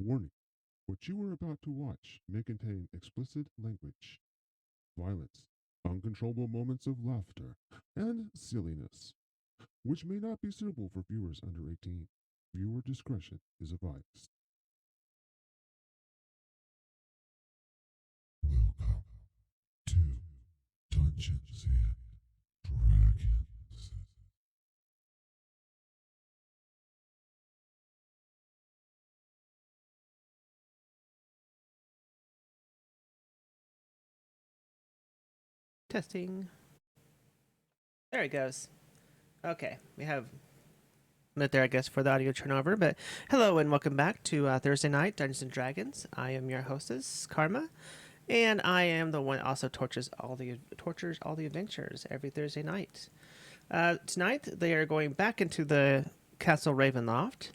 Warning: what you are about to watch may contain explicit language, violence, uncontrollable moments of laughter, and silliness, which may not be suitable for viewers under 18. Viewer discretion is advised. Welcome to Dungeons and Dragons. Testing. There it goes. Okay, we have a minute there, I guess, for the audio turnover. But hello and welcome back to Thursday night Dungeons and Dragons. I am your hostess, Karma, and I am the one that also tortures all the adventures every Thursday night. Tonight they are going back into the Castle Ravenloft.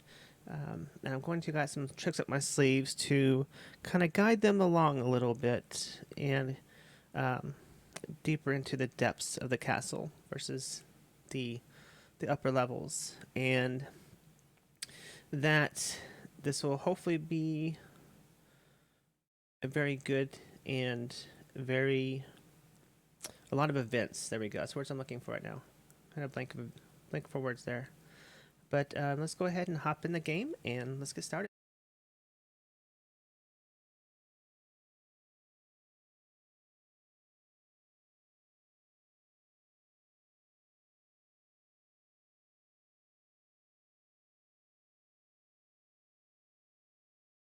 And I'm going to got some tricks up my sleeves to kind of guide them along a little bit and um, deeper into the depths of the castle versus the upper levels, and that this will hopefully be a very good and very a lot of events. There we go. That's words I'm looking for right now. Kind of blank for words there. But let's go ahead and hop in the game and let's get started.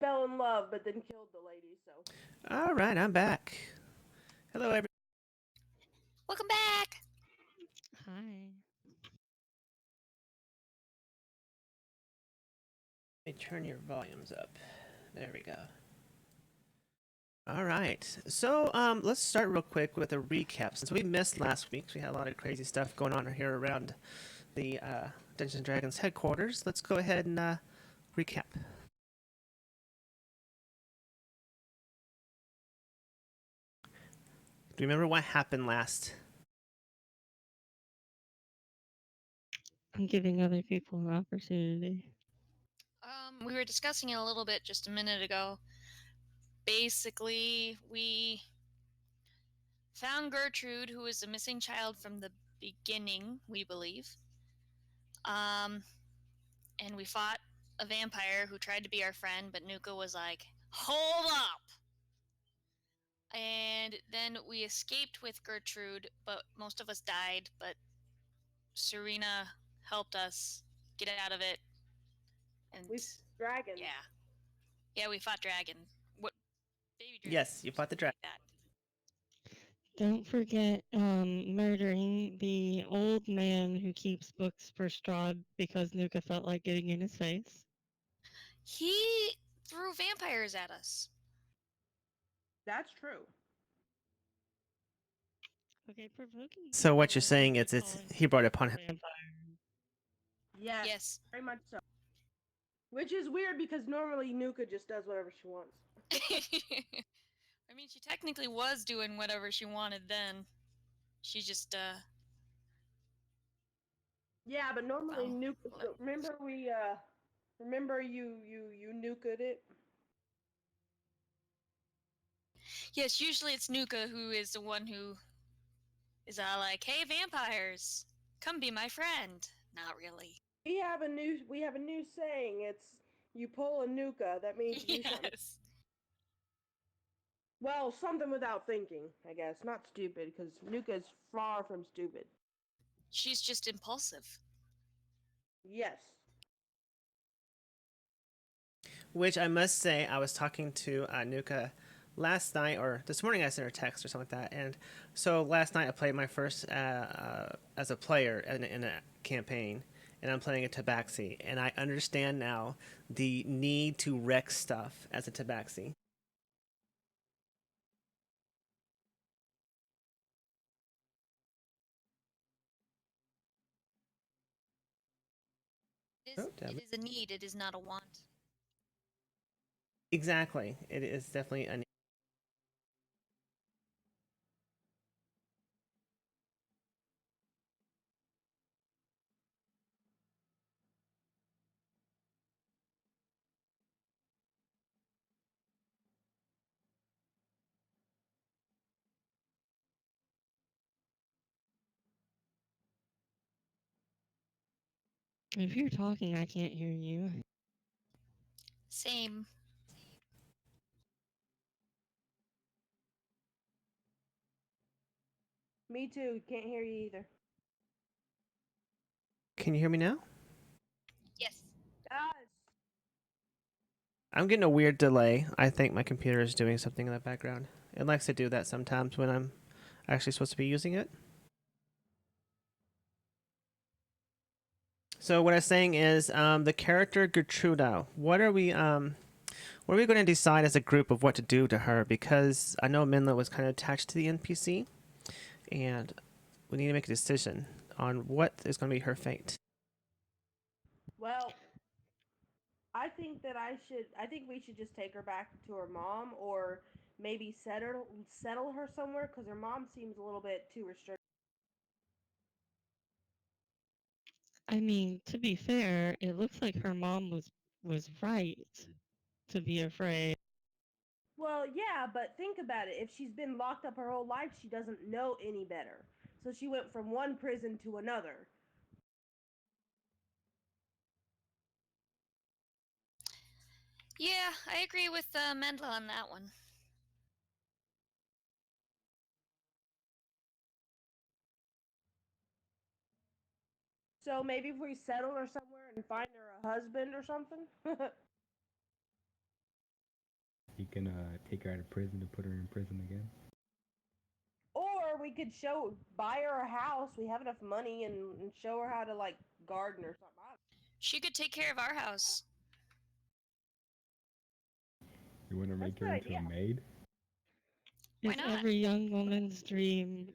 Fell in love, but then killed the lady. So All right, I'm back. Hello, everyone. Welcome back. Hi. Let me turn your volumes up. There we go. All right. So let's start real quick with a recap. Since we missed last week, we had a lot of crazy stuff going on here around the Dungeons and Dragons headquarters. Let's go ahead and recap. Do you remember what happened last? I'm giving other people an opportunity. We were discussing it a little bit just a minute ago. Basically, we found Gertrude, who is a missing child from the beginning, we believe. And we fought a vampire who tried to be our friend, but Nuka was like, "Hold up!" And then we escaped with Gertrude, but most of us died. But Serena helped us get out of it. And we dragons. yeah, we fought dragon. What baby dragon? Yes, you fought the dragon. Like that. Don't forget murdering the old man who keeps books for Strahd because Nuka felt like getting in his face. He threw vampires at us. That's true. Okay, provoking. So what people you're saying isn't is calling he brought it people upon him. vampires. Yes. Very much so. Which is weird because normally Nuka just does whatever she wants. I mean, she technically was doing whatever she wanted then. She just, Yeah, but normally well, Nuka. Remember you Nuka'd it. yes, usually it's Nuka who is the one who is like, "Hey, vampires, come be my friend." Not really. We have a new saying. It's you pull a Nuka. That means you do something. Yes. Well, something without thinking, I guess. Not stupid, because Nuka is far from stupid. She's just impulsive. Yes. Which I must say, I was talking to Nuka last night, or this morning I sent her a text or something like that. And so last night I played my first as a player in a campaign, and I'm playing a tabaxi. And I understand now the need to wreck stuff as a tabaxi. It is a need, it is not a want. Exactly. It is definitely a If you're talking, I can't hear you. Same. Me too. Can't hear you either. Can you hear me now? Yes. Yes. I'm getting a weird delay. I think my computer is doing something in the background. It likes to do that sometimes when I'm actually supposed to be using it. So what I'm saying is, the character Gertruda. What are we going to decide as a group of what to do to her? Because I know Minla was kind of attached to the NPC, and we need to make a decision on what is going to be her fate. Well, I think we should just take her back to her mom, or maybe settle her somewhere, because her mom seems a little bit too restricted. I mean, to be fair, it looks like her mom was right to be afraid. Well, yeah, but think about it. If she's been locked up her whole life, she doesn't know any better. So she went from one prison to another. Yeah, I agree with Mendla on that one. So maybe if we settle her somewhere and find her a husband or something. You can take her out of prison to put her in prison again. Or we could buy her a house. We have enough money, and show her how to like garden or something. She could take care of our house. You want to make her into a maid? Why It's not? every young woman's dream.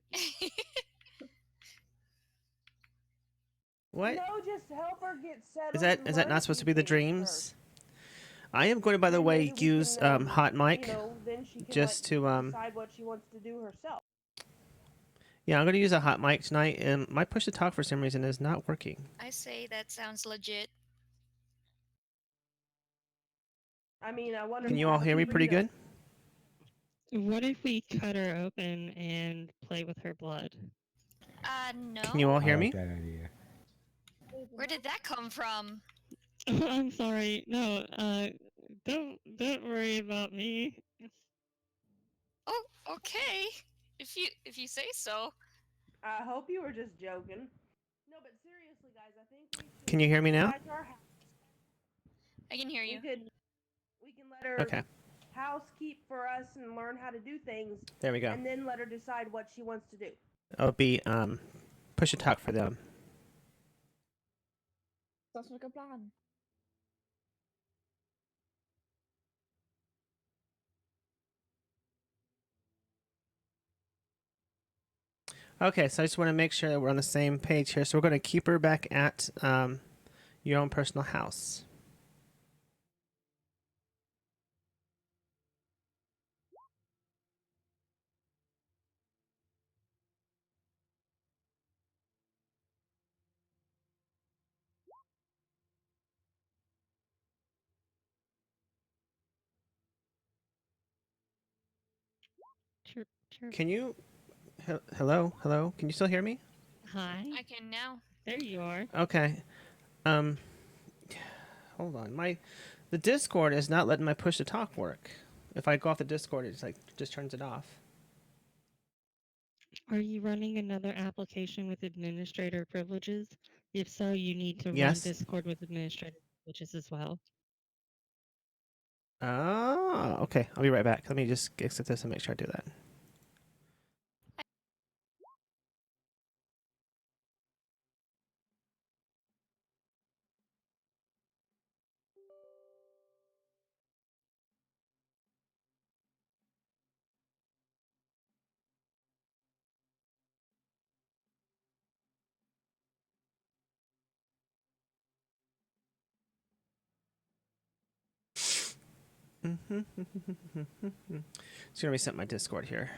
What? No, just help her get settled. Is that not supposed to be the dreams? I am going to, by the way, use hot mic then she can just to decide what she wants to do herself. Yeah, I'm going to use a hot mic tonight, and my push to talk for some reason is not working. I say that sounds legit. I mean, I wonder. Can you all hear me pretty good? What if we cut her open and play with her blood? No. Can you all hear me? I like that idea. Where did that come from? I'm sorry. No, don't worry about me. Oh, okay. If you say so. I hope you were just joking. No, but seriously, guys, I think we should. Can you hear me now? I can hear you. We can let her Okay. housekeep for us and learn how to do things. There we go. And then let her decide what she wants to do. I'll be push to talk for them. Dat is ook een plan. Okay, so I just want to make sure that we're on the same page here. So we're going to keep her back at your own personal house. Chirp, chirp. Can you... Hello? Hello? Can you still hear me? Hi. I can now. There you are. Okay. Hold on. The Discord is not letting my push to talk work. If I go off the Discord, it's like just turns it off. Are you running another application with administrator privileges? If so, you need to run Yes. Discord with administrator privileges as well. Oh, okay. I'll be right back. Let me just exit this and make sure I do that. Just gonna reset my Discord here.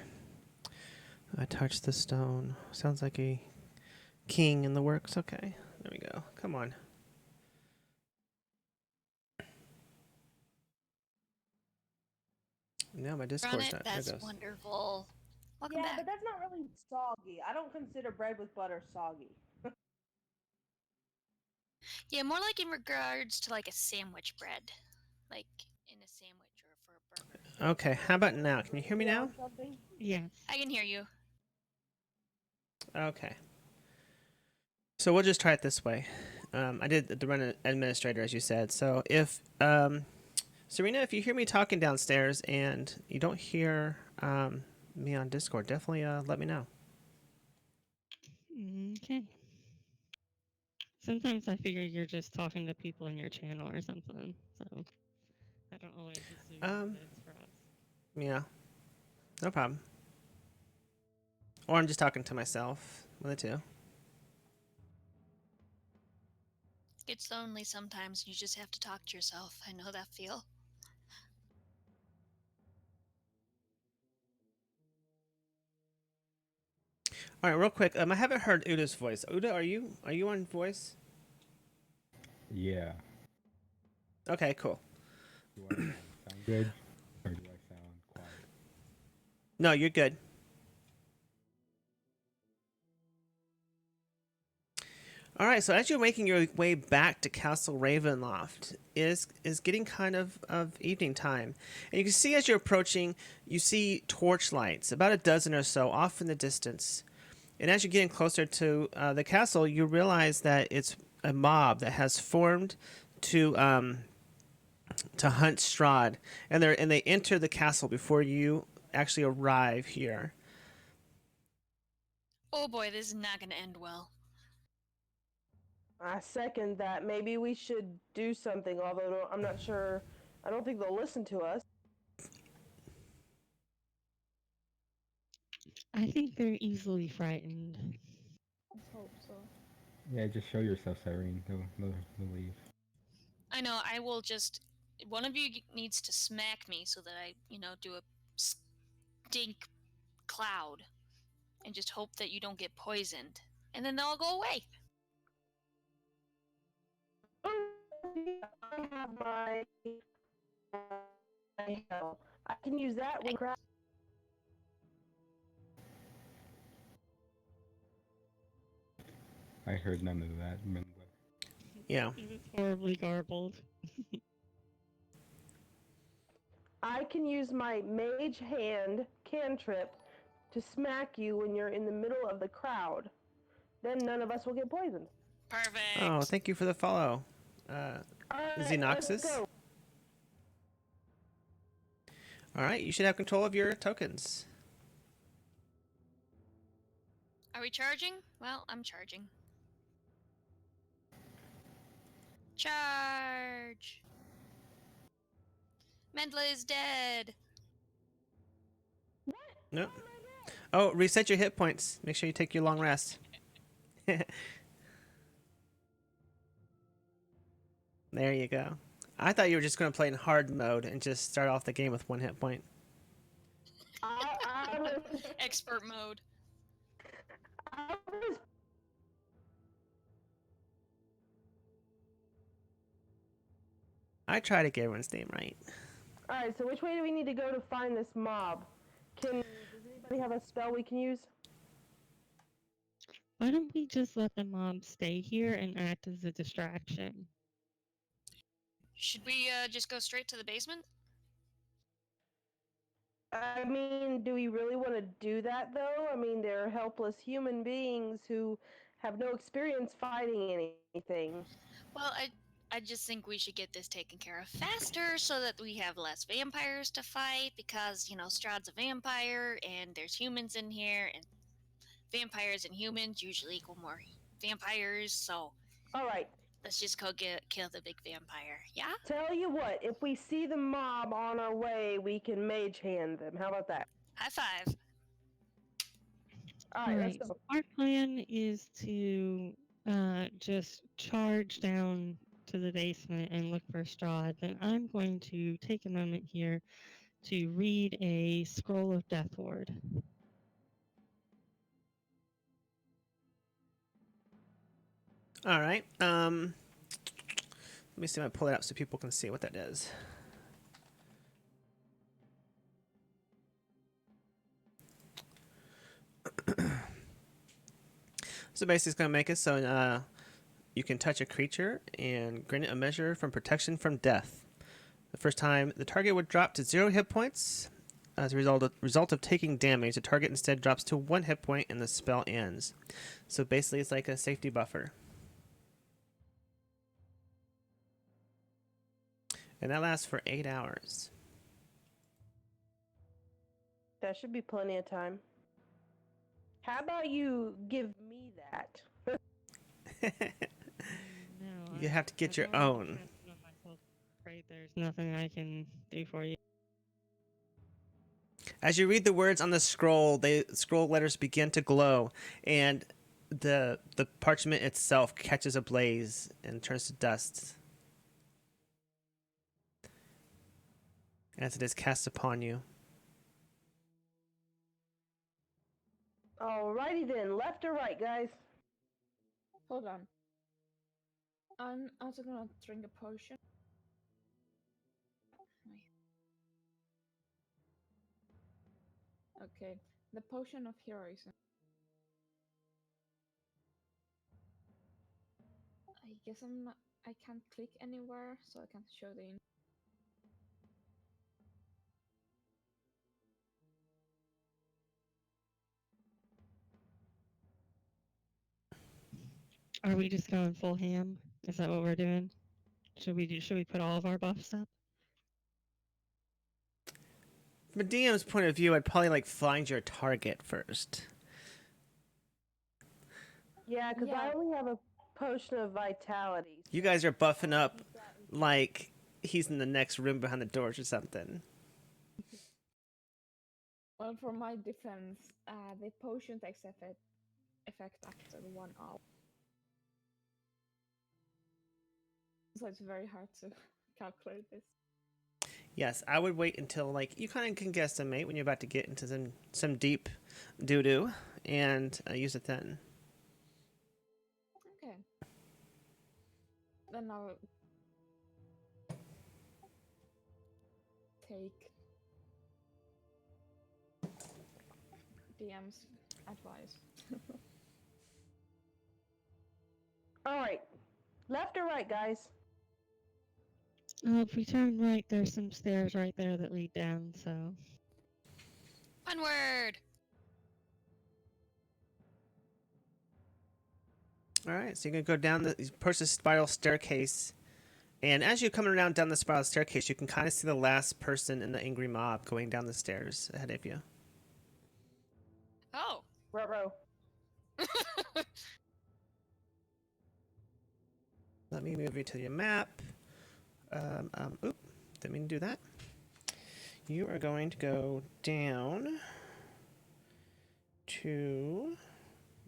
I touched the stone. Sounds like a king in the works. Okay, there we go. Come on. No, my Discord's not. That's There it goes. wonderful. Welcome yeah, back. but that's not really soggy. I don't consider bread with butter soggy. Yeah, more like in regards to like a sandwich bread, like in a sandwich or for a burger. Okay, how about now? Can you hear me Yeah, now? something. Yes. I can hear you. Okay. So we'll just try it this way. I did the run administrator, as you said. So if Serena, if you hear me talking downstairs and you don't hear me on Discord, definitely let me know. Okay. Sometimes I figure you're just talking to people in your channel or something, so I don't always assume that it's for us. Yeah, no problem. Or I'm just talking to myself. One of the two. It's lonely sometimes. You just have to talk to yourself. I know that feel. All right, real quick. I haven't heard Uda's voice. Uda, are you on voice? Yeah. Okay, cool. Do I sound good, or do I sound quiet? No, you're good. All right, so as you're making your way back to Castle Ravenloft, is getting kind of evening time, and you can see as you're approaching, you see torch lights, about a dozen or so, off in the distance. And as you're getting closer to the castle, you realize that it's a mob that has formed to hunt Strahd, and they enter the castle before you actually arrive here. Oh boy, this is not going to end well. I second that. Maybe we should do something, although I'm not sure. I don't think they'll listen to us. I think they're easily frightened. Let's hope so. Yeah, just show yourself, Cyrene. They'll leave. I know, I will just. One of you needs to smack me so that I, do a stink cloud and just hope that you don't get poisoned. And then they'll all go away. I have my hell. I can use that when crap. I heard none of that. Yeah. It was horribly garbled. I can use my mage hand cantrip to smack you when you're in the middle of the crowd. Then none of us will get poisoned. Perfect. Oh, thank you for the follow, Xenoxus. Let's go. All right, you should have control of your tokens. Are we charging? Well, I'm charging. Charge! Mendla is dead. Nope. Oh, reset your hit points. Make sure you take your long rest. There you go. I thought you were just going to play in hard mode and just start off the game with 1 hit point. I was, Expert mode. I was I try to get everyone's name right. Alright, so which way do we need to go to find this mob? Does anybody have a spell we can use? Why don't we just let the mob stay here and act as a distraction? Should we just go straight to the basement? I mean, do we really want to do that though? I mean, they're helpless human beings who have no experience fighting anything. Well, I just think we should get this taken care of faster so that we have less vampires to fight because, Strahd's a vampire and there's humans in here and vampires and humans usually equal more vampires, so Alright, let's just go kill the big vampire. Yeah? tell you what, if we see the mob on our way, we can mage hand them. How about that? High five. Alright, let's Alright, go. our plan is to just charge down to the basement and look for Strahd. Then I'm going to take a moment here to read a scroll of Death Ward. All right. Let me see if I pull it up so people can see what that is. So basically, it's going to make it so you can touch a creature and grant it a measure from protection from death. The first time, the target would drop to 0 hit points. As a result of taking damage, the target instead drops to 1 hit point and the spell ends. So basically, it's like a safety buffer. And that lasts for 8 hours. That should be plenty of time. How about you give me that? No, You have to get I've your already own. casted on myself. Afraid there's nothing I can do for you. As you read the words on the scroll, the scroll letters begin to glow, and the parchment itself catches ablaze and turns to dust as it is cast upon you. Alrighty then, left or right, guys? Hold on. I'm also gonna drink a potion. Okay, the potion of heroism. I guess I can't click anywhere, so I can't show the. Are we just going full ham? Is that what we're doing? Should we put all of our buffs up? From a DM's point of view, I'd probably like find your target first. Yeah, because I only have a potion of vitality. You guys are buffing up like he's in the next room behind the doors or something. Well, for my defense, the potion takes effect after 1 hour. So it's very hard to calculate this. Yes, I would wait until like you kind of can guesstimate when you're about to get into some deep doo doo and use it then. Okay. Then I'll take DM's advice. Alright, left or right, guys? If we turn right, there's some stairs right there that lead down, so. Onward! All right, so you're gonna go down the approach the spiral staircase, and as you're coming around down the spiral staircase, you can kind of see the last person in the angry mob going down the stairs ahead of you. Oh. Ruh-roh. Let me move you to your map. Oop, didn't mean to do that. You are going to go down to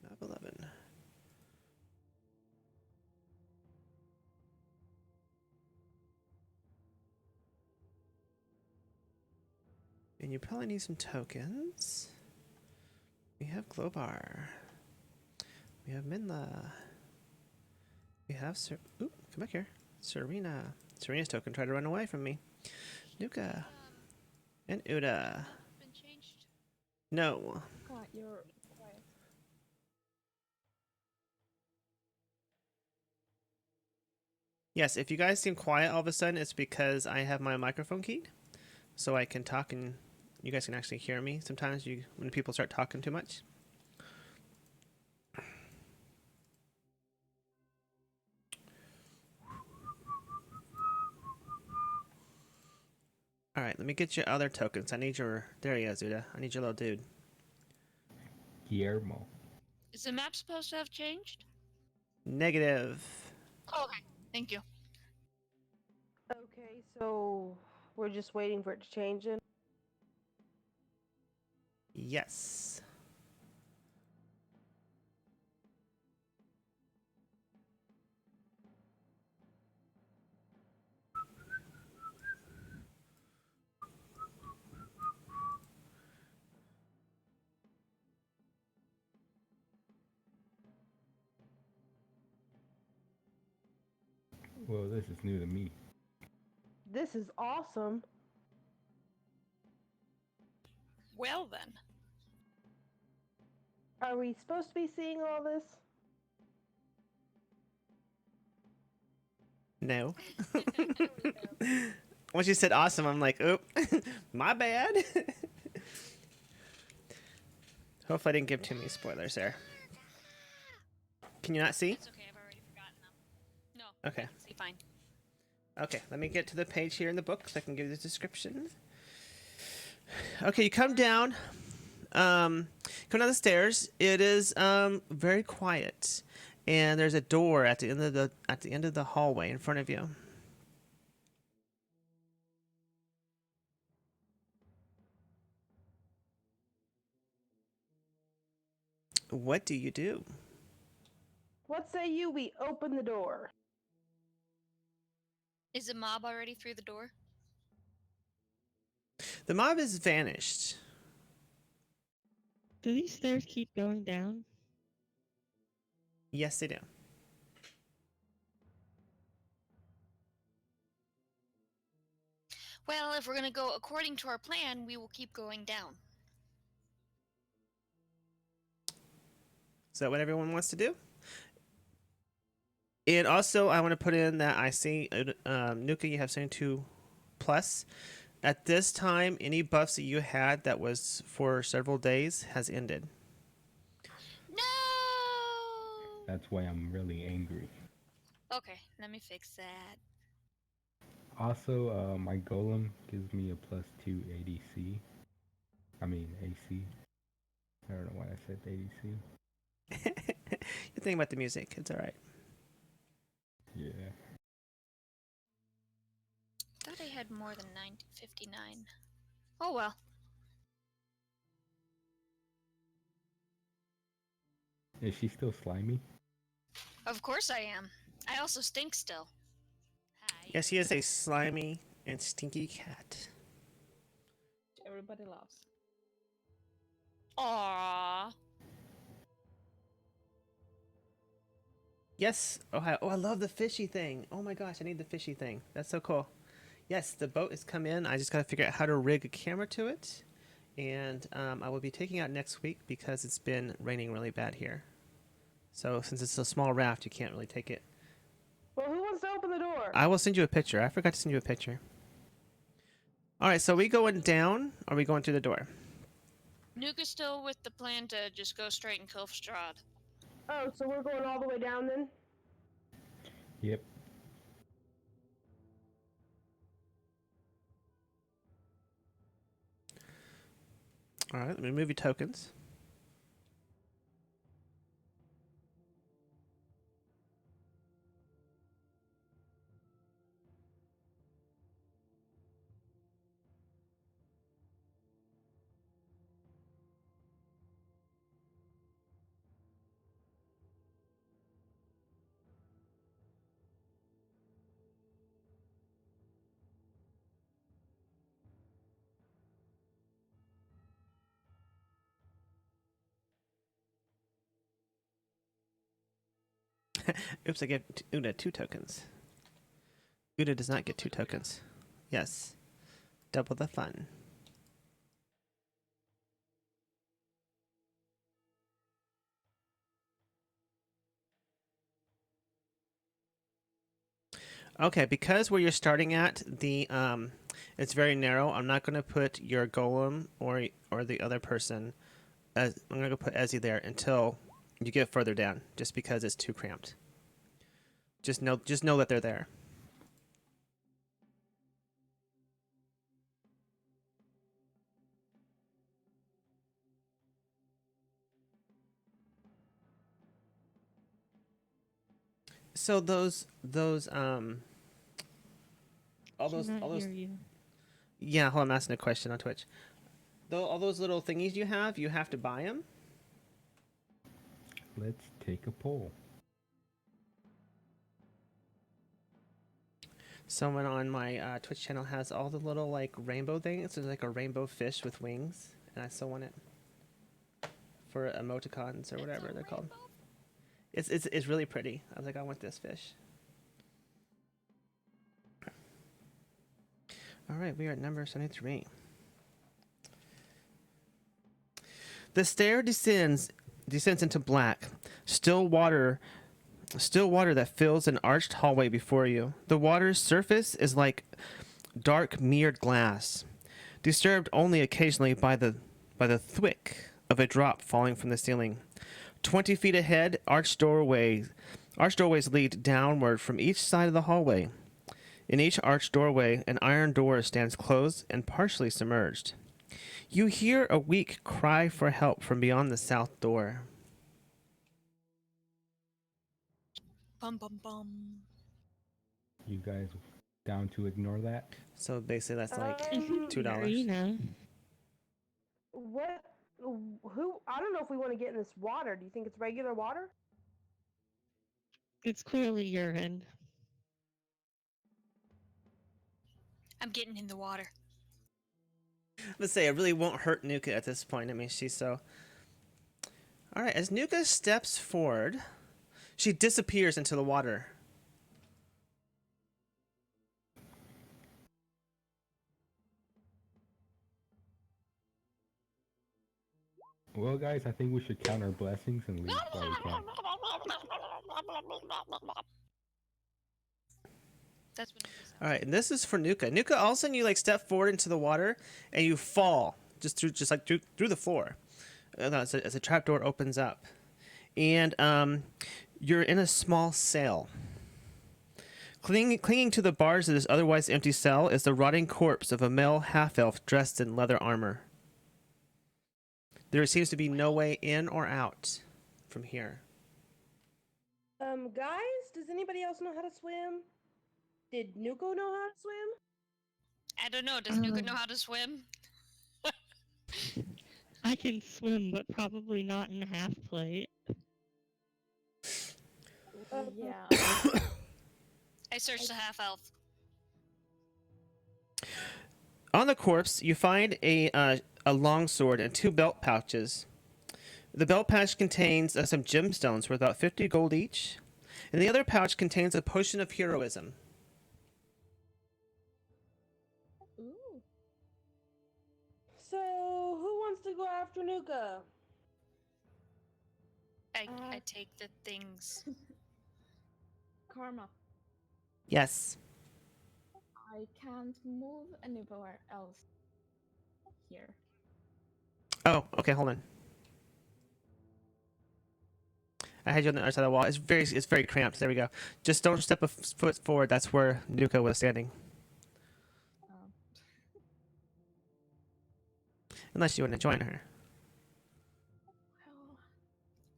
map 11. And you probably need some tokens. We have Globar. We have Minla. We have oop, come back here. Serena. Serena's token tried to run away from me. Nuka. And Uda. Been changed? No. You're quiet. Yes, if you guys seem quiet all of a sudden, it's because I have my microphone keyed. So I can talk and you guys can actually hear me sometimes when people start talking too much. All right, let me get your other tokens. I need your... There he is, Uda. I need your little dude. Guillermo. Is the map supposed to have changed? Negative. Oh, okay. Thank you. Okay, so we're just waiting for it to change then? Yes. Well, this is new to me. This is awesome. Well then. Are we supposed to be seeing all this? No. There we go. Once you said awesome, I'm like, oop, my bad. Hopefully I didn't give too many spoilers there. Can you not see? It's okay, I've already forgotten them. No. Okay. I can see fine. Okay, let me get to the page here in the book so I can give you the description. Okay, you come down. Come down the stairs. It is very quiet, and there's a door at the end of the hallway in front of you. What do you do? What say you we open the door? Is the mob already through the door? The mob has vanished. Do these stairs keep going down? Yes, they do. Well, if we're gonna go according to our plan, we will keep going down. Is that what everyone wants to do? And also, I want to put in that I see, Nuka, you have 72 plus. At this time, any buffs that you had that was for several days has ended. No! That's why I'm really angry. Okay, let me fix that. Also, my golem gives me a +2 ADC. I mean AC. I don't know why I said ADC. You think about the music. It's all right. Yeah. Thought I had more than 959. Oh well. Is she still slimy? Of course I am. I also stink still. Hi. Yes, he is a slimy and stinky cat. Which everybody loves. Aww. Yes. Oh, I love the fishy thing. Oh my gosh, I need the fishy thing. That's so cool. Yes, the boat has come in. I just got to figure out how to rig a camera to it. And I will be taking out next week because it's been raining really bad here. So since it's a small raft, you can't really take it. Well, who wants to open the door? I will send you a picture. I forgot to send you a picture. All right, so are we going down or are we going through the door? Nuka's still with the plan to just go straight and kill Strahd. Oh, so we're going all the way down then? Yep. All right, let me move your tokens. Oops, I gave Una 2 tokens. Una does not get 2 tokens. Yes. Double the fun. Okay, because where you're starting at, the it's very narrow. I'm not going to put your golem or the other person as I'm going to put Ezzy there until you get further down, just because it's too cramped. Just know that they're there. So those all those Cannot hear you. yeah. Hold on, I'm asking a question on Twitch. All those little thingies you have to buy them. Let's take a poll. Someone on my Twitch channel has all the little like rainbow things. It's like a rainbow fish with wings, and I still want it for emoticons or whatever they're called. It's really pretty. I was like, I want this fish. All right, we are at number 73. The stair descends into black. Still water still water that fills an arched hallway before you. The water's surface is like dark mirrored glass, disturbed only occasionally by the thwick of a drop falling from the ceiling. 20 feet ahead, arched doorways lead downward from each side of the hallway. In each arched doorway, an iron door stands closed and partially submerged. You hear a weak cry for help from beyond the south door. Bum bum bum. You guys down to ignore that? So basically, that's like Here, you $2. know. What? Who? I don't know if we want to get in this water. Do you think it's regular water? It's clearly urine. I'm getting in the water. Let's say it really won't hurt Nuka at this point. I mean, she's so. All right, as Nuka steps forward, she disappears into the water. Well, guys, I think we should count our blessings and leave while we can. That's what it is. All right, and this is for Nuka. Nuka, all of a sudden you like step forward into the water and you fall through the floor as a trapdoor opens up, and you're in a small cell. Clinging to the bars of this otherwise empty cell is the rotting corpse of a male half-elf dressed in leather armor. There seems to be no way in or out from here. Guys, does anybody else know how to swim? Did Nuko know how to swim? I don't know. Does Nuka know how to swim? I can swim, but probably not in half plate. Yeah. I searched the half elf. On the corpse, you find a long sword and 2 belt pouches. The belt pouch contains some gemstones worth about 50 gold each, and the other pouch contains a potion of heroism. Ooh. So, who wants to go after Nuka? I take the things. Karma. Yes. I can't move anywhere else here. Oh, okay, hold on. I had you on the other side of the wall. It's very cramped. There we go. Just don't step a foot forward. That's where Nuka was standing. Um, Unless you want to join her. well,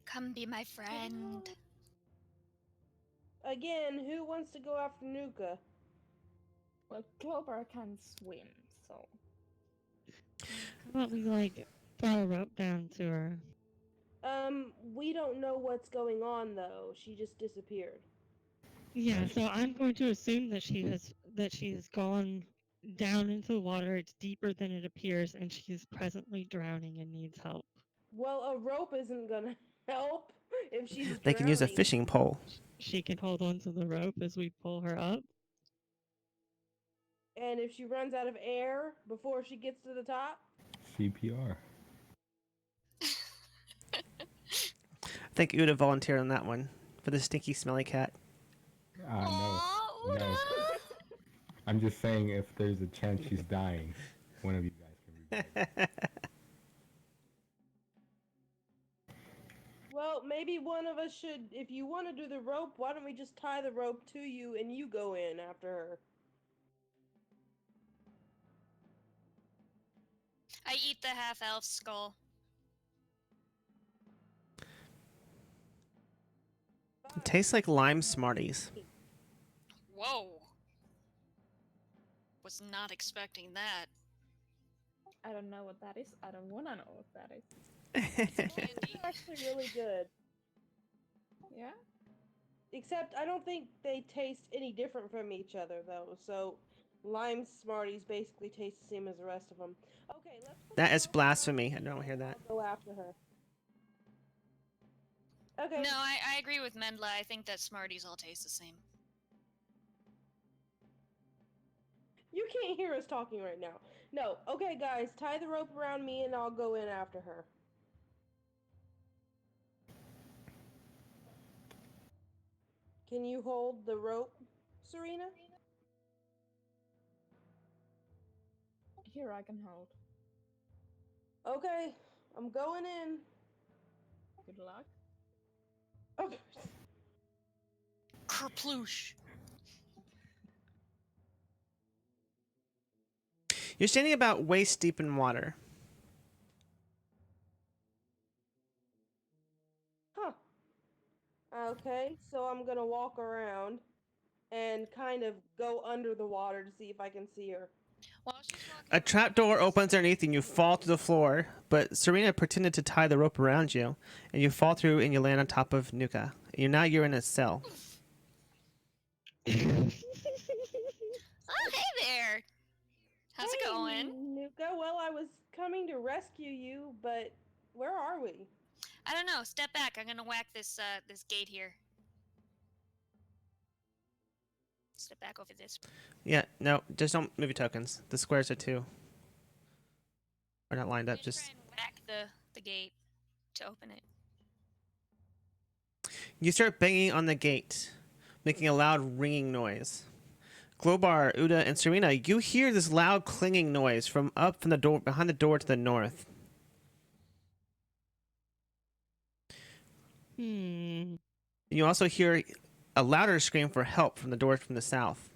Come be my friend. Again, who wants to go after Nuka? well, Clover can swim, so How about we, like, throw a rope down to her? We don't know what's going on though. She just disappeared. Yeah, so I'm going to assume that she has gone down into the water. It's deeper than it appears, and she is presently drowning and needs help. Well, a rope isn't gonna help if she's They can use a drowning. fishing pole. She can hold on to the rope as we pull her up. And if she runs out of air before she gets to the top, CPR. I think Uda volunteered on that one for the stinky, smelly cat. No. No. I'm just saying if there's a chance she's dying, one of you guys can be. well, maybe one of us should. If you want to do the rope, why don't we just tie the rope to you and you go in after her? I eat the half elf skull. It tastes like lime Smarties. Whoa. Was not expecting that. I don't know what that is. I don't want to know what that is. Candy. It's actually really good. Yeah? Except I don't think they taste any different from each other though. So lime Smarties basically taste the same as the rest of them. Okay, let's. put That the is rope blasphemy. around I don't hear that. I'll go after her. Okay. No, I agree with Mendla. I think that Smarties all taste the same. You can't hear us talking right now. No. Okay, guys, tie the rope around me and I'll go in after her. Can you hold the rope, Serena? Here I can hold. Okay, I'm going in. Good luck. Okay. Kerploosh. You're standing about waist deep in water. Huh. Okay, so I'm gonna walk around and kind of go under the water to see if I can see her. While she's walking A around, trapdoor just- opens underneath and you fall to the floor, but Serena pretended to tie the rope around you, and you fall through and you land on top of Nuka. You're in a cell. Oh, hey there. How's it Hey, going? Nuka. Well, I was coming to rescue you, but where are we? I don't know. Step back. I'm gonna whack this this gate here. Step back over this. Yeah, no, just don't move your tokens. The squares are not lined I'm up. gonna Just try and whack the gate to open it. you start banging on the gate, making a loud ringing noise. Globar, Uda, and Serena, you hear this loud clanging noise from the door behind the door to the north. Hmm. You also hear a louder scream for help from the door from the south.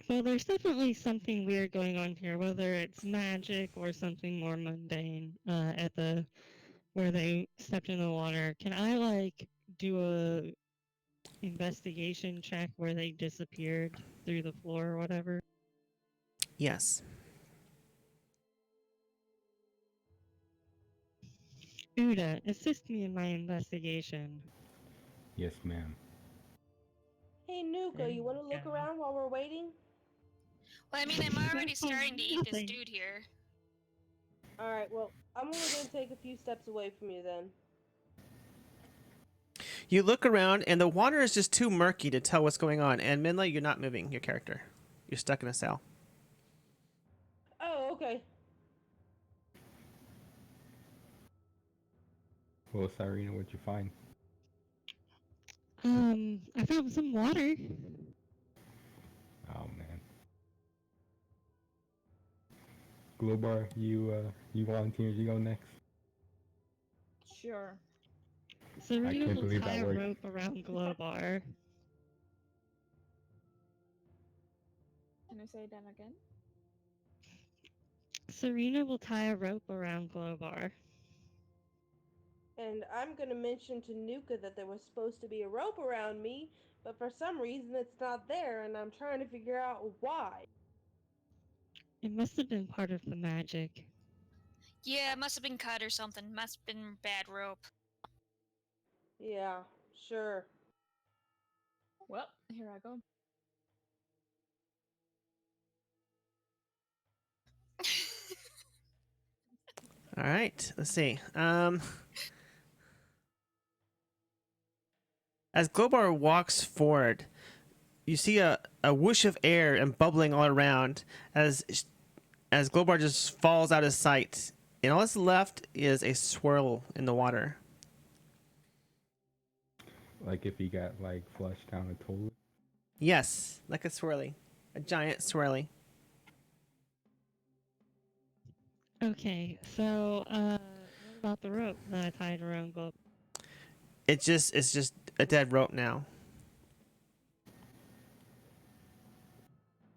Well, there's definitely something weird going on here, whether it's magic or something more mundane. At the where they stepped in the water, can I like do a investigation check where they disappeared through the floor or whatever? Yes. Uda, assist me in my investigation. Yes, ma'am. Hey, Nuka, There you want to look go. around while we're waiting? Well, I mean, I'm already Oh, starting to eat this nothing. dude here. All right. Well, I'm only gonna take a few steps away from you then. You look around, and the water is just too murky to tell what's going on. And Minla, you're not moving your character. You're stuck in a cell. Oh, okay. Well, Cyrena, what'd you find? I found some water. Oh man. Globar, you volunteer to go next? Sure. Serena can't will believe tie that a worked. rope around Globar. Can you say that again? Serena will tie a rope around Globar. And I'm gonna mention to Nuka that there was supposed to be a rope around me, but for some reason it's not there, and I'm trying to figure out why. It must have been part of the magic. Yeah, it must have been cut or something. Must have been bad rope. Yeah, sure. Well, here I go. All right. Let's see. As Globar walks forward, you see a whoosh of air and bubbling all around as Globar just falls out of sight. And all that's left is a swirl in the water. Like if he got like flushed down a toilet? Yes, like a swirly. A giant swirly. Okay, so what about the rope that I tied around Globar? It's just a dead rope now.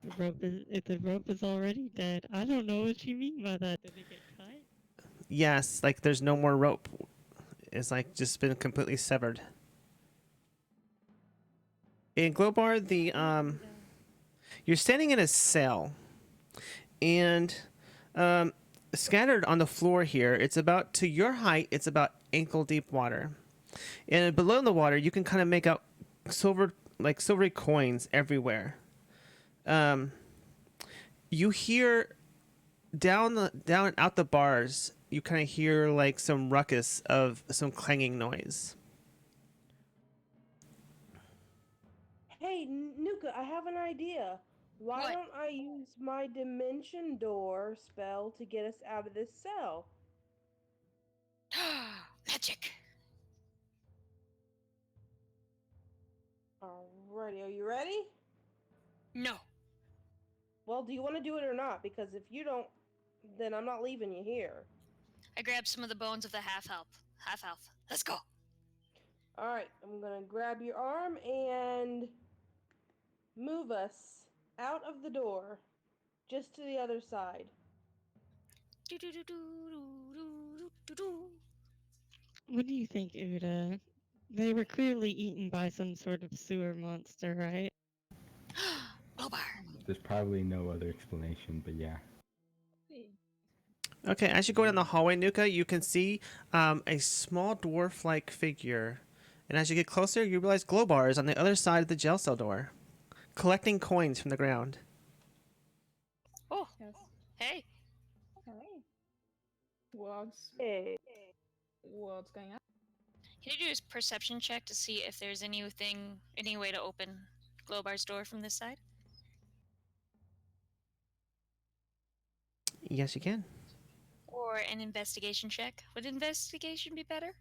The rope is already dead. I don't know what you mean by that. Did it get cut? Yes, like there's no more rope. It's like just been completely severed. In Globar, you're standing in a cell, and scattered on the floor here, it's about to your height. It's about ankle deep water, and below the water, you can kind of make out silvery coins everywhere. You hear down out the bars. You kind of hear like some ruckus of some clanging noise. Hey, Nuka, I have an idea. Why What? don't I use my dimension door spell to get us out of this cell? Magic. Alrighty, are you ready? No. Well, do you want to do it or not? Because if you don't, then I'm not leaving you here. I grab some of the bones of the half elf. Half elf. Let's go. Alright, I'm gonna grab your arm and move us out of the door, just to the other side. What do you think, Uda? They were clearly eaten by some sort of sewer monster, right? Glowbar. There's probably no other explanation, but yeah. Okay, as you go down the hallway, Nuka, you can see a small dwarf-like figure. And as you get closer, you realize Glowbar is on the other side of the jail cell door, collecting coins from the ground. Oh, Yes. hey. Hey. What's Hey. what's going on? Can you do a perception check to see if there's any way to open Glowbar's door from this side? Yes, you can. Or an investigation check? Would investigation be better?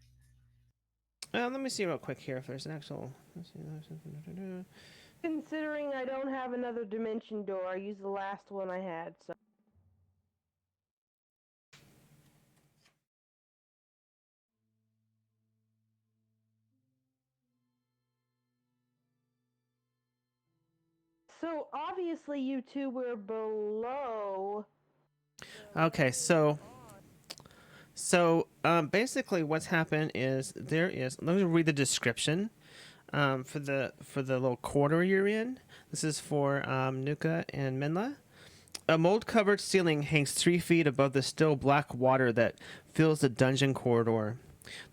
Let me see real quick here if there's an actual... Considering I don't have another dimension door, I used the last one I had, so. So obviously you two were below. Okay, so basically what's happened is let me read the description for the little corridor you're in. This is for Nuka and Minla. A mold-covered ceiling hangs 3 feet above the still black water that fills the dungeon corridor.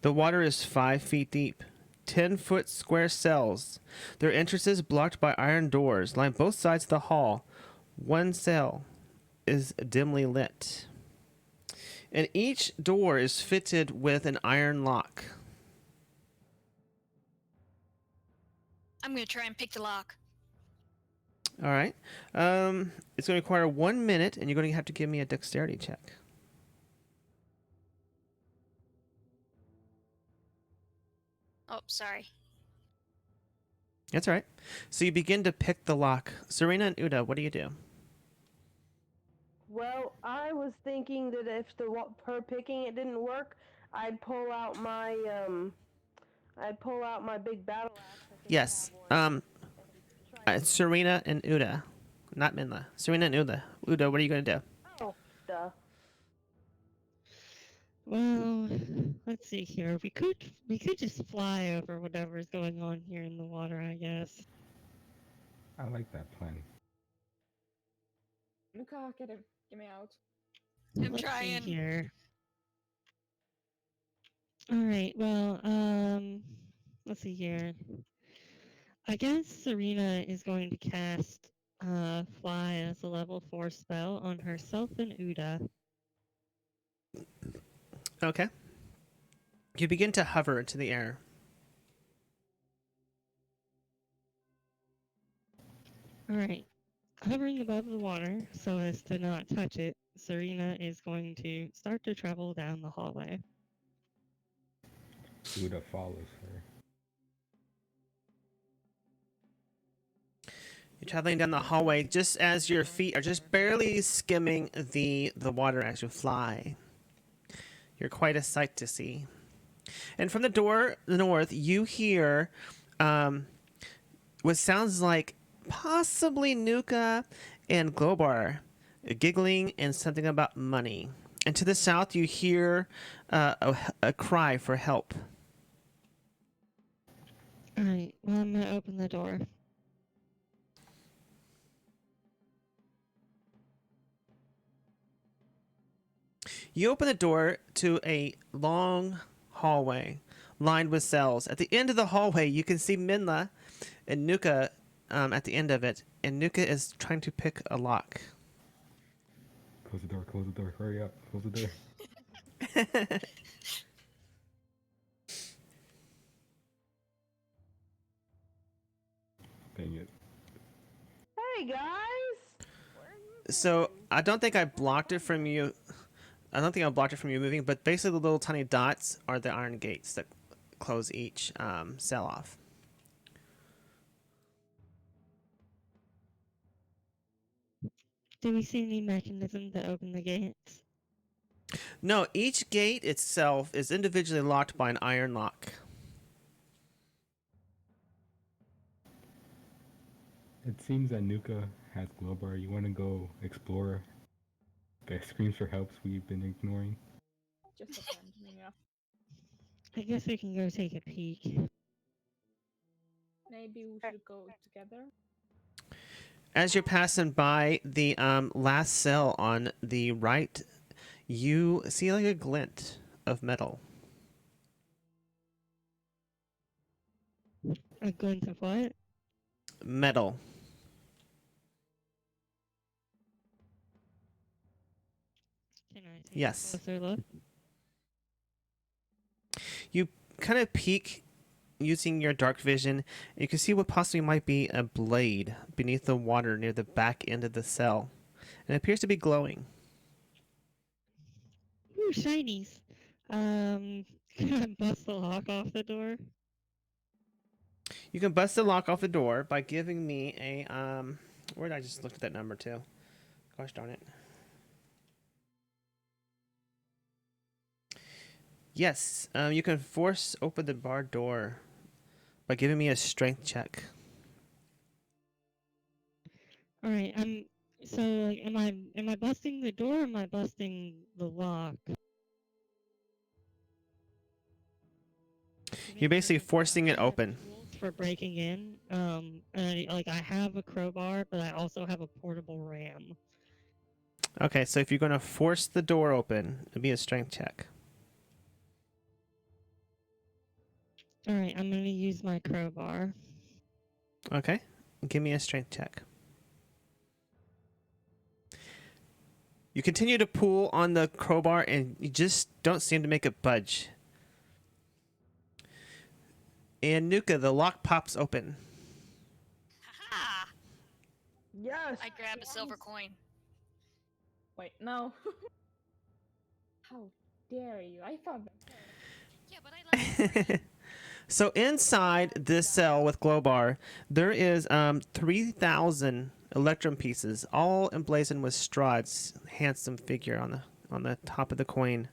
The water is 5 feet deep. 10-foot square cells. Their entrances blocked by iron doors line both sides of the hall. One cell is dimly lit. And each door is fitted with an iron lock. I'm gonna try and pick the lock. All right. It's going to require 1 minute, and you're going to have to give me a dexterity check. Oh, sorry. That's all right. So you begin to pick the lock. Serena and Uda, what do you do? Well, I was thinking that if her picking it didn't work, I'd pull out my big battle axe. I think Yes. I have one. It's Serena and Uda, not Minla. Serena and Uda. Uda, what are you going to do? Oh, duh. Well, let's see here. We could just fly over whatever's going on here in the water, I guess. I like that plan. Nuka, get me out. I'm Let's see trying. here. All right. Well, let's see here. I guess Serena is going to cast fly as a level 4 spell on herself and Uda. Okay. You begin to hover into the air. All right. Hovering above the water so as to not touch it, Serena is going to start to travel down the hallway. Uda follows her. You're traveling down the hallway just as your feet are just barely skimming the water as you fly. You're quite a sight to see. And from the door, the north, you hear what sounds like possibly Nuka and Glowbar giggling and something about money. And to the south, you hear a cry for help. All right. Well, I'm going to open the door. You open the door to a long hallway lined with cells. At the end of the hallway, you can see Minla and Nuka at the end of it, and Nuka is trying to pick a lock. Close the door, hurry up, close the door. Dang it. Hey guys. So I don't think I blocked it from you. I don't think I blocked it from you moving, but basically the little tiny dots are the iron gates that close each cell off. Do we see any mechanism to open the gates? No, each gate itself is individually locked by an iron lock. It seems that Nuka has Glowbar. You want to go explore the screams for helps we've been ignoring? Just abandoning us. I guess we can go take a peek. Maybe we should go together. As you're passing by the last cell on the right, you see like a glint of metal. A glint of what? Metal. Can I take Yes. a closer look? You kind of peek using your dark vision. You can see what possibly might be a blade beneath the water near the back end of the cell. And it appears to be glowing. Ooh, shinies. Can I bust the lock off the door? You can bust the lock off the door by giving me a where did I just look at that number too? Gosh darn it. Yes, you can force open the bar door by giving me a strength check. All right. So like, am I busting the door? Or am I busting the lock? You're basically Because, forcing it I have open. tools for breaking in. And I have a crowbar, but I also have a portable ram. Okay, so if you're going to force the door open, it'll be a strength check. All right. I'm gonna use my crowbar. Okay, give me a strength check. You continue to pull on the crowbar and you just don't seem to make it budge. And Nuka, the lock pops open. Ha! Yes. I grab a silver coin. Wait, no. How dare you? I thought that. Yeah, but I like So inside this cell with Glowbar, there is 3,000 electrum pieces, all emblazoned with Strahd's handsome figure on the top of the coin.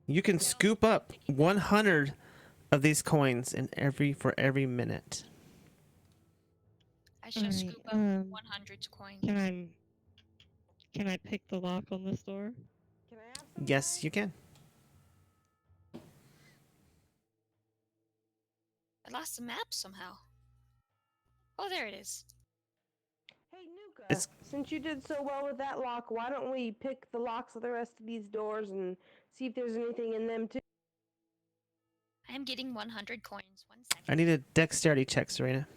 You can scoop up 100 of these coins for every minute. I should Alright, scoop up 100 coins. Can I pick the lock on this door? Can I have some Yes, coins? you can. I lost the map somehow. Oh, there it is. Hey, Nuka, It's- since you did so well with that lock, why don't we pick the locks of the rest of these doors and see if there's anything in them too? I am getting 100 coins. 1 second. I need a dexterity check, Serena.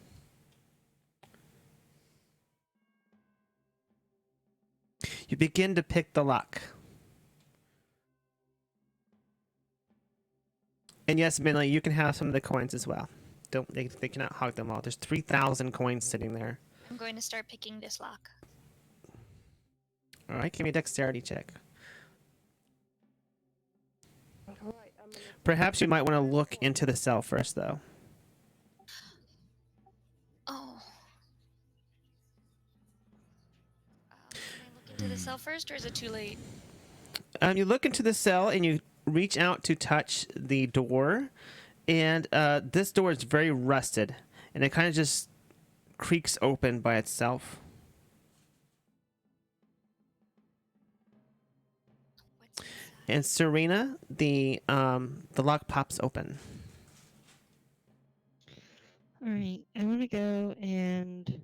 You begin to pick the lock. And yes, Minley, you can have some of the coins as well. They cannot hog them all. There's 3,000 coins sitting there. I'm going to start picking this lock. All right, give me a dexterity check. Alright, I'm gonna... Perhaps you might want to look into the cell first, though. Oh. Can I look into the cell first, or is it too late? You look into the cell and you reach out to touch the door, and this door is very rusted, and it kind of just creaks open by itself. What's inside? And Serena, the lock pops open. All right, I want to go and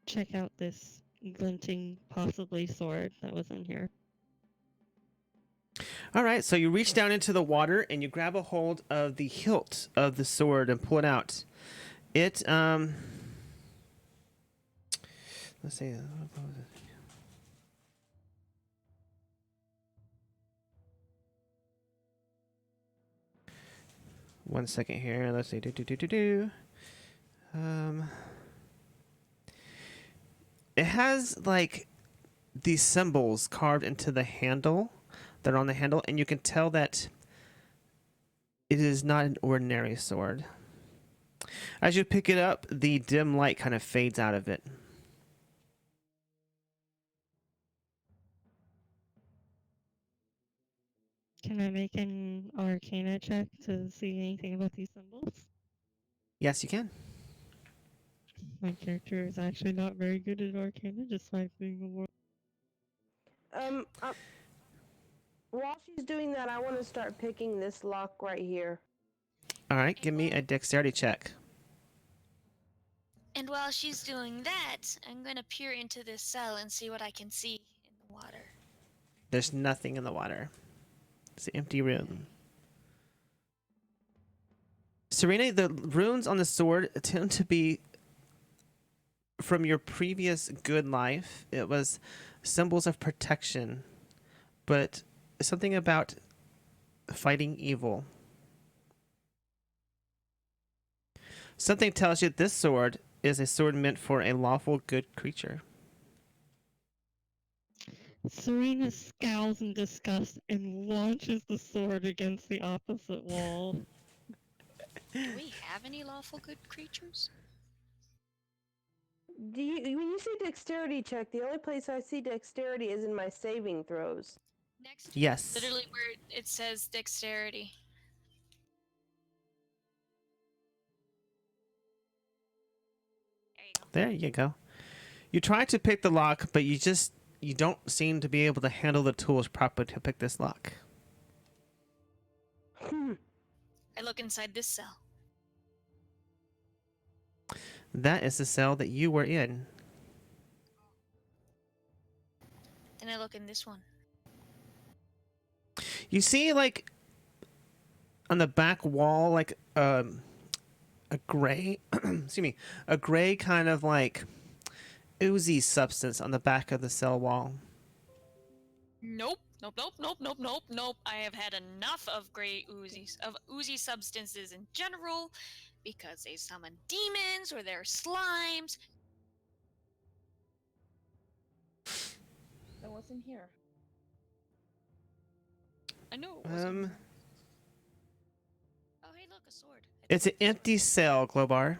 check out this glinting, possibly sword that was in here. All right, so you reach down into the water and you grab a hold of the hilt of the sword and pull it out. It let's see. 1 second here. Let's see. It has like these symbols carved into the handle that are on the handle, and you can tell that it is not an ordinary sword. As you pick it up, the dim light kind of fades out of it. And you can see that Can I make an Arcana check to see anything about these symbols? Yes, you can. My character is actually not very good at Arcana, despite being a war. While she's doing that, I want to start picking this lock right here. All right, give me a dexterity check. And while she's doing that, I'm gonna peer into this cell and see what I can see in the water. There's nothing in the water. It's an empty room. Serena, the runes on the sword tend to be from your previous good life. It was symbols of protection, but something about fighting evil. Something tells you this sword is a sword meant for a lawful good creature. Serena scowls in disgust and launches the sword against the opposite wall. Do we have any lawful good creatures? When you say dexterity check, the only place I see dexterity is in my saving throws. Next to Yes. literally where it says dexterity. There you go. There you go. You try to pick the lock, but you don't seem to be able to handle the tools properly to pick this lock. I look inside this cell. That is the cell that you were in. Then I look in this one. You see, like, on the back wall, like, a gray, excuse me, a gray kind of, like, oozy substance on the back of the cell wall. Nope. Nope. I have had enough of oozy substances in general, because they summon demons or they're slimes. Then what's in here? I know it wasn't. Um, Oh, hey, look, a sword. it's an empty cell, Globar.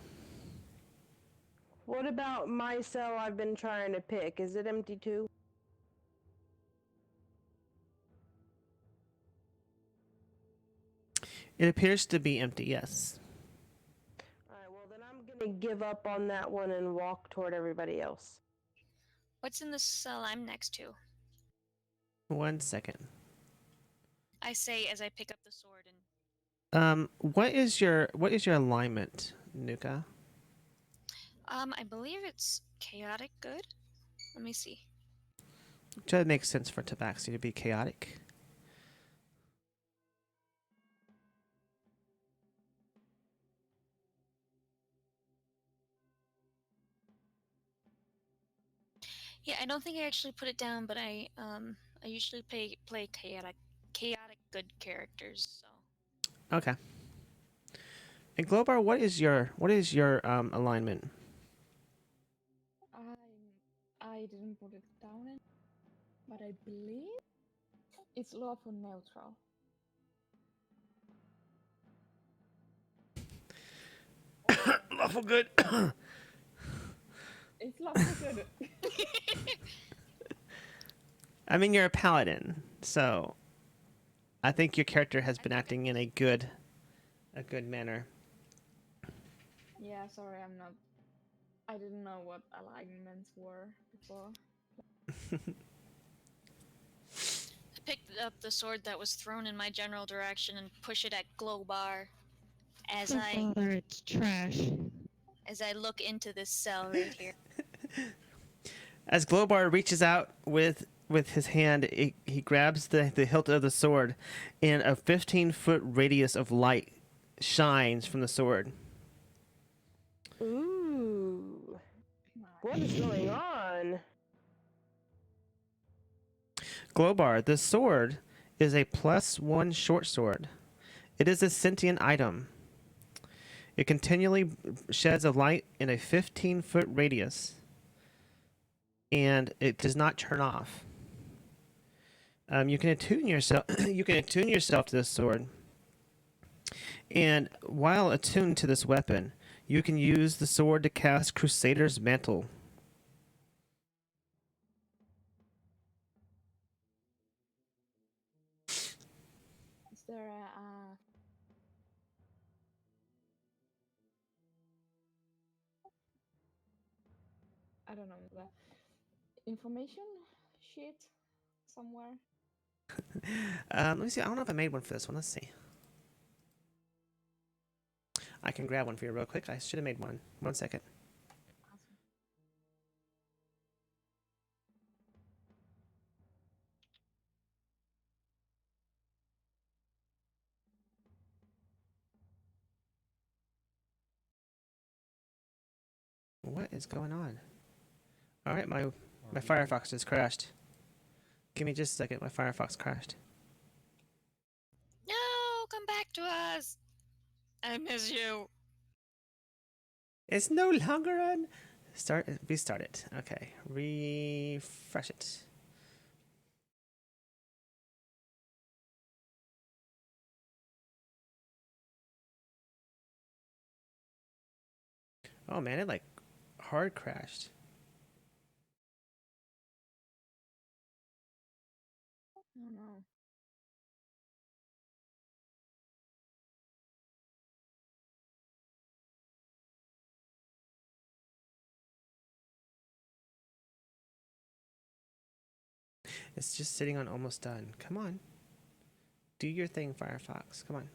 What about my cell I've been trying to pick? Is it empty too? It appears to be empty, yes. Alright, well then I'm gonna give up on that one and walk toward everybody else. What's in the cell I'm next to? 1 second. I say as I pick up the sword and What is your alignment, Nuka? I believe it's chaotic good. Let me see. Which that makes sense for Tabaxi to be chaotic. Yeah, I don't think I actually put it down, but I usually play chaotic good characters. So Okay. And Globar, what is your alignment? I didn't put it down in, but I believe it's lawful neutral. Lawful good. It's lawful good. I mean, you're a paladin, so I think your character has been acting in a good manner. Yeah, sorry, I didn't know what alignments were before. I picked up the sword that was thrown in my general direction and push it at Globar as Oh, Father, it's trash. I look into this cell right here. As Globar reaches out with his hand, he grabs the hilt of the sword, and a 15-foot radius of light shines from the sword. Ooh. What is going on? Globar, the sword is a +1 short sword. It is a sentient item. It continually sheds a light in a 15-foot radius, and it does not turn off. You can attune yourself. You can attune yourself to this sword, and while attuned to this weapon, you can use the sword to cast Crusader's Mantle. don't know, the information sheet somewhere. Let me see. I don't know if I made one for this one. Let's see. I can grab one for you real quick. I should have made one. 1 second. Awesome. What is going on? All right, my Are Firefox just crashed. Give me just a second. My Firefox crashed. No, come back to us. I miss you. It's no longer on. Restart it. Okay, refresh it. Oh man, it like hard crashed. Oh no. It's just sitting on almost done. Come on. Do your thing, Firefox. Come on.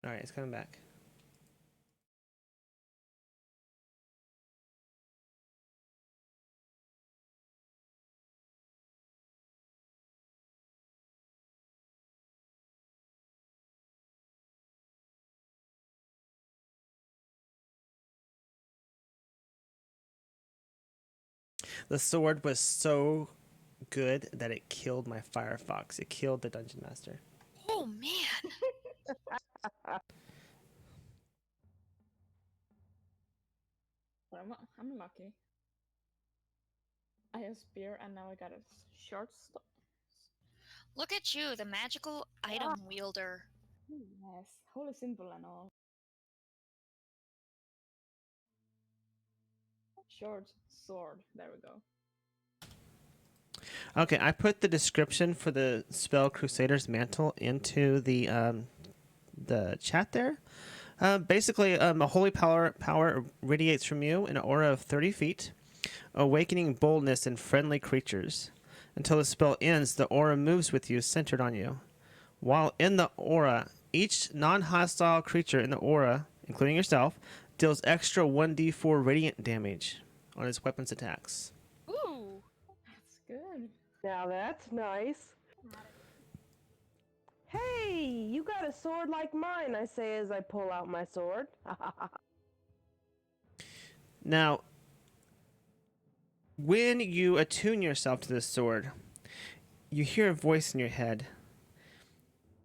All right, it's coming back. The sword was so good that it killed my Firefox. It killed the Dungeon Master. Oh man. But I'm lucky. I have spear and now I got a short stop. Look at you, the magical item wielder. Yes, holy symbol and all. Short sword. There we go. Okay, I put the description for the spell Crusader's Mantle into the chat there. Basically, a holy power radiates from you in an aura of 30 feet, awakening boldness in friendly creatures. Until the spell ends, the aura moves with you, centered on you. While in the aura, each non-hostile creature in the aura, including yourself, deals extra 1d4 radiant damage on its weapons attacks. Ooh. That's good. Now that's nice. Hey, you got a sword like mine, I say as I pull out my sword. Now, when you attune yourself to this sword, you hear a voice in your head,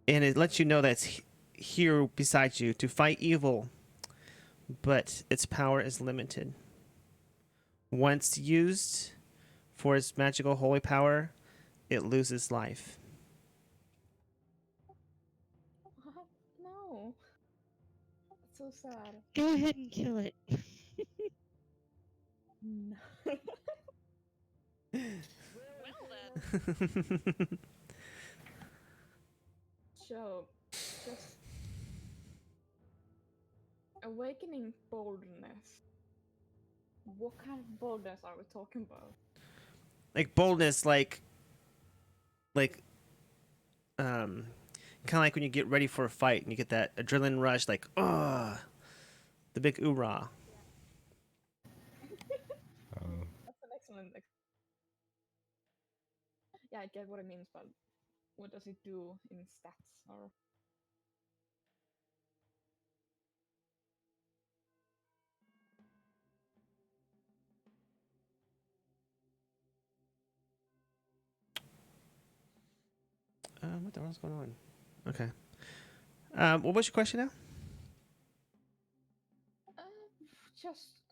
and it lets you know that it's here beside you to fight evil, but its power is limited. Once used for its magical holy power, it loses life. What? No. That's so sad. Go ahead and kill it. No. Well then. So, just awakening boldness. What kind of boldness are we talking about? Like boldness, like kind of like when you get ready for a fight and you get that adrenaline rush, like the big oorah. That's an excellent. Yeah, I get what it means, but what does it do in stats or? What the hell's going on? Okay. What was your question now? Just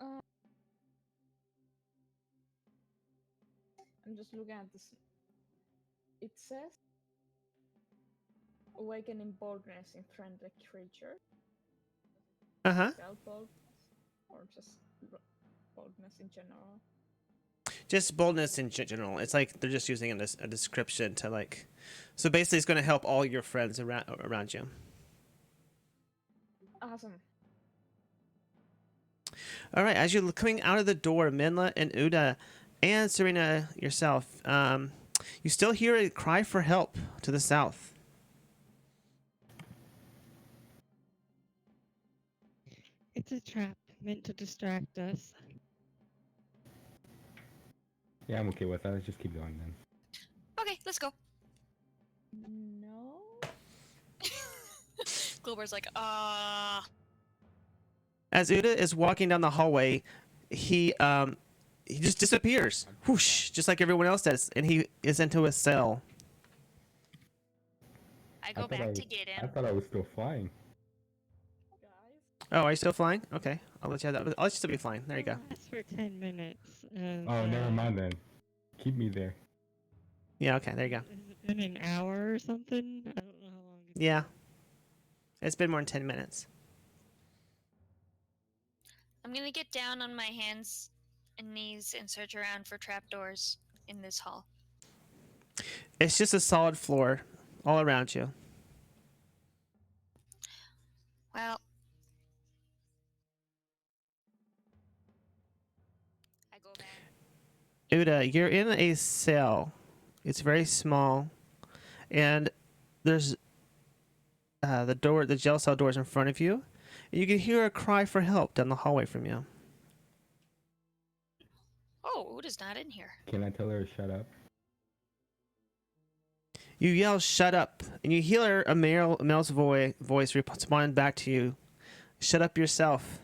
I'm just looking at this. It says awakening boldness in friendly creature. Uh huh. Spell boldness, or just boldness in general. Just boldness in general. It's like they're just using a description to like. So basically, it's going to help all your friends around you. Awesome. All right, as you're coming out of the door, Minla and Uda, and Serena yourself, you still hear a cry for help to the south. It's a trap meant to distract us. Yeah, I'm okay with that. Let's just keep going then. Okay, let's go. No. Globar's like, As Uda is walking down the hallway, he just disappears, whoosh, just like everyone else does, and he is into a cell. I go back to get I him. thought I was still flying. Guys. Oh, are you still flying? Okay, I'll let you have that. I'll let you still be flying. There you go. That's for 10 minutes. And, Oh, never mind then. Keep me there. Yeah, okay, there you go. Has it been an hour or something? I don't know how long it's Yeah, it's been more than 10 minutes. I'm gonna get down on my hands and knees and search around for trapdoors in this hall. It's just a solid floor all around you. Well, I go back. Uda, you're in a cell. It's very small, and there's the jail cell doors in front of you. And you can hear a cry for help down the hallway from you. Oh, Uda's not in here. Can I tell her to shut up? You yell, "Shut up!" and you hear a male's voice responding back to you. "Shut up yourself."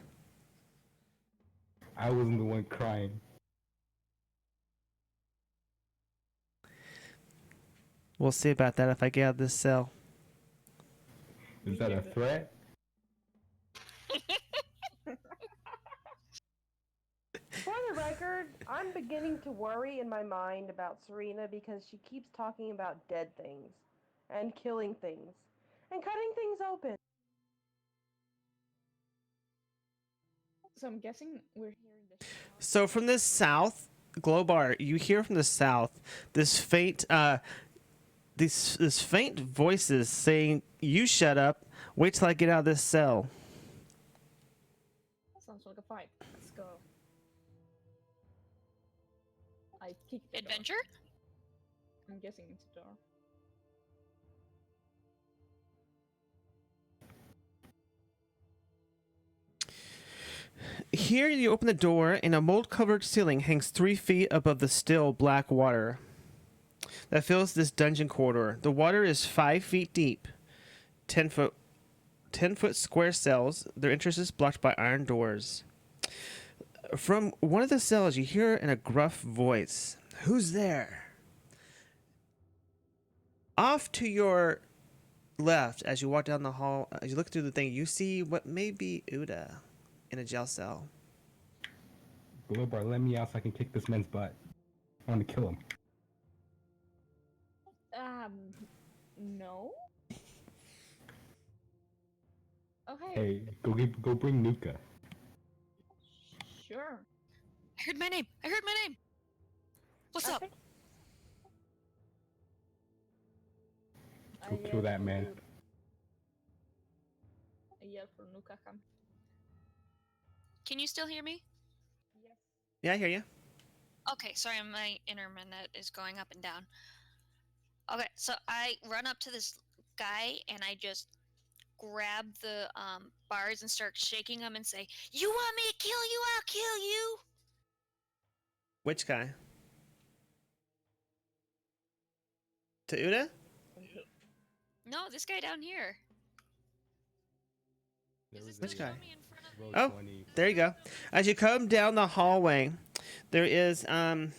I wasn't the one crying. We'll see about that if I get out of this cell. Is that a threat? For the record, I'm beginning to worry in my mind about Serena because she keeps talking about dead things and killing things and cutting things open. So I'm guessing we're hearing the shout. So from the south, Globar, you hear from the south this faint, this faint voices saying, "You shut up. Wait till I get out of this cell." Sounds like a fight. Let's go. I kick the door. Adventure? I'm guessing it's a door. Here you open the door, and a mold-covered ceiling hangs 3 feet above the still black water that fills this dungeon corridor. The water is 5 feet deep, 10 foot square cells. Their entrance is blocked by iron doors. From one of the cells, you hear in a gruff voice, "Who's there?" Off to your left, as you walk down the hall, as you look through the thing, you see what may be Uda in a jail cell. Globar, let me out so I can kick this man's butt. I want to kill him. No. Okay. Hey, go bring Nuka. Sure. I heard my name. I heard my name. What's up? Go kill that man. I yell for Nuka, come. Can you still hear me? Yes. Yeah, I hear you. Okay, sorry, my internet is going up and down. Okay, so I run up to this guy and I just grab the bars and start shaking them and say, "You want me to kill you? I'll kill you!" Which guy? To Uda? No, this guy down here. There Is this was Which gonna guy? show me in front of Roll Oh, 20. there you go. As you come down the hallway, there is a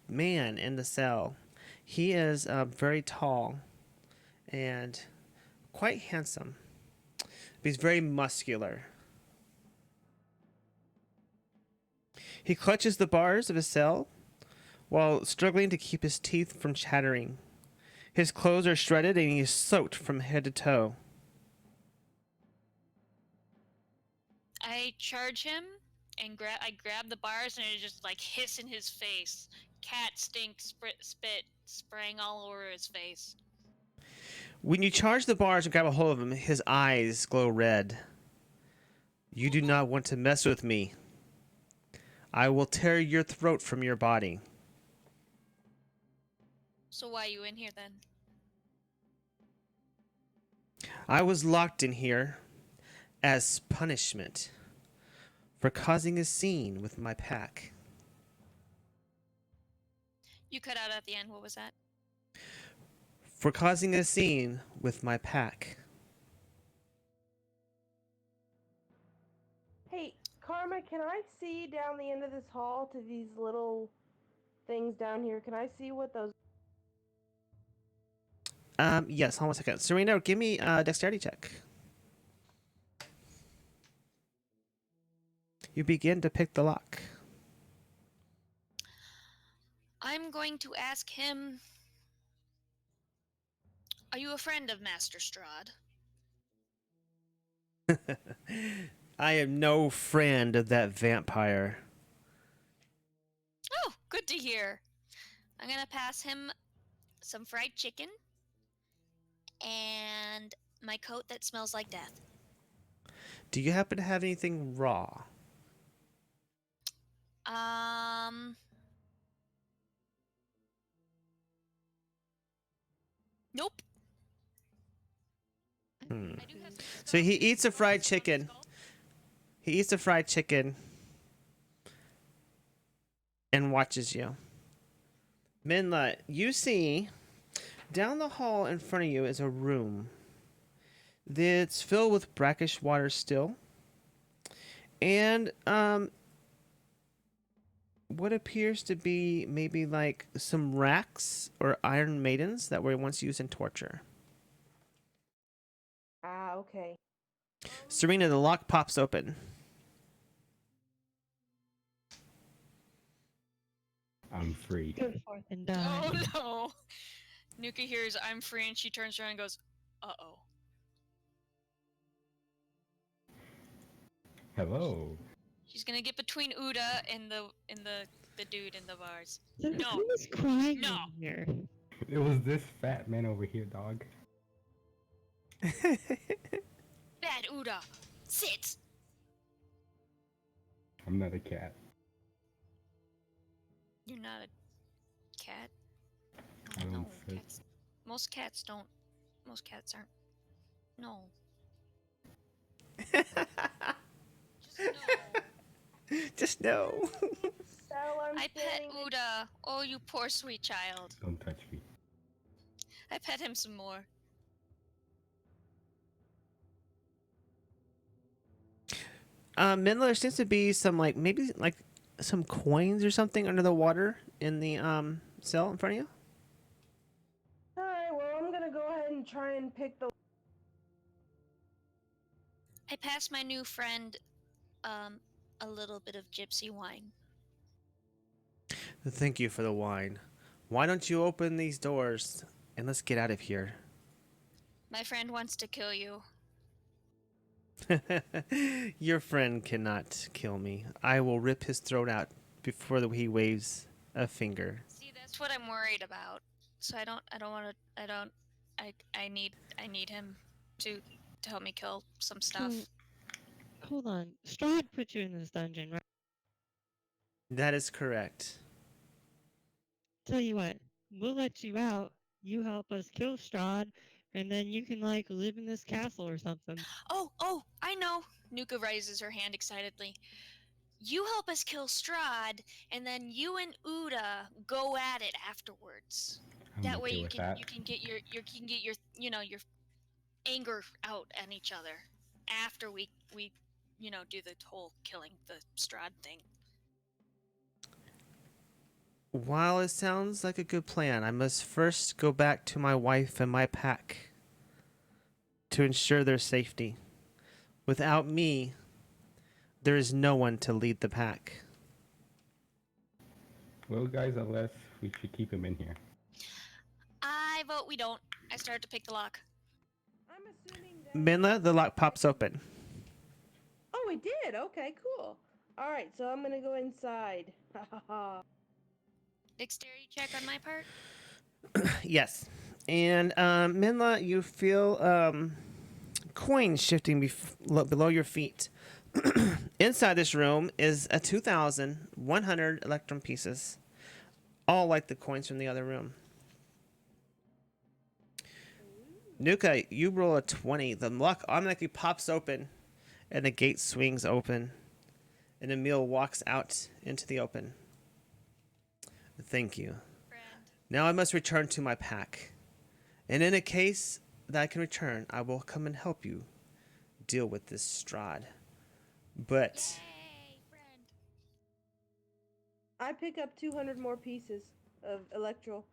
man in the cell. He is very tall and quite handsome. He's very muscular. He clutches the bars of his cell while struggling to keep his teeth from chattering. His clothes are shredded and he is soaked from head to toe. I charge him and I grab the bars and it just like hiss in his face. Cat stink, spit spraying all over his face. When you charge the bars and grab a hold of him, his eyes glow red. You do not want to mess with me. I will tear your throat from your body. So why are you in here then? I was locked in here as punishment for causing a scene with my pack. You cut out at the end. What was that? For causing a scene with my pack. Hey, Karma, can I see down the end of this hall to these little things down here? Can I see what those... Yes, hold on a second. Serena, give me a dexterity check. You begin to pick the lock. I'm going to ask him. Are you a friend of Master Strahd? I am no friend of that vampire. Oh, good to hear. I'm gonna pass him some fried chicken and my coat that smells like death. Do you happen to have anything raw? Nope. Hmm. I do have some So he skull- eats a fried skull- chicken. skull. He eats the fried chicken and watches you. Minla, you see down the hall in front of you is a room that's filled with brackish water still. And what appears to be maybe like some racks or iron maidens that were once used in torture. Ah, okay. Serena, the lock pops open. I'm free. Go forth and die. Oh no! Nuka hears I'm free and she turns around and goes, uh-oh. Hello. She's gonna get between Uda and the dude in the bars. Then No. who's crying No. in here? It was this fat man over here, dog. Bad Uda! Sit! I'm not a cat. You're not a cat? I don't No, fit. cats. Most cats don't. Most cats aren't. No. Just no. Just no. Tell I'm I pet standing... Uda. Oh, you poor sweet child. Don't touch me. I pet him some more. Minla, there seems to be some maybe some coins or something under the water in the cell in front of you. Alright, well, I'm gonna go ahead and try and pick the... I passed my new friend a little bit of gypsy wine. Thank you for the wine. Why don't you open these doors and let's get out of here? My friend wants to kill you. Your friend cannot kill me. I will rip his throat out before he waves a finger. See, that's what I'm worried about. So I don't want to. I need him to help me kill some stuff. Hold on. Strahd put you in this dungeon, right? That is correct. Tell you what, we'll let you out. You help us kill Strahd, and then you can live in this castle or something. Oh, I know. Nuka raises her hand excitedly. You help us kill Strahd, and then you and Uda go at it afterwards. I'm That way okay you with can that. you can get your your anger out at each other after we do the whole killing the Strahd thing. While it sounds like a good plan, I must first go back to my wife and my pack to ensure their safety. Without me, there is no one to lead the pack. Well, guys, unless we should keep him in here. I vote we don't. I start to pick the lock. I'm assuming that... Minla, the lock pops open. Oh, it did? Okay, cool. All right, so I'm gonna go inside. Ha ha ha. Dexterity check on my part. Yes. And Minla, you feel coins shifting below your feet. Inside this room is a 2,100 electrum pieces, all like the coins from the other room. Nuka, you roll a 20. The lock automatically pops open, and the gate swings open, and Emil walks out into the open. Thank you. Friend. Now I must return to my pack. And in a case that I can return, I will come and help you deal with this Strahd. But Yay, friend. I pick up 200 more pieces of electro.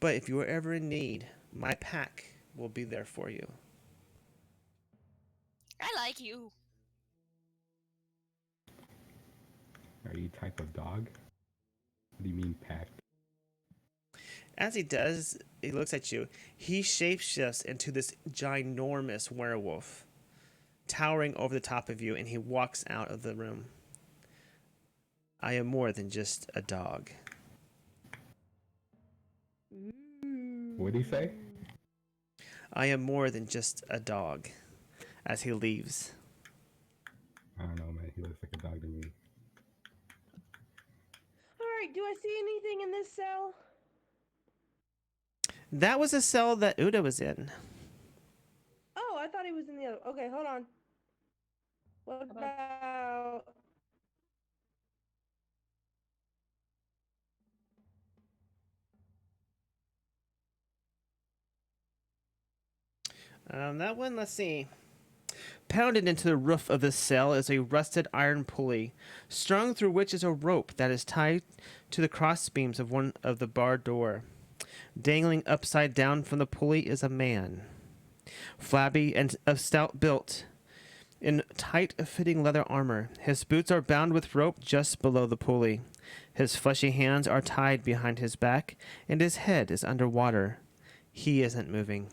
if you are ever in need, my pack will be there for you. I like you. Are you type of dog? What do you mean packed? As he does, he looks at you. He shapeshifts into this ginormous werewolf, towering over the top of you, and he walks out of the room. I am more than just a dog. What did he say? I am more than just a dog. As he leaves. I don't know, man. He looks like a dog to me. All right, do I see anything in this cell? That was a cell that Uda was in. Oh, I thought he was in the other. Okay, hold on. What about? That one, let's see. Pounded into the roof of this cell is a rusted iron pulley, strung through which is a rope that is tied to the crossbeams of one of the barred door. Dangling upside down from the pulley is a man, flabby and of stout build, in tight-fitting leather armor. His boots are bound with rope just below the pulley. His fleshy hands are tied behind his back, and his head is under water. He isn't moving.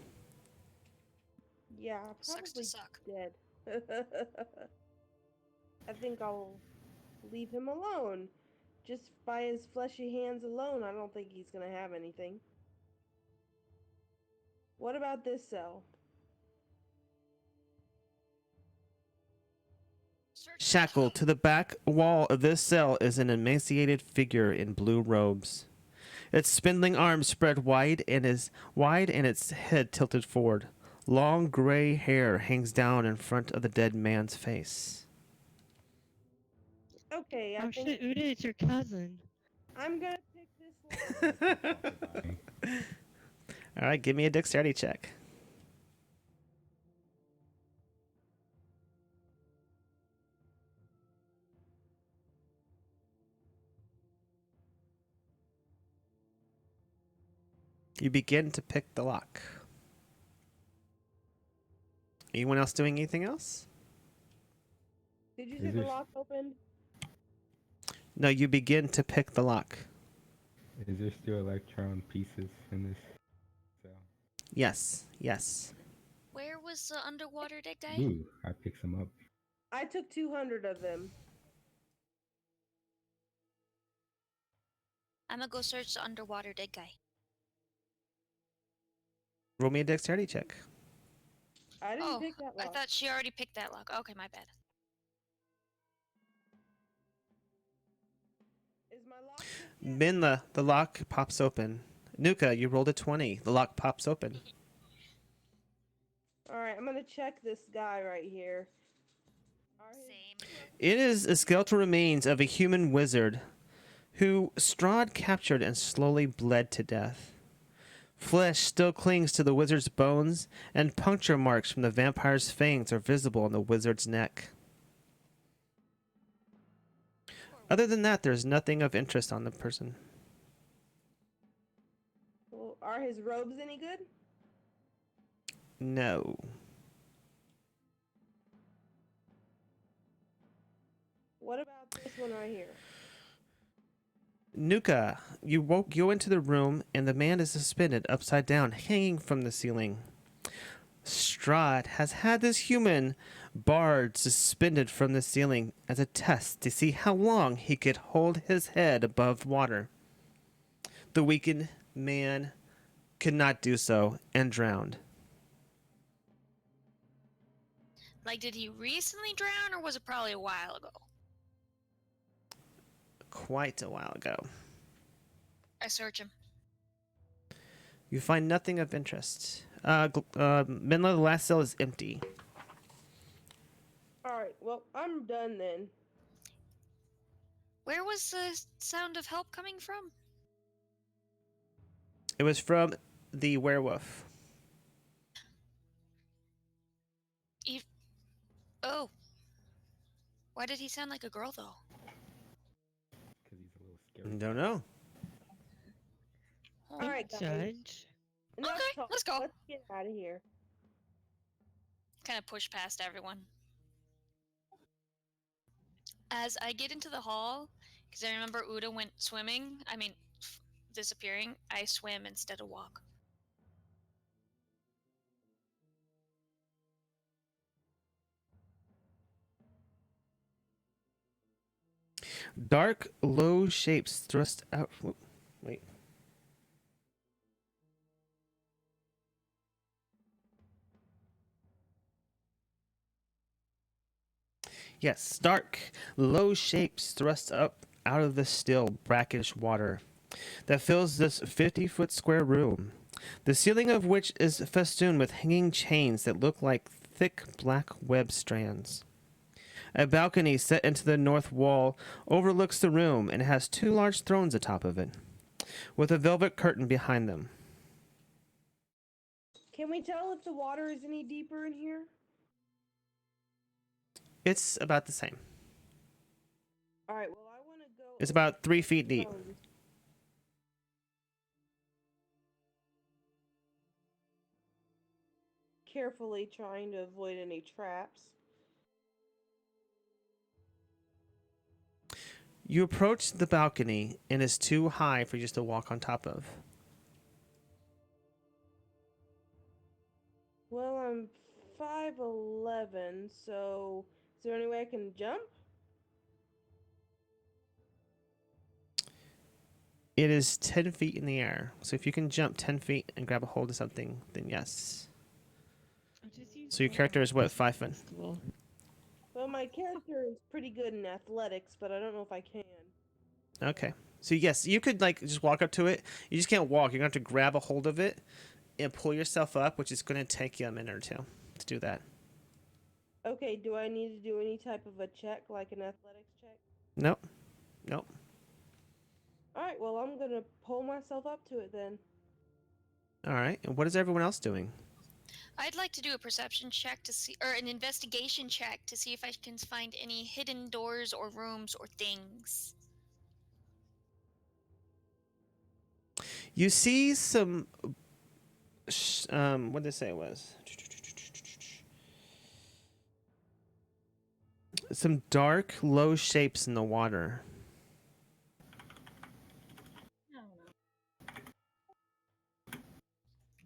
Yeah, Sucks to probably suck. dead. I think I'll leave him alone. Just by his fleshy hands alone, I don't think he's gonna have anything. What about this cell? Search Shackled to the back wall of this cell is an emaciated figure in blue robes. Its spindling arms spread wide and its head tilted forward. Long gray hair hangs down in front of the dead man's face. Okay, I Oh think shit, Uda, it's your cousin. I'm gonna pick this lock. All right, give me a dexterity check. You begin to pick the lock. Anyone else doing anything else? Did you Is say the this- lock opened? No, you begin to pick the lock. Is there still electron pieces in this cell? Yes, yes. Where was the underwater dead guy? Ooh, I picked some up. I took 200 of them. I'm gonna go search the underwater dead guy. Roll me a dexterity check. I didn't Oh, pick that I lock. thought she already picked that lock. Okay, my bad. Is my lock picked yet? Minla, the lock pops open. Nuka, you rolled a 20. The lock pops open. All right, I'm gonna check this guy right here. Are his- Same. It is a skeletal remains of a human wizard who Strahd captured and slowly bled to death. Flesh still clings to the wizard's bones, and puncture marks from the vampire's fangs are visible on the wizard's neck. Other than that, there's nothing of interest on the person. Well, are his robes any good? No. What about this one right here? Nuka, you go into the room, and the man is suspended upside down, hanging from the ceiling. Strahd has had this human bard suspended from the ceiling as a test to see how long he could hold his head above water. The weakened man could not do so and drowned. Like, did he recently drown, or was it probably a while ago? Quite a while ago. I search him. You find nothing of interest. Menlo, the last cell is empty. Alright, well, I'm done then. Where was the sound of help coming from? It was from the werewolf. Oh. Why did he sound like a girl, though? Because he's a little scary. Don't know. Oh. Alright, guys. Judge. Enough Okay, talk. let's go. Let's get out of here. Kind of push past everyone. As I get into the hall, because I remember Uda went swimming, disappearing, I swim instead of walk. Dark, low shapes thrust out. Wait. Yes, dark, low shapes thrust up out of the still, brackish water that fills this 50-foot square room, the ceiling of which is festooned with hanging chains that look like thick black web strands. A balcony set into the north wall overlooks the room and has two large thrones atop of it, with a velvet curtain behind them. Can we tell if the water is any deeper in here? It's about the same. Alright, well, I want to go. It's about 3 feet deep. Carefully trying to avoid any traps. You approach the balcony and it's too high for you just to walk on top of. Well, I'm 5'11", so is there any way I can jump? It is 10 feet in the air. So if you can jump 10 feet and grab a hold of something, then yes. So your character is what, 5 foot? Well, my character is pretty good in athletics, but I don't know if I can. Okay. So yes, you could like just walk up to it. You just can't walk. You're going to have to grab a hold of it and pull yourself up, which is going to take you a minute or two to do that. Okay, do I need to do any type of a check, like an athletics check? Nope. Nope. Alright, well, I'm gonna pull myself up to it then. All right. And what is everyone else doing? I'd like to do a perception check to see, or an investigation check to see if I can find any hidden doors or rooms or things. You see some what did they say it was? Some dark, low shapes in the water.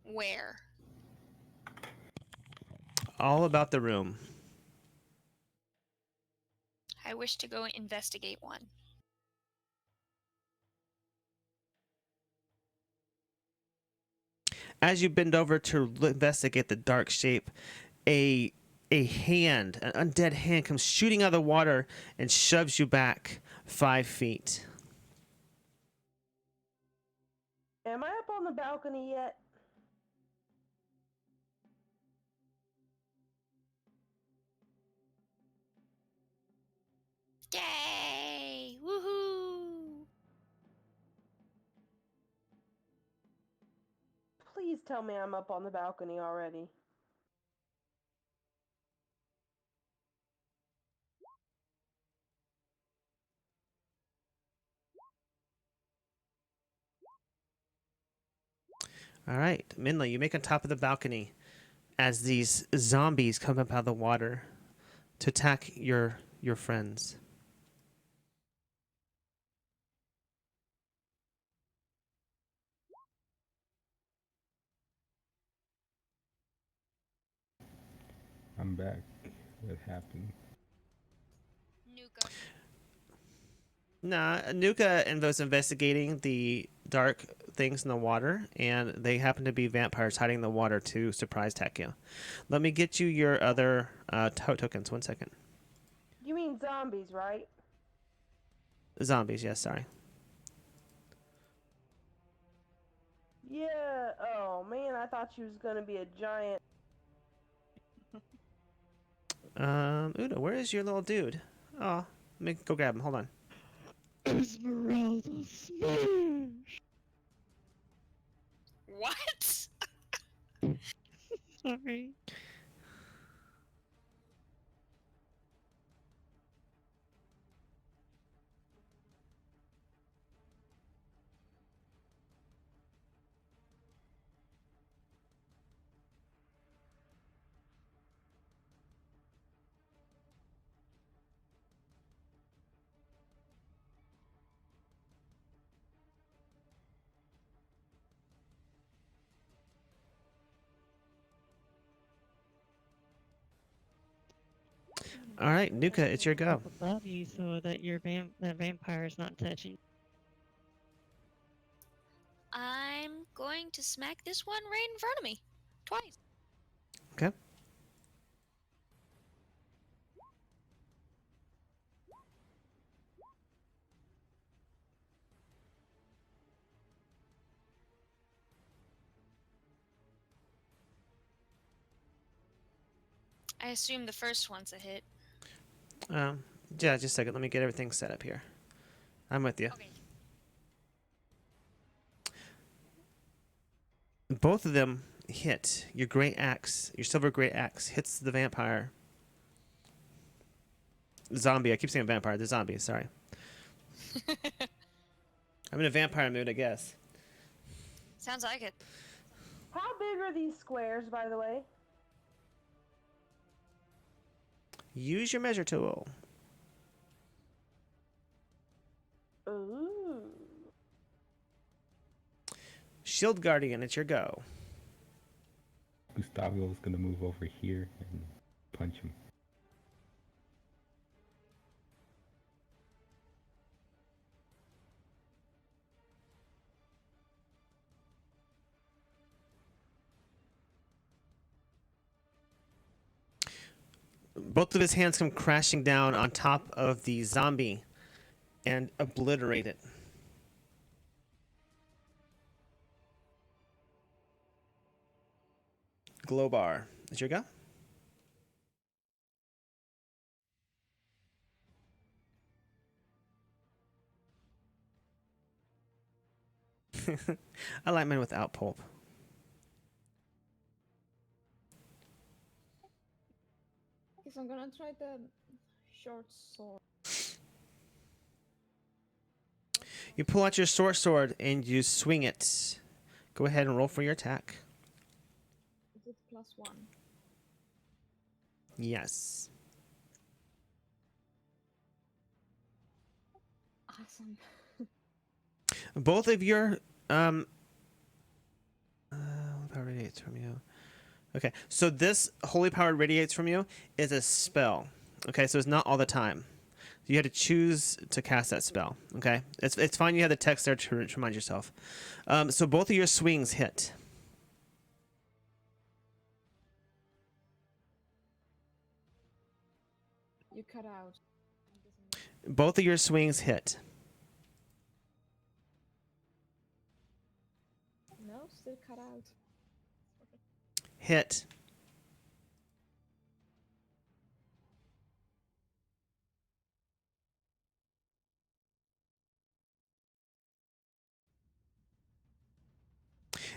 Where? All about the room. I wish to go investigate one. As you bend over to investigate the dark shape, a hand, an undead hand, comes shooting out of the water and shoves you back 5 feet. Am I up on the balcony yet? Yay! Woohoo! Please tell me I'm up on the balcony already. All right, Minla, you make on top of the balcony as these zombies come up out of the water to attack your friends. I'm back. What happened? Nuka. Nah, Nuka was investigating the dark things in the water, and they happen to be vampires hiding in the water to surprise attack you. Let me get you your other tokens. 1 second. You mean zombies, right? Zombies, yes, sorry. Yeah. Oh man, I thought she was gonna be a giant. Una, where is your little dude? Oh, let me go grab him. Hold on. Esmeralda smash. What? Sorry. All right, Nuka, it's your go. Up above you so that that vampire is not touching. I'm going to smack this one right in front of me. Twice. Okay. I assume the first one's a hit. Yeah, just a second. Let me get everything set up here. I'm with you. Okay. Both of them hit. Your great axe, your silver great axe, hits the vampire. Zombie. I keep saying vampire. The zombie. Sorry. I'm in a vampire mood, I guess. Sounds like it. How big are these squares, by the way? Use your measure tool. Ooh. Shield Guardian, it's your go. Gustavo's gonna move over here and punch him. Both of his hands come crashing down on top of the zombie and obliterate it. Glowbar, is your go? I like mine without pulp. Guess I'm gonna try the short sword. You pull out your short sword and you swing it. Go ahead and roll for your attack. Is it +1? Yes. Awesome. Both of your power radiates from you. Okay, so this holy power radiates from you is a spell. Okay, so it's not all the time. You had to choose to cast that spell. Okay, it's fine. You have the text there to remind yourself. So both of your swings hit. You cut out. Both of your swings hit. No, still cut out. Hit.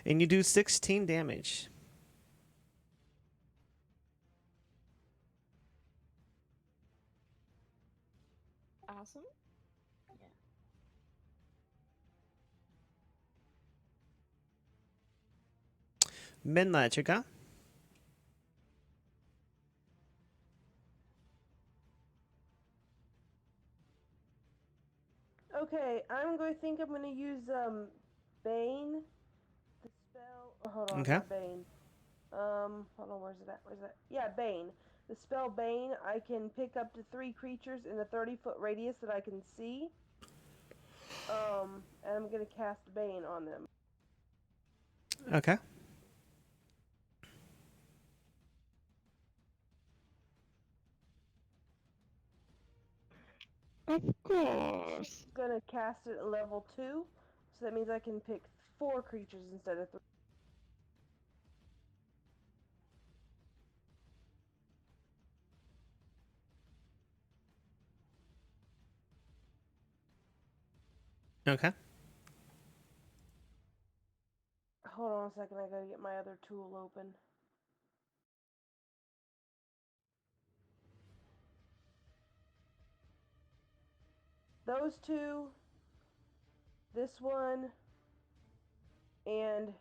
And you do 16 damage. Awesome. Yeah. Midnight, Chika. Okay, I'm going to think I'm going to use Bane. The spell. Oh, hold on, Okay. not Bane. Hold on, where's it at? Yeah, Bane. the spell Bane, I can pick up to 3 creatures in a 30-foot radius that I can see. And I'm gonna cast Bane on them. Okay. Of course. Gonna cast it at level 2, so that means I can pick 4 creatures instead of 3. Okay. Hold on a second, I gotta get my other tool open. Those 2, this one, and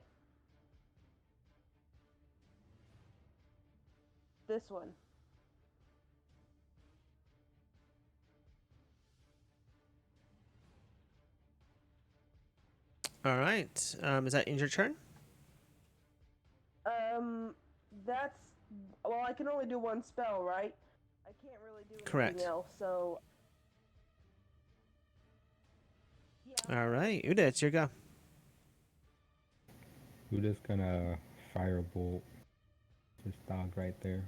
this one. All right. Is that in your turn? That's, well, I can only do one spell, right? I can't really do anything Correct. else, so yeah. All right. Uda, it's your go. Uda's gonna firebolt this dog right there.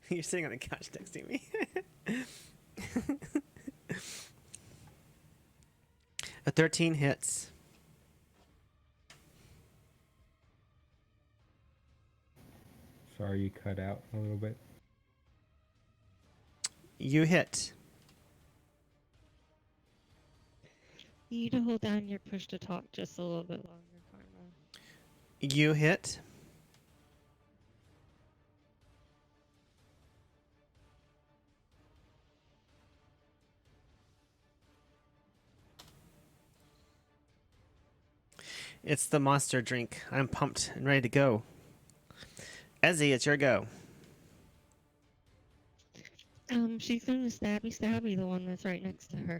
You're sitting on the couch texting me. A 13 hits. Sorry, you cut out a little bit. You hit. You need to hold down your push to talk just a little bit longer, Karma. You hit. It's the monster drink. I'm pumped and ready to go. Ezzy, it's your go. She's gonna stabby the one that's right next to her.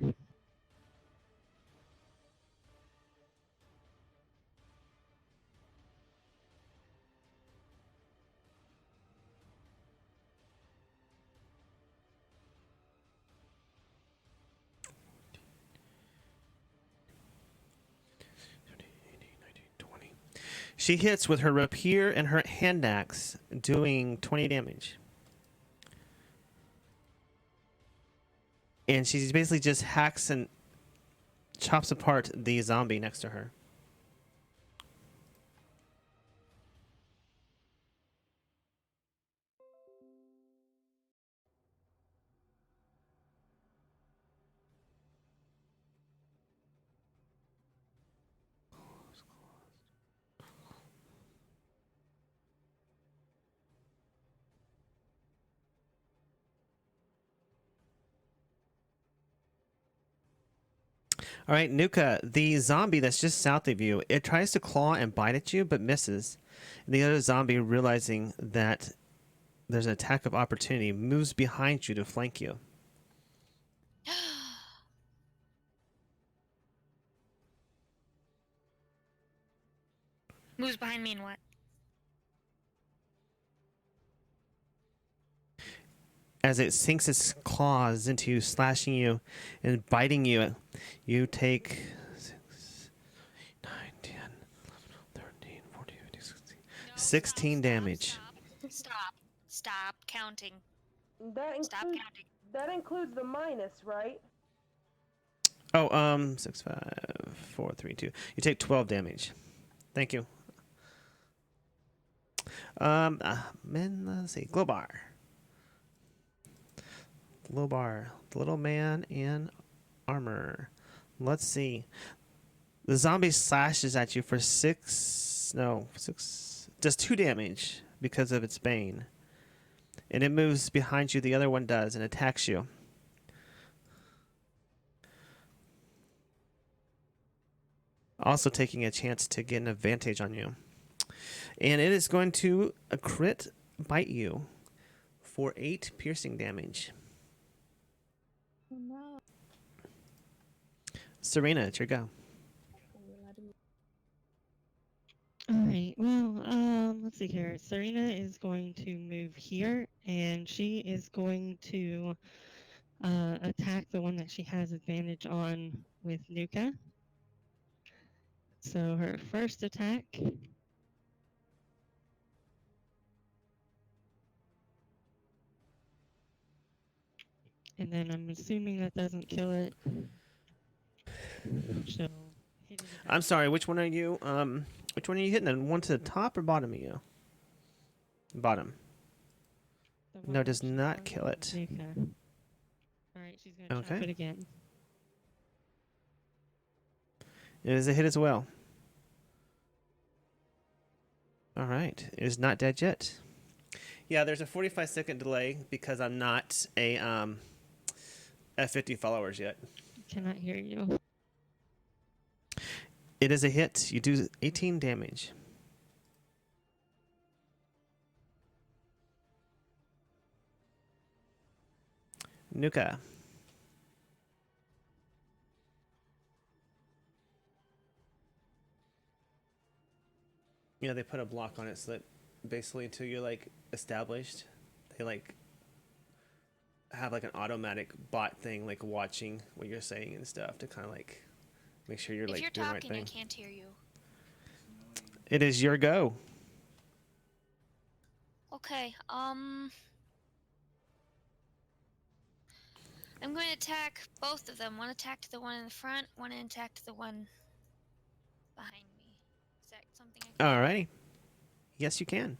She hits with her rapier and her hand axe, doing 20 damage. And she basically just hacks and chops apart the zombie next to her. All right, Nuka, the zombie that's just south of you, it tries to claw and bite at you, but misses. And the other zombie, realizing that there's an attack of opportunity, moves behind you to flank you. Moves behind me and what? As it sinks its claws into you, slashing you and biting you, you take 6, 9, 10, 11, 13, 14, 15, 16, No, 16 stop, damage. Stop counting. That Stop includes counting. that includes the minus, right? Oh, 6, 5, 4, 3, 2. You take 12 damage. Thank you. Let's see. Globar. Globar. The little man in armor. Let's see. The zombie slashes at you for 6, just 2 damage because of its bane. And it moves behind you, the other one does, and attacks you. Also taking a chance to get an advantage on you. And it is going to crit bite you for 8 piercing damage. Oh no. Serena, it's your go. What will I do? All right. Well, let's see here. Serena is going to move here, and she is going to attack the one that she has advantage on with Nuka. So her first attack. And then I'm assuming that doesn't kill it. She'll hit it again. I'm sorry. Which one are you? Which one are you hitting? The one to the top or bottom of you? Bottom. The No, one it does that she not has kill with it. Nuka. All right, she's gonna chop Okay. it again. It is a hit as well. All right. It is not dead yet. Yeah, there's a 45-second delay because I'm not a at 50 followers yet. Cannot hear you. It is a hit. You do 18 damage. Nuka. You know, they put a block on it so that basically until you're like established, they like have like an automatic bot thing like watching what you're saying and stuff to kind of like make sure you're If like you're doing the right talking, I thing. can't hear you. It is your go. Okay, I'm going to attack both of them. One attack to the one in the front, one attack to the one behind me. Is that something I can do? Alrighty. Yes, you can.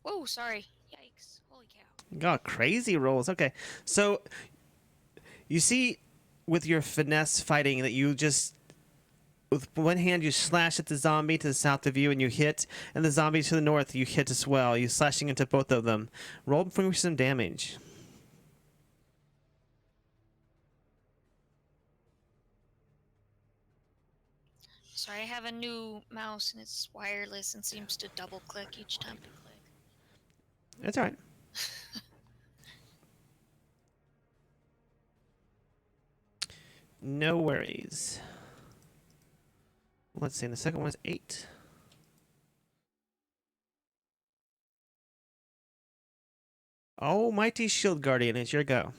Whoa, sorry. Yikes. Holy cow. Got crazy rolls. Okay. So you see with your finesse fighting that you just with one hand you slash at the zombie to the south of you and you hit, and the zombie to the north you hit as well. You slashing into both of them. Roll for some damage. Sorry, I have a new mouse and it's wireless and seems to double click each time I click. That's alright. No worries. Let's see, and the second one is 8. Oh, Mighty Shield Guardian, it's your go.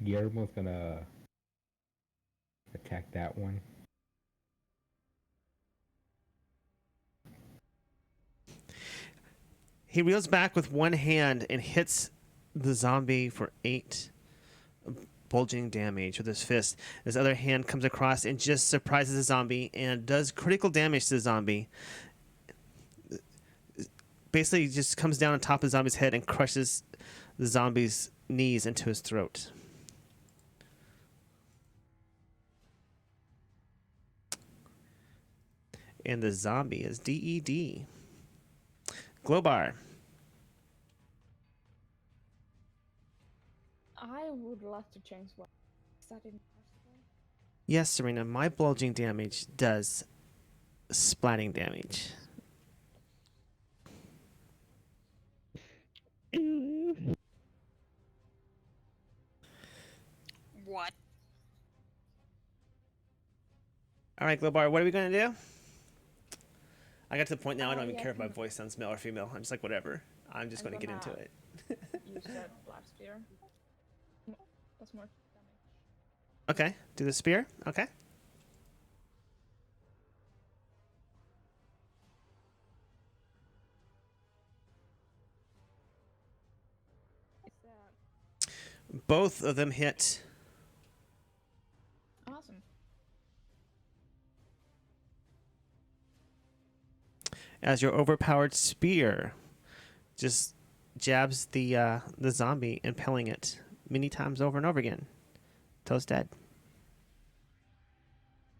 Guillermo's gonna attack that one. He reels back with one hand and hits the zombie for 8 bulging damage with his fist. His other hand comes across and just surprises the zombie and does critical damage to the zombie. Basically, just comes down on top of the zombie's head and crushes the zombie's knees into his throat. And the zombie is DED. Glowbar. I would love to change one. Is that impossible? Yes, Serena, my bulging damage does splatting damage. Ooh. What? All right, Glowbar, what are we going to do? I got to the point now I don't even Yeah, care if my can- voice sounds male or female. I'm just like, whatever. I'm just I'm going to get into gonna- it. Use that blast spear. That's more damage. Okay, do the spear. Okay. Is that Both of them hit. awesome? As your overpowered spear just jabs the zombie, impaling it many times over and over again till it's dead.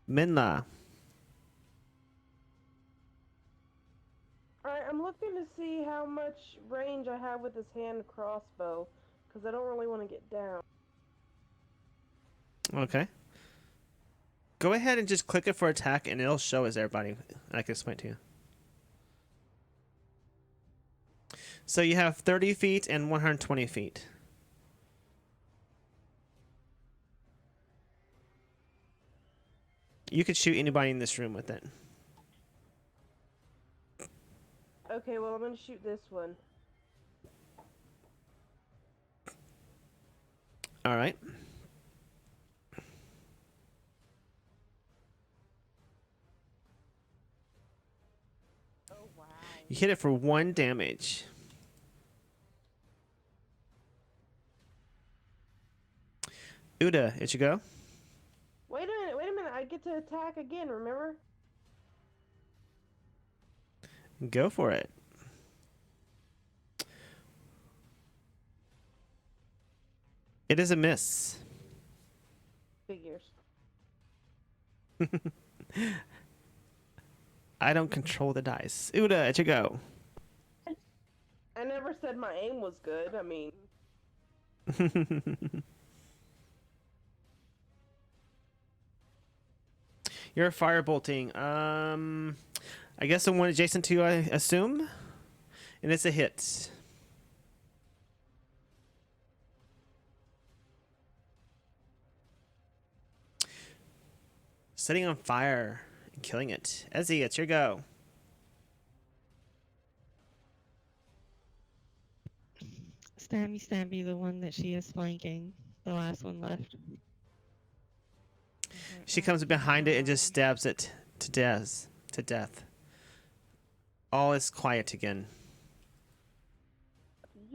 Minla. Alright, I'm looking to see how much range I have with this hand crossbow, because I don't really want to get down. Okay. Go ahead and just click it for attack, and it'll show as everybody. I can explain it to you. So you have 30 feet and 120 feet. You could shoot anybody in this room with it. Okay, well, I'm gonna shoot this one. All right. Oh, wow. You hit it for 1 damage. Uda, it should go. Wait a minute. I get to attack again, remember? Go for it. It is a miss. Figures. I don't control the dice. Uda, it should go. I never said my aim was good. I mean, You're firebolting. I guess the one adjacent to you, I assume? And it's a hit. Setting on fire and killing it. Ezzy, it's your go. Stabby, the one that she is flanking. The last one left. She comes behind it and just stabs it to death. All is quiet again.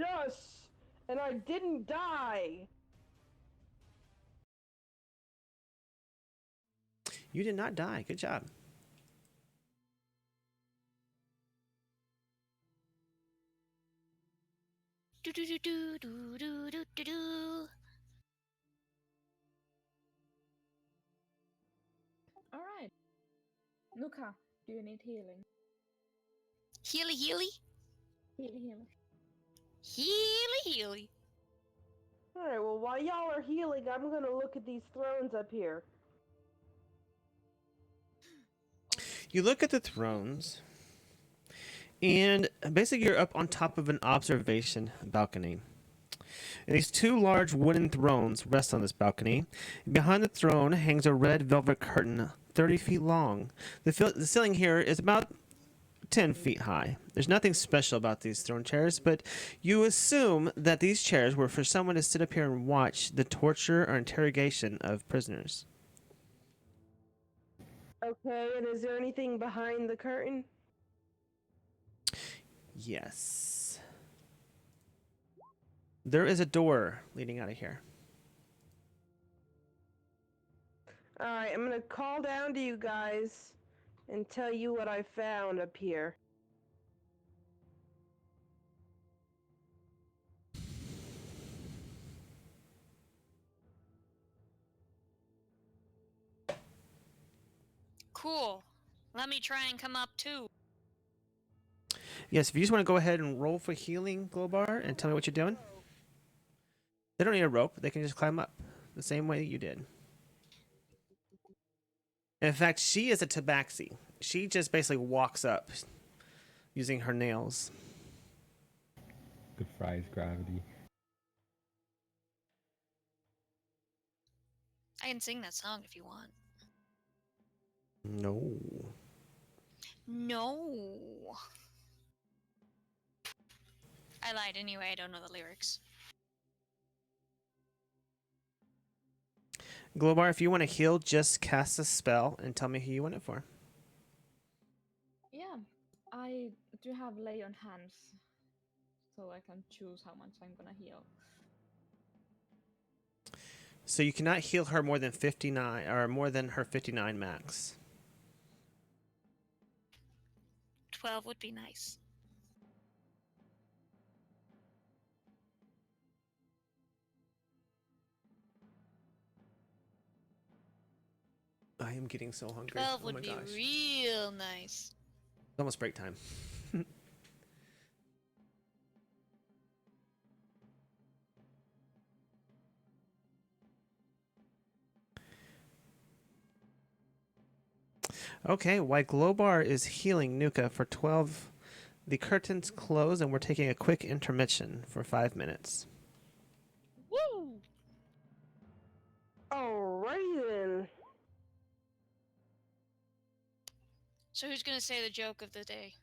yes! And I didn't die! You did not die. Good job. Do do do do do do do do do. Alright. Nuka, do you need healing? Healy, healy, Healy. healy, healy. Alright, well, while y'all are healing, I'm gonna look at these thrones up here. You look at the thrones, and basically you're up on top of an observation balcony. And these 2 large wooden thrones rest on this balcony. Behind the throne hangs a red velvet curtain 30 feet long. The ceiling here is about 10 feet high. There's nothing special about these throne chairs, but you assume that these chairs were for someone to sit up here and watch the torture or interrogation of prisoners. Okay, and is there anything behind the curtain? Yes. There is a door leading out of here. Alright, I'm gonna call down to you guys and tell you what I found up here. Cool. Let me try and come up too. Yes, if you just want to go ahead and roll for healing, Glowbar, and tell me what you're doing. They don't need a rope. They can just climb up the same way that you did. In fact, she is a tabaxi. She just basically walks up using her nails. Defies gravity. I can sing that song if you want. No. No. I lied anyway, I don't know the lyrics. Glowbar, if you want to heal, just cast a spell and tell me who you want it for. Yeah, I do have lay on hands, so I can choose how much I'm gonna heal. So you cannot heal her more than 59, or more than her 59 max. 12 would be nice. I am getting so hungry. 12 Oh would my be gosh. real nice. It's almost break time. Okay, while Glowbar is healing Nuka for 12 The curtains close, and we're taking a quick intermission for 5 minutes. Woo! Alrighty then. So who's gonna say the joke of the day?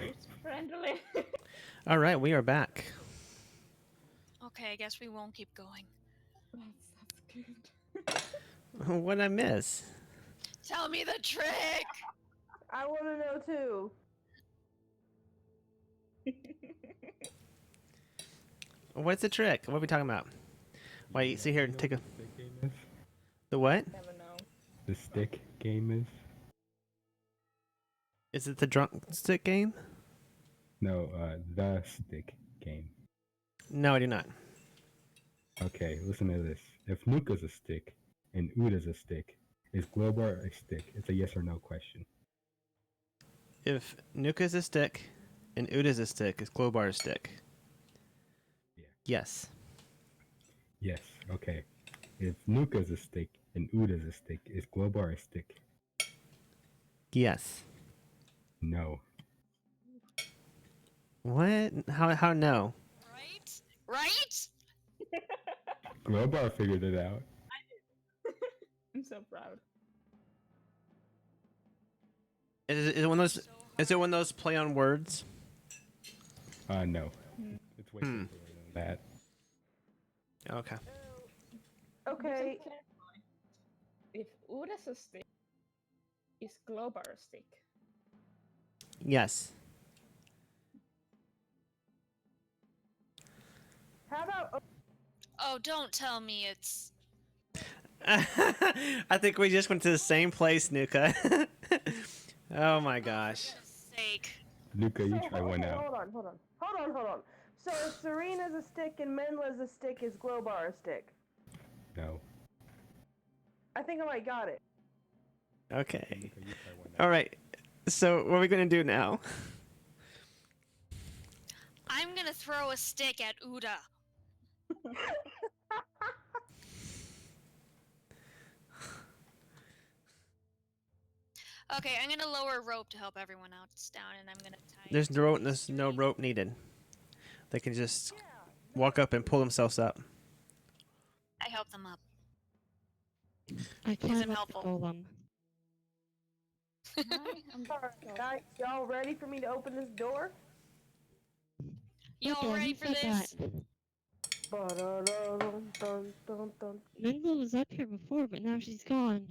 It's friendly. All right, we are back. Okay, I guess we won't keep going. That's good. What did I miss? Tell me the trick! I want to know too. What's the trick? What are we talking about? Wait, see here, You know take a. what the stick game is? The what? Never know. The stick game is? Is it the drumstick game? No, the stick game. No, I do not. Okay, listen to this. If Nuka's a stick and Uda's a stick, is Glowbar a stick? It's a yes or no question. If Nuka's a stick and Uda's a stick, is Glowbar a stick? Yeah. Yes. Yes, okay. If Nuka's a stick and Uda's a stick, is Glowbar a stick? Yes. No. What? How no? Right? Right? Glowbar figured it out. I'm so proud. Is it one of those? So Is it one of those play on words? No. It's way simpler than that. Okay. Okay. Just clarify. If Uda's a stick, is Glowbar a stick? Yes. How about Oh, don't tell me it's. I think we just went to the same place, Nuka. Oh my gosh. For goodness sake. Nuka, you try one out. Hold on. So if Serena's a stick and Menla's a stick, is Glowbar a stick? No. I think I might got it. Okay. Nuka, you try one out. All right. So what are we gonna do now? I'm gonna throw a stick at Uda. Okay, I'm gonna lower a rope to help everyone else down, and I'm gonna tie. There's no rope needed. They can just walk up and pull themselves up. I help them up. I I'm climb up the helpful. golem. I'm Alright, guys, y'all ready for me to open this door? Y'all What ready who for said this? that? Ba-da-da-dum-dum-dum-dum. Mendel was up here before, but now she's gone.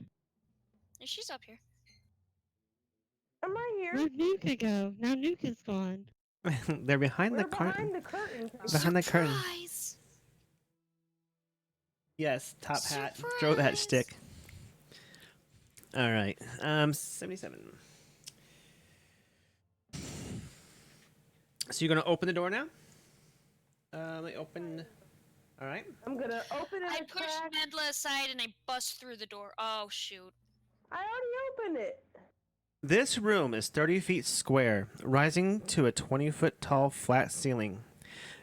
She's up here. Am I here? Where'd Nuka go? Now Nuka's gone. They're behind We're the curtain. behind the curtain. Behind the curtain. Surprise! Yes, top hat. Surprise! Throw that stick. All right. 77. So you're gonna open the door now? Let me open. All right. I'm gonna open it I a push crack. Medla aside and I bust through the door. Oh shoot! I already opened it. This room is 30 feet square, rising to a 20-foot tall flat ceiling.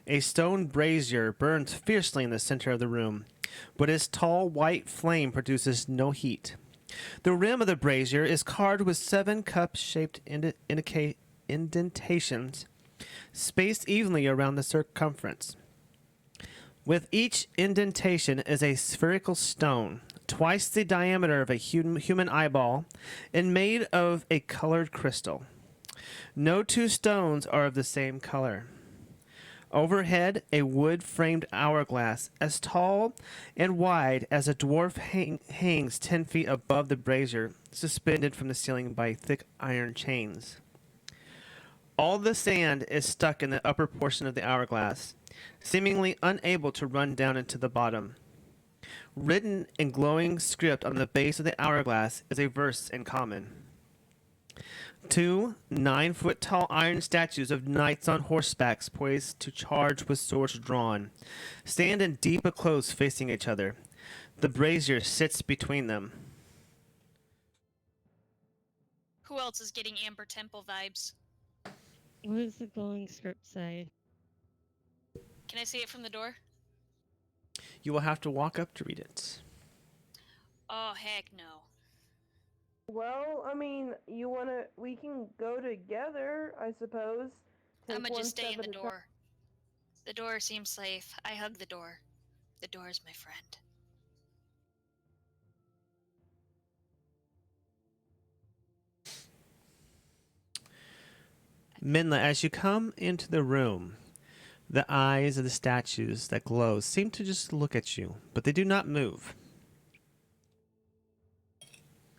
A stone brazier burns fiercely in the center of the room, but its tall white flame produces no heat. The rim of the brazier is carved with 7 cup-shaped indentations, spaced evenly around the circumference. With each indentation is a spherical stone, twice the diameter of a human eyeball, and made of a colored crystal. No two stones are of the same color. Overhead, a wood-framed hourglass as tall and wide as a dwarf hangs 10 feet above the brazier, suspended from the ceiling by thick iron chains. All the sand is stuck in the upper portion of the hourglass, seemingly unable to run down into the bottom. Written in glowing script on the base of the hourglass is a verse in common. 2 9-foot-tall iron statues of knights on horsebacks poised to charge with swords drawn stand in deep close facing each other. The brazier sits between them. Who else is getting Amber Temple vibes? What does the glowing script say? Can I see it from the door? You will have to walk up to read it. Oh heck no! Well, I mean, we can go together, I suppose. I'm Take gonna one just stay step in the at a time. door. The door seems safe. I hug the door. The door is my friend. Minla, as you come into the room, the eyes of the statues that glow seem to just look at you, but they do not move.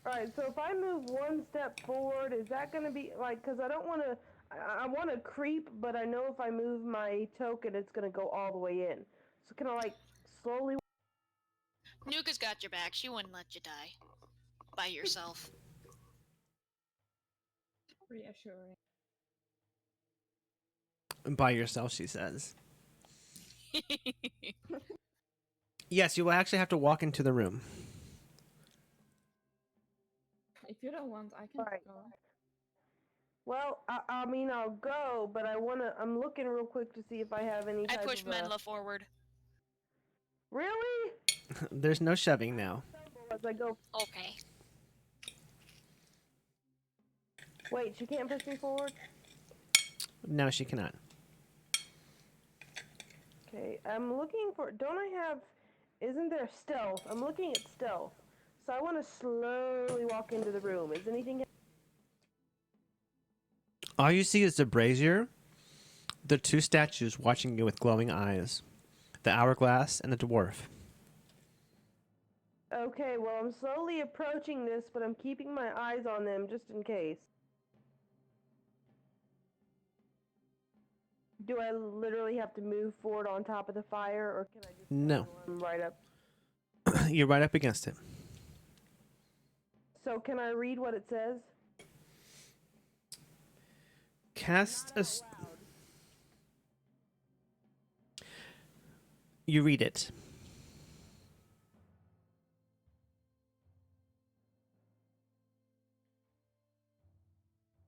Alright, so if I move one step forward, is that going to be, like, because I don't want to, I want to creep, but I know if I move my token, it's going to go all the way in. So can I, like, slowly... Nuka's got your back. She wouldn't let you die by yourself. Reassuring. By yourself, she says. Yes, you will actually have to walk into the room. If you don't want, I can Alright. go. Well, I mean, I'll go, but I'm looking real quick to see if I have any I type push of... Menla forward. Really? There's no shoving now. As I go... Okay. Wait, she can't push me forward? No, she cannot. Okay, I'm looking for... Don't I have... Isn't there stealth? I'm looking at stealth. So I want to slowly walk into the room. Is anything... All you see is the brazier, the two statues watching you with glowing eyes, the hourglass, and the dwarf. Okay, well, I'm slowly approaching this, but I'm keeping my eyes on them just in case. Do I literally have to move forward on top of the fire, or can I just No. run right up? You're right up against it. So can I read what it says? Cast a... Not out loud. You read it.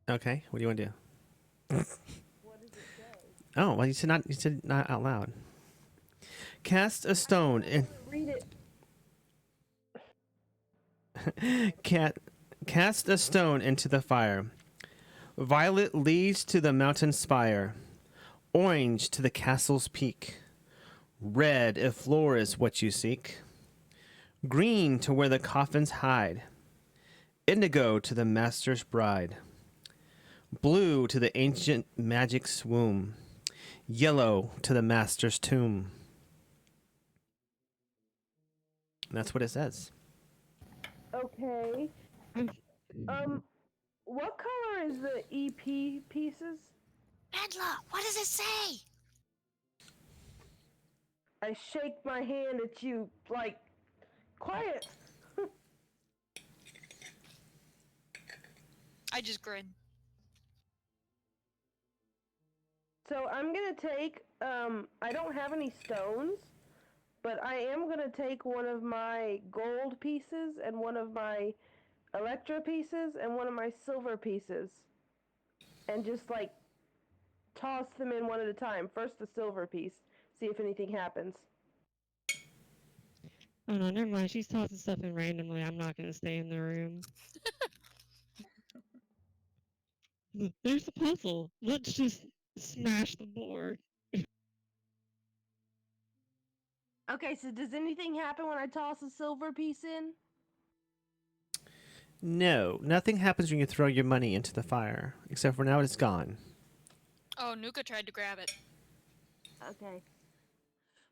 Okay, what do you want to do? What does it say? Oh, well, you said not out loud. Cast a stone in... Read it. Cast a stone into the fire. Violet leads to the mountain spire. Orange to the castle's peak. Red if floor is what you seek. Green to where the coffins hide. Indigo to the master's bride. Blue to the ancient magic's womb. Yellow to the master's tomb. And that's what it says. Okay. What color is the EP pieces? Menla, what does it say? I shake my hand at you, like, quiet. I just grin. So I'm gonna take, I don't have any stones, but I am gonna take one of my gold pieces and one of my Electra pieces and one of my silver pieces, and just, like, toss them in one at a time. First the silver piece, see if anything happens. Oh no, never mind. She's tossing stuff in randomly. I'm not gonna stay in the room. There's a puzzle. Let's just smash the board. Okay, so does anything happen when I toss a silver piece in? No, nothing happens when you throw your money into the fire, except for now it's gone. Oh, Nuka tried to grab it. Okay.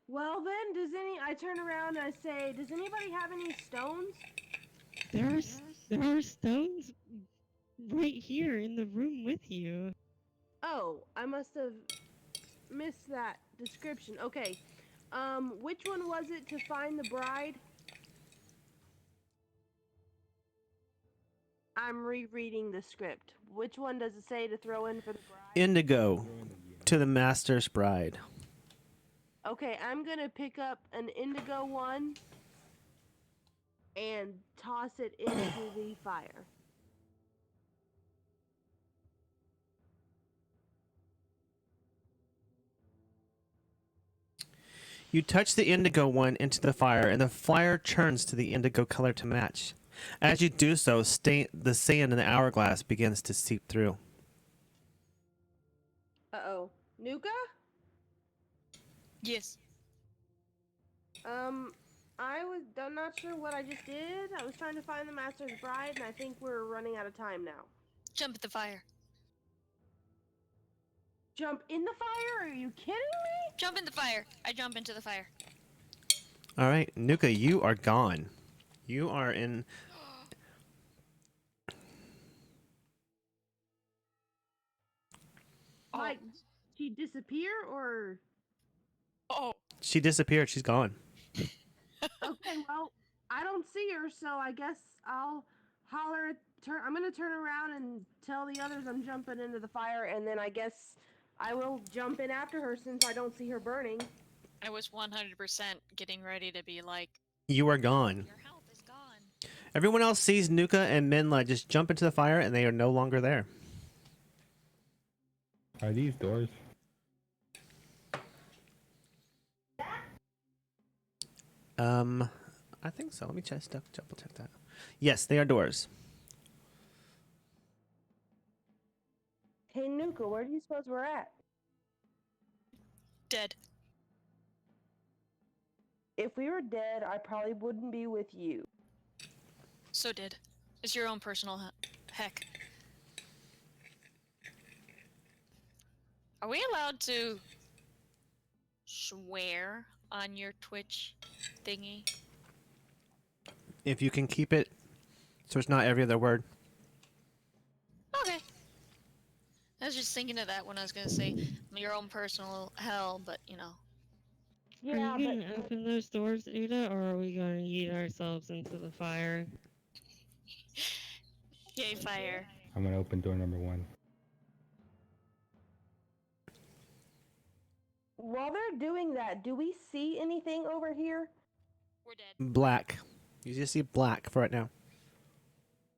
Well then, I turn around and I say, does anybody have any stones? There are stones right here in the room with you. Oh, I must have missed that description. Okay. Which one was it to find the bride? I'm rereading the script. Which one does it say to throw in for the bride? Indigo to the master's bride. Okay, I'm gonna pick up an indigo one and toss it into the fire. You touch the indigo one into the fire, and the fire turns to the indigo color to match. As you do so, the sand in the hourglass begins to seep through. Uh-oh. Nuka? Yes. I'm not sure what I just did. I was trying to find the Master's Bride, and I think we're running out of time now. Jump at the fire. Jump in the fire? Are you kidding me? Jump in the fire. I jump into the fire. All right, Nuka, you are gone. You are in. Like, she disappear or? Oh. She disappeared. She's gone. Okay, well, I don't see her, so I guess I'll holler. I'm gonna turn around and tell the others I'm jumping into the fire, and then I guess I will jump in after her since I don't see her burning. I was 100% getting ready to be like, You are gone. your health is gone. Everyone else sees Nuka and Minla just jump into the fire, and they are no longer there. Are these doors? I think so. Let me double check that. Yes, they are doors. Hey, Nuka, where do you suppose we're at? Dead. If we were dead, I probably wouldn't be with you. So dead. It's your own personal heck. Are we allowed to swear on your Twitch thingy? If you can keep it so it's not every other word. Okay. I was just thinking of that when I was gonna say your own personal hell, but you know. Yeah, are you but going to open those doors, Uda, or are we going to yeet ourselves into the fire? Yay, fire. I'm gonna open door number 1. while they're doing that, do we see anything over here? We're dead. Black. You just see black for right now.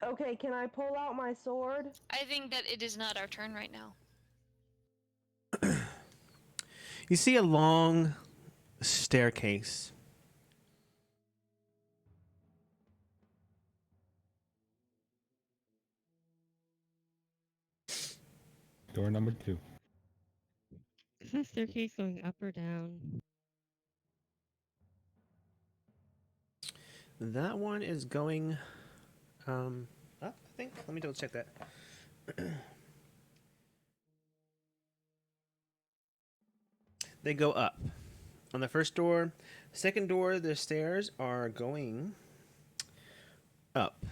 Okay, can I pull out my sword? I think that it is not our turn right now. You see a long staircase. Door number 2. Is that staircase going up or down? That one is going up, I think. Let me double check that. They go up. On the first door, second door, the stairs are going up.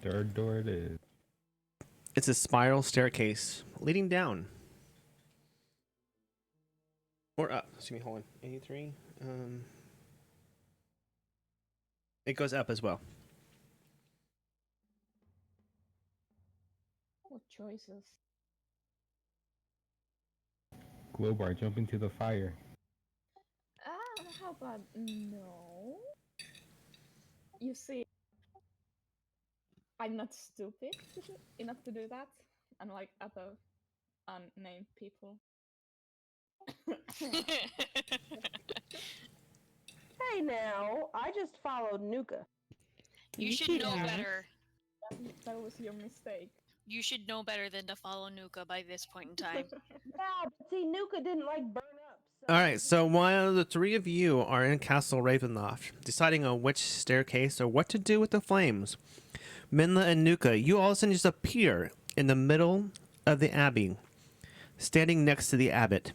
Third door it is. It's a spiral staircase leading down. Or up. Excuse me, hold on. 83. It goes up as well. What choices? Glowbar, jump into the fire. How about no? You see, I'm not stupid enough to do that. I'm like above unnamed people. Hey now, I just followed Nuka. You should can know ask. better. That was your mistake. You should know better than to follow Nuka by this point in time. Yeah, but see, Nuka didn't like burn up. So All right, so while the three of you are in Castle Ravenloft, deciding on which staircase or what to do with the flames, Minla and Nuka, you all of a sudden just appear in the middle of the abbey, standing next to the abbot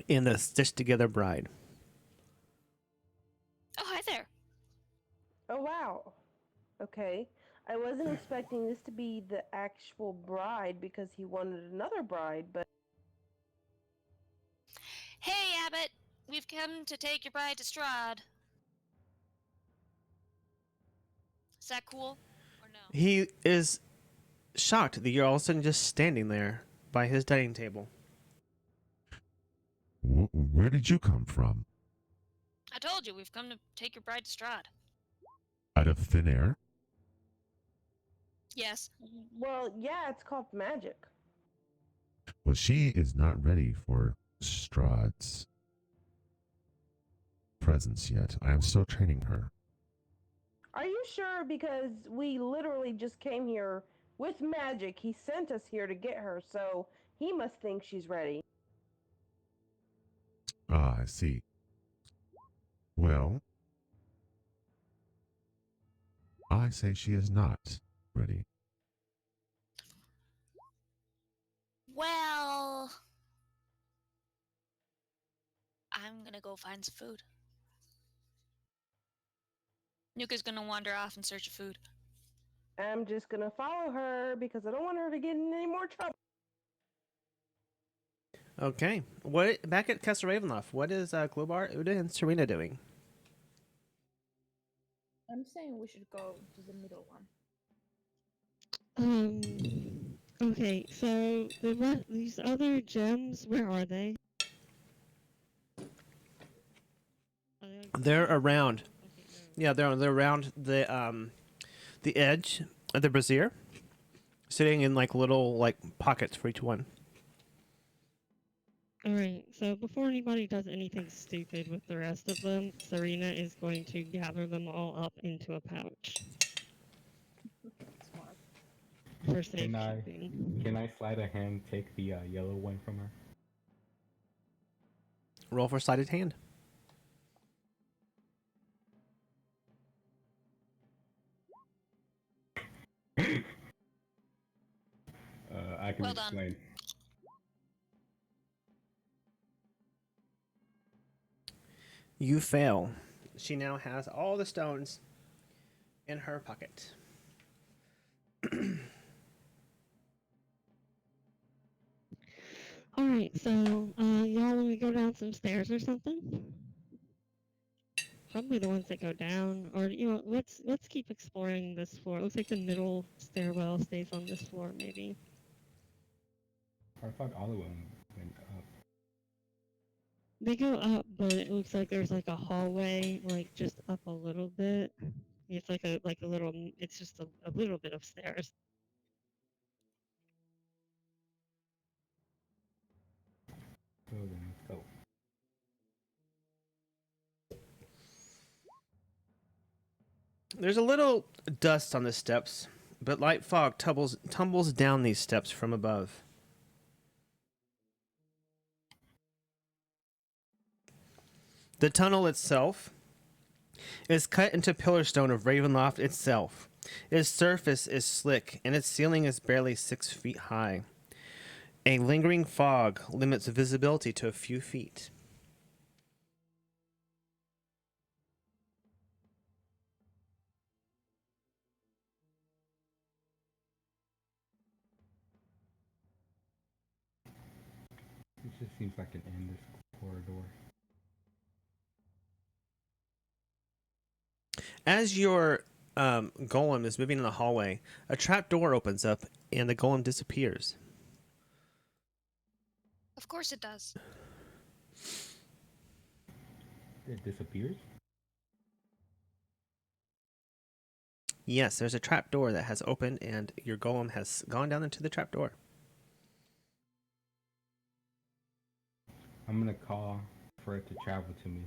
in the stitched together bride. Oh, hi there. Oh wow. Okay. I wasn't expecting this to be the actual bride because he wanted another bride, but Hey, Abbott. We've come to take your bride to Strahd. Is that cool? Or no? He is shocked that you're all of a sudden just standing there by his dining table. Where did you come from? I told you, we've come to take your bride to Strahd. Out of thin air? Yes. well, yeah, it's called magic. Well, she is not ready for Strahd's presence yet. I am still training her. Are you sure? Because we literally just came here with magic. He sent us here to get her, so he must think she's ready. Ah, I see. Well, I say she is not ready. Well, I'm gonna go find some food. Nuka's gonna wander off in search of food. I'm just gonna follow her because I don't want her to get in any more trouble. Okay. What back at Castle Ravenloft? What is Globar, Uda, and Serena doing? I'm saying we should go to the middle one. Okay, so these other gems, where are they? Are they on They're top? around. Okay, no. Yeah, they're around the edge of the brazier, sitting in like little like pockets for each one. Alright, so before anybody does anything stupid with the rest of them, Serena is going to gather them all up into a pouch Smart. for Can I safekeeping. can I slide a hand take the yellow one from her? Roll for sleight of hand. I can Well done. explain. You fail. She now has all the stones in her pocket. Alright, so y'all want to go down some stairs or something? Probably the ones that go down, or let's keep exploring this floor. It looks like the middle stairwell stays on this floor, maybe. I thought all of them went up. They go up, but it looks like there's like a hallway, like just up a little bit. It's like a little. It's just a little bit of stairs. So then let's go. There's a little dust on the steps, but light fog tumbles down these steps from above. The tunnel itself is cut into pillar stone of Ravenloft itself. Its surface is slick, and its ceiling is barely 6 feet high. A lingering fog limits visibility to a few feet. It just seems like an endless corridor. As your golem is moving in the hallway, a trap door opens up, and the golem disappears. Of course it does. It disappears? Yes, there's a trap door that has opened, and your golem has gone down into the trap door. I'm gonna call for it to travel to me.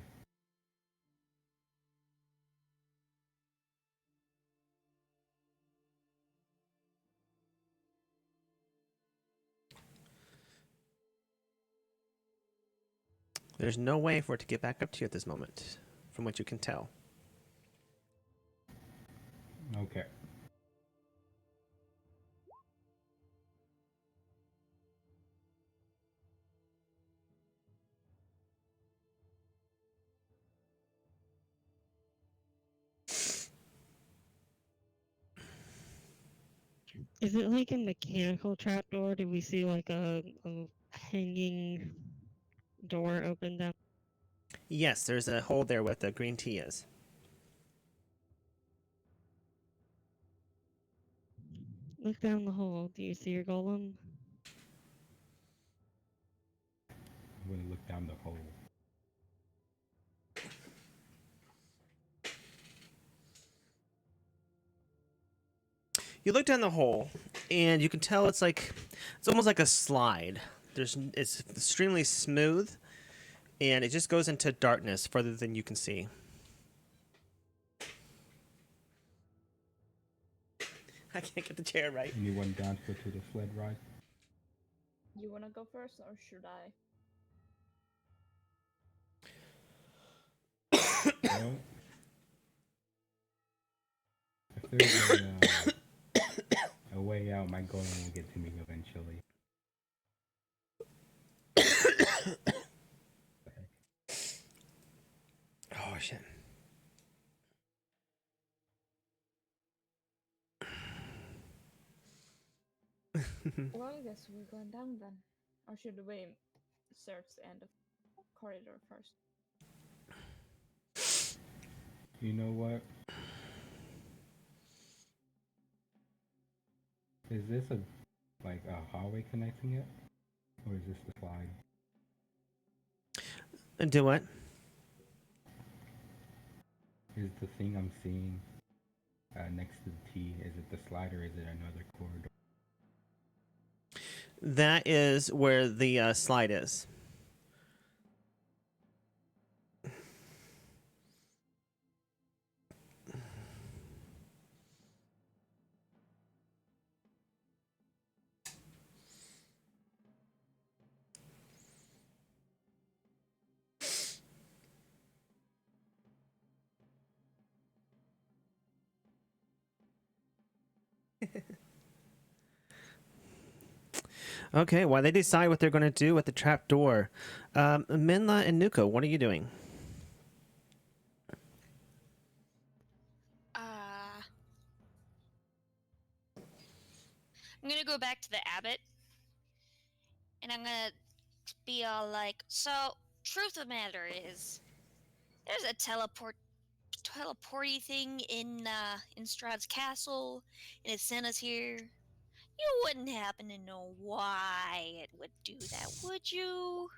There's no way for it to get back up to you at this moment, from what you can tell. Okay. Is it like a mechanical trapdoor? Do we see like a hanging door opened up? Yes, there's a hole there with the green tea is. Look down the hole. Do you see your golem? I'm gonna look down the hole. You look down the hole, and you can tell it's almost like a slide. It's extremely smooth, and it just goes into darkness further than you can see. I can't get the chair right. Anyone down to go to the sled ride? You wanna go first, or should I? Well, if there's a way out, my golem will get to me eventually. Oh shit. Well, I guess we're going down then. Or should we search the end of the corridor first? You know what? Is this a hallway connecting it? Or is this the slide? And do what? Is the thing I'm seeing next to the T, is it the slide or is it another corridor? That is where the slide is. Okay, while they decide what they're going to do with the trap door, Minla and Nuka, what are you doing? I'm gonna go back to the abbot, and I'm gonna be all like, "So, truth of the matter is, there's a teleporty thing in Strahd's castle, and it sent us here. You wouldn't happen to know why it would do that, would you?"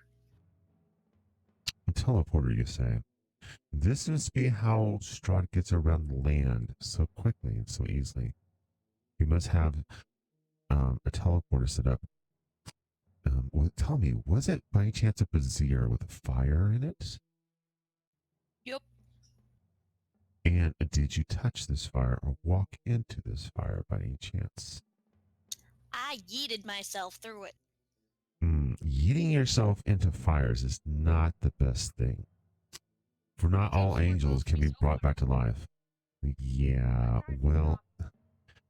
A teleporter, you say? This must be how Strahd gets around the land so quickly and so easily. He must have a teleporter set up. Tell me, was it by any chance a brazier with a fire in it? Yup. And did you touch this fire or walk into this fire by any chance? I yeeted myself through it. Yeeting yourself into fires is not the best thing. For not all angels can be brought back to life. Yeah, well,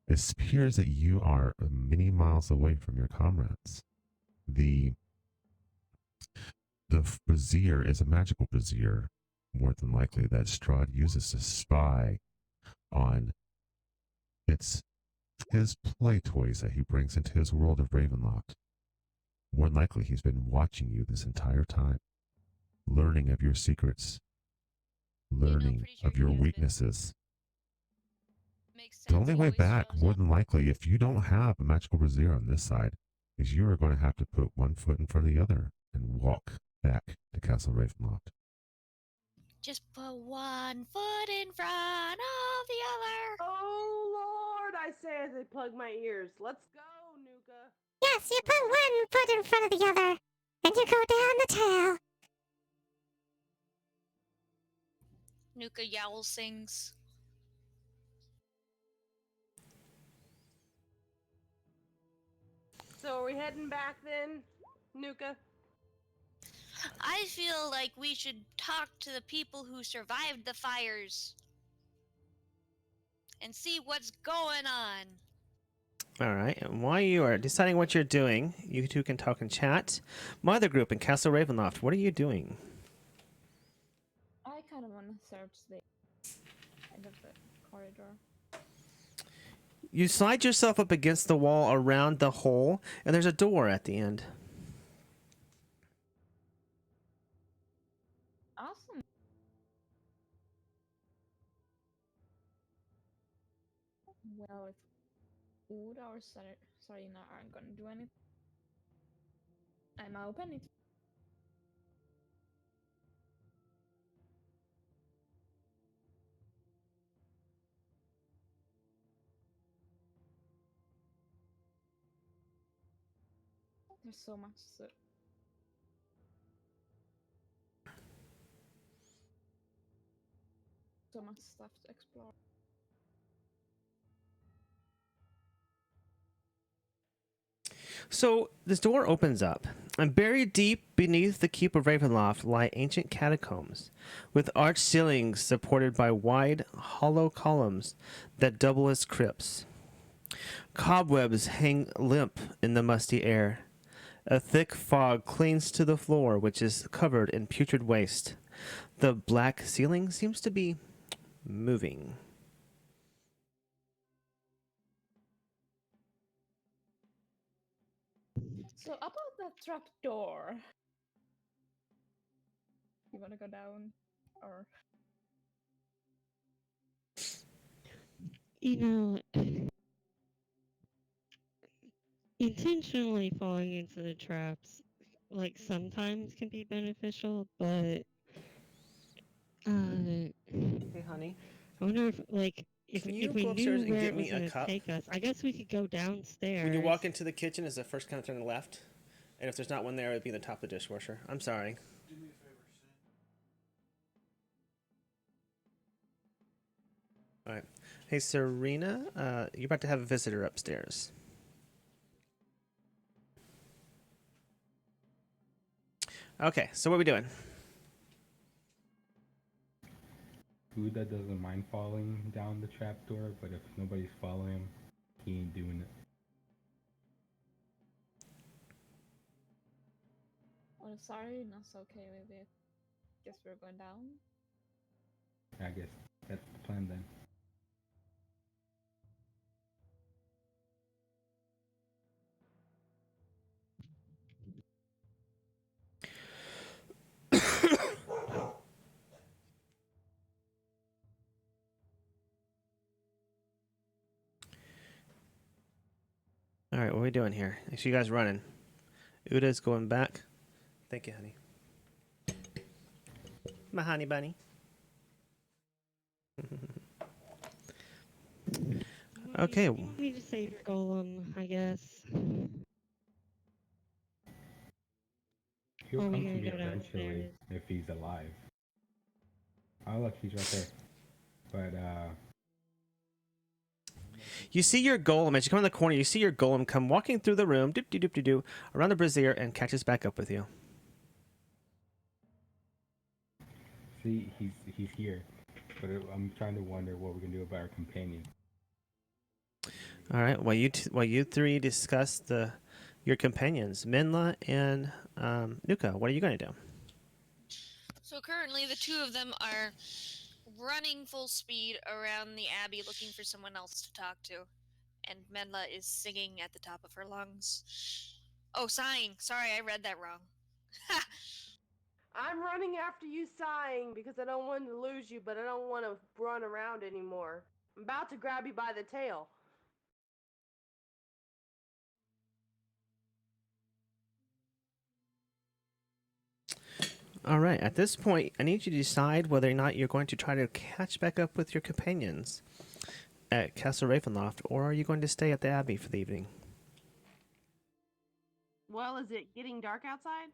it appears that you are many miles away from your comrades. The brazier is a magical brazier, more than likely, that Strahd uses to spy on his play toys that he brings into his world of Ravenloft. More than likely, he's been watching you this entire time, learning of your secrets, learning pretty sure of he your has been. weaknesses. Makes sense. The only He way always back, shows more up. than likely, if you don't have a magical brazier on this side, is you are going to have to put one foot in front of the other and walk back to Castle Ravenloft. Just put one foot in front of the other. Oh Lord, I say as I plug my ears. Let's go, Nuka. Yes, you put one foot in front of the other, and you go down the tail. Nuka Yowl sings. So are we heading back then, Nuka? I feel like we should talk to the people who survived the fires and see what's going on. All right, and while you are deciding what you're doing, you two can talk and chat. My other group in Castle Ravenloft, what are you doing? I kind of want to search the end of the corridor. You slide yourself up against the wall around the hole, and there's a door at the end. Awesome. Well, if Uda or Sarina aren't gonna do anything, I'm open it. There's so much stuff to explore. So this door opens up, And buried deep beneath the keep of Ravenloft lie ancient catacombs, with arched ceilings supported by wide, hollow columns that double as crypts. Cobwebs hang limp in the musty air. A thick fog clings to the floor, which is covered in putrid waste. The black ceiling seems to be moving. So about that trap door. You wanna go down? Or You know, intentionally falling into the traps, like, sometimes can be beneficial, but Hey, honey, I wonder if, like, can you if we go upstairs knew and where get it was me a gonna cup? take us, I guess we could go downstairs. When you walk into the kitchen, is the first kind of turn left, and if there's not one there, it would be the top of the dishwasher. I'm sorry. All right. Hey, Serena, you're about to have a visitor upstairs. Okay, so what are we doing? Buddha doesn't mind falling down the trapdoor, but if nobody's following him, he ain't doing it. well, sorry, not so okay with it. Guess we're going down. I guess that's the plan then. All right, what are we doing here? I see you guys running. Uda's going back. Thank you, honey. My honey bunny. Okay. You need to save your golem, I guess. He'll Or are we come to gonna me go eventually downstairs? if he's alive. Oh look, he's right there. But You see your golem, as you come in the corner, you see your golem come walking through the room, doop-de-doop-de-doo, around the brazier, and catches back up with you. see, he's here. But I'm trying to wonder what we're gonna do about our companion. All right, while you three discuss your companions, Minla and Nuka, what are you going to do? So currently, the two of them are running full speed around the abbey looking for someone else to talk to. And Menla is singing at the top of her lungs. Oh, sighing. Sorry, I read that wrong. Ha! I'm running after you sighing because I don't want to lose you, but I don't want to run around anymore. I'm about to grab you by the tail. All right, at this point, I need you to decide whether or not you're going to try to catch back up with your companions at Castle Ravenloft, or are you going to stay at the Abbey for the evening? Well, is it getting dark outside?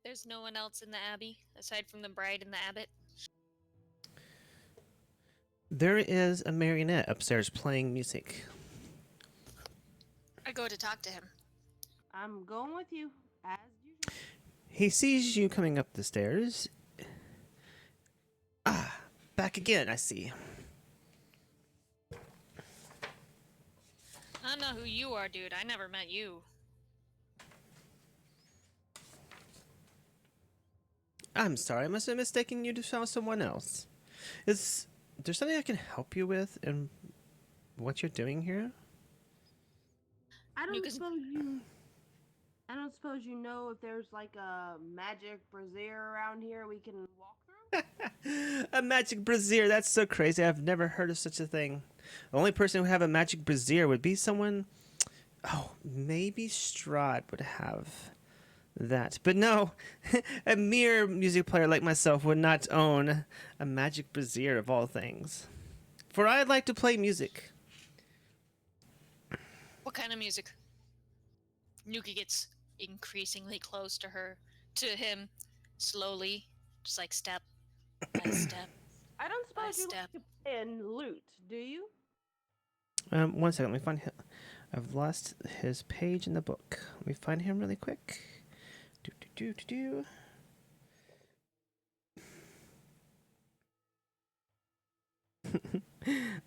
There's no one else in the abbey aside from the bride and the abbot. There is a marionette upstairs playing music. I go to talk to him. I'm going with you, as usual. He sees you coming up the stairs. Ah, back again, I see. I don't know who you are, dude. I never met you. I'm sorry, I must have mistaken you to someone else. Is there something I can help you with in what you're doing here? I don't Nuka's- suppose you know if there's like a magic brazier around here we can walk through? A magic brazier, that's so crazy. I've never heard of such a thing. The only person who would have a magic brazier would be someone... Oh, maybe Strahd would have that. But no, a mere music player like myself would not own a magic brazier of all things. For I'd like to play music. What kind of music? Nuka gets increasingly close to him, slowly, just like step by step. I don't suppose you step. like to play in lute, do you? 1 second, let me find him. I've lost his page in the book. Let me find him really quick. Do.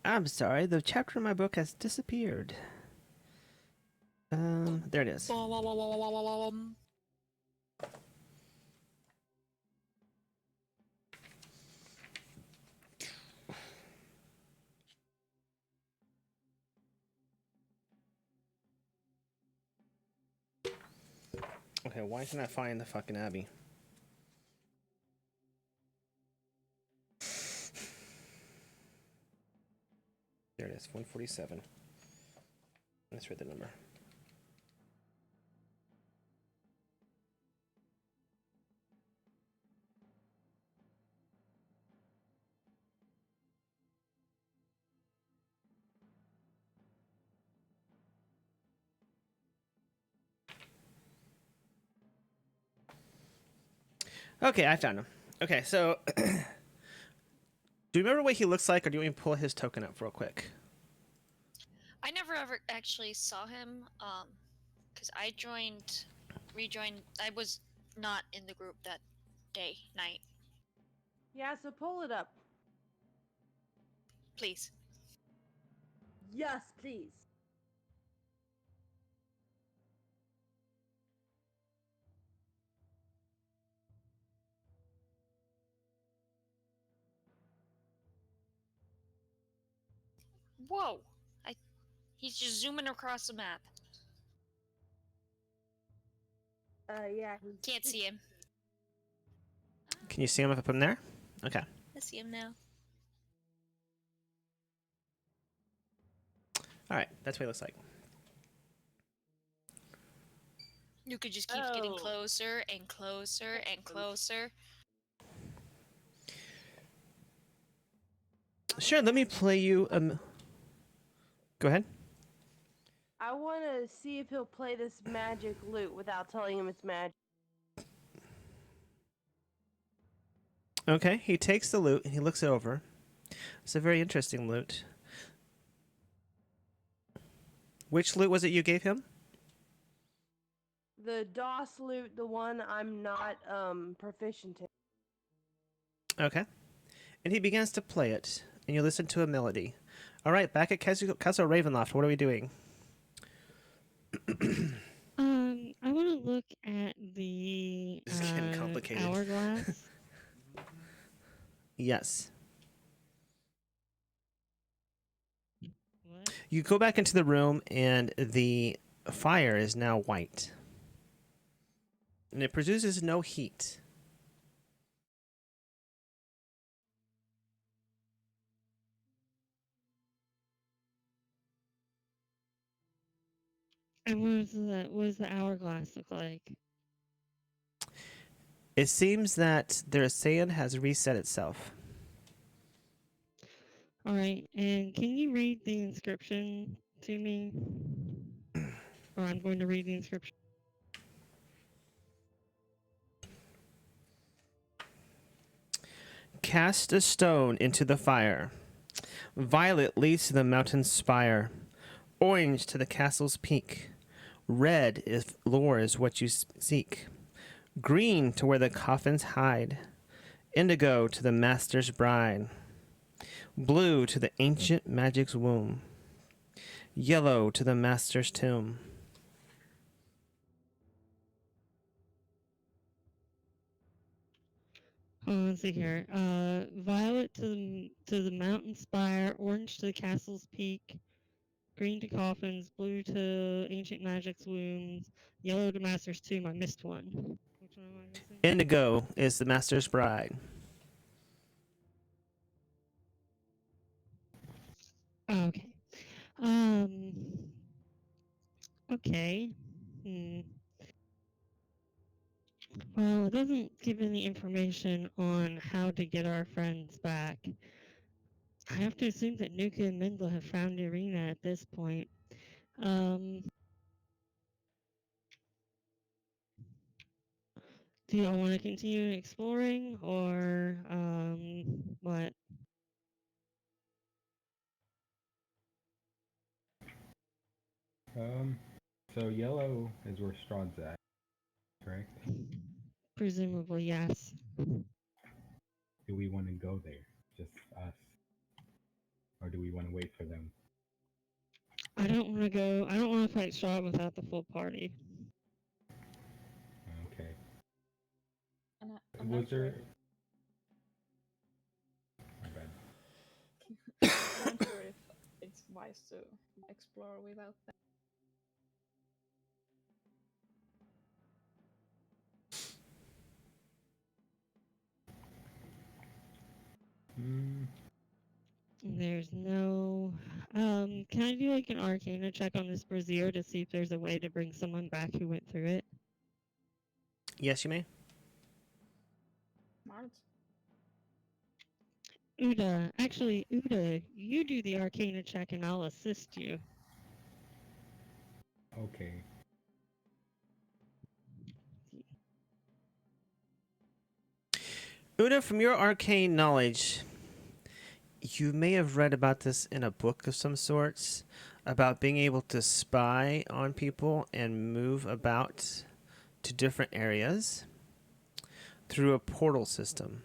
I'm sorry, the chapter in my book has disappeared. There it is. Okay, why can't I find the fucking Abbey? There it is, 147. Let's read the number. Okay, I found him. Okay, so do you remember what he looks like, or do you want me to pull his token up real quick? I never ever actually saw him, because I rejoined. I was not in the group that night. Yeah, so pull it up. Please. Yes, please. Whoa! He's just zooming across the map. Yeah. Can't see him. Can you see him if I put him there? Okay. I see him now. All right, that's what he looks like. You could just keep getting closer and closer and closer. Sure, let me play you. Go ahead. I want to see if he'll play this magic lute without telling him it's magic. Okay, he takes the lute and he looks it over. It's a very interesting lute. Which lute was it you gave him? The DOS lute, the one I'm not proficient in. Okay. And he begins to play it, and you listen to a melody. All right, back at Castle Ravenloft, what are we doing? I want to look at the This is getting complicated. hourglass. Yes. What? You go back into the room, and the fire is now white. And it produces no heat. And what does the hourglass look like? It seems that their sand has reset itself. All right, and can you read the inscription to me? Or I'm going to read the inscription. Cast a stone into the fire. Violet leads to the mountain's spire. Orange to the castle's peak. Red if lore is what you seek. Green to where the coffins hide. Indigo to the master's bride. Blue to the ancient magic's womb. Yellow to the master's tomb. Oh, let's see here. Violet to the mountain spire, orange to the castle's peak, green to coffins, blue to ancient magic's wombs, yellow to master's tomb. I missed one. Which one am I missing? Indigo is the master's bride. Oh, okay. Okay. Well, it doesn't give any information on how to get our friends back. I have to assume that Nuka and Mendel have found the arena at this point. Do y'all want to continue exploring, or what? So yellow is where Strahd's at, correct? Presumably, yes. Do we want to go there? Just us? Or do we want to wait for them? I don't want to go. I don't want to fight Strahd without the full party. Okay. And I'm Was not sure. there... My bad. I'm not sure if it's wise to explore without them. Hmm. There's no. Can I do like an Arcana check on this brazier to see if there's a way to bring someone back who went through it? Yes, you may. Smart. Uda, you do the Arcana check and I'll assist you. Okay. Una, from your arcane knowledge, you may have read about this in a book of some sorts, about being able to spy on people and move about to different areas through a portal system.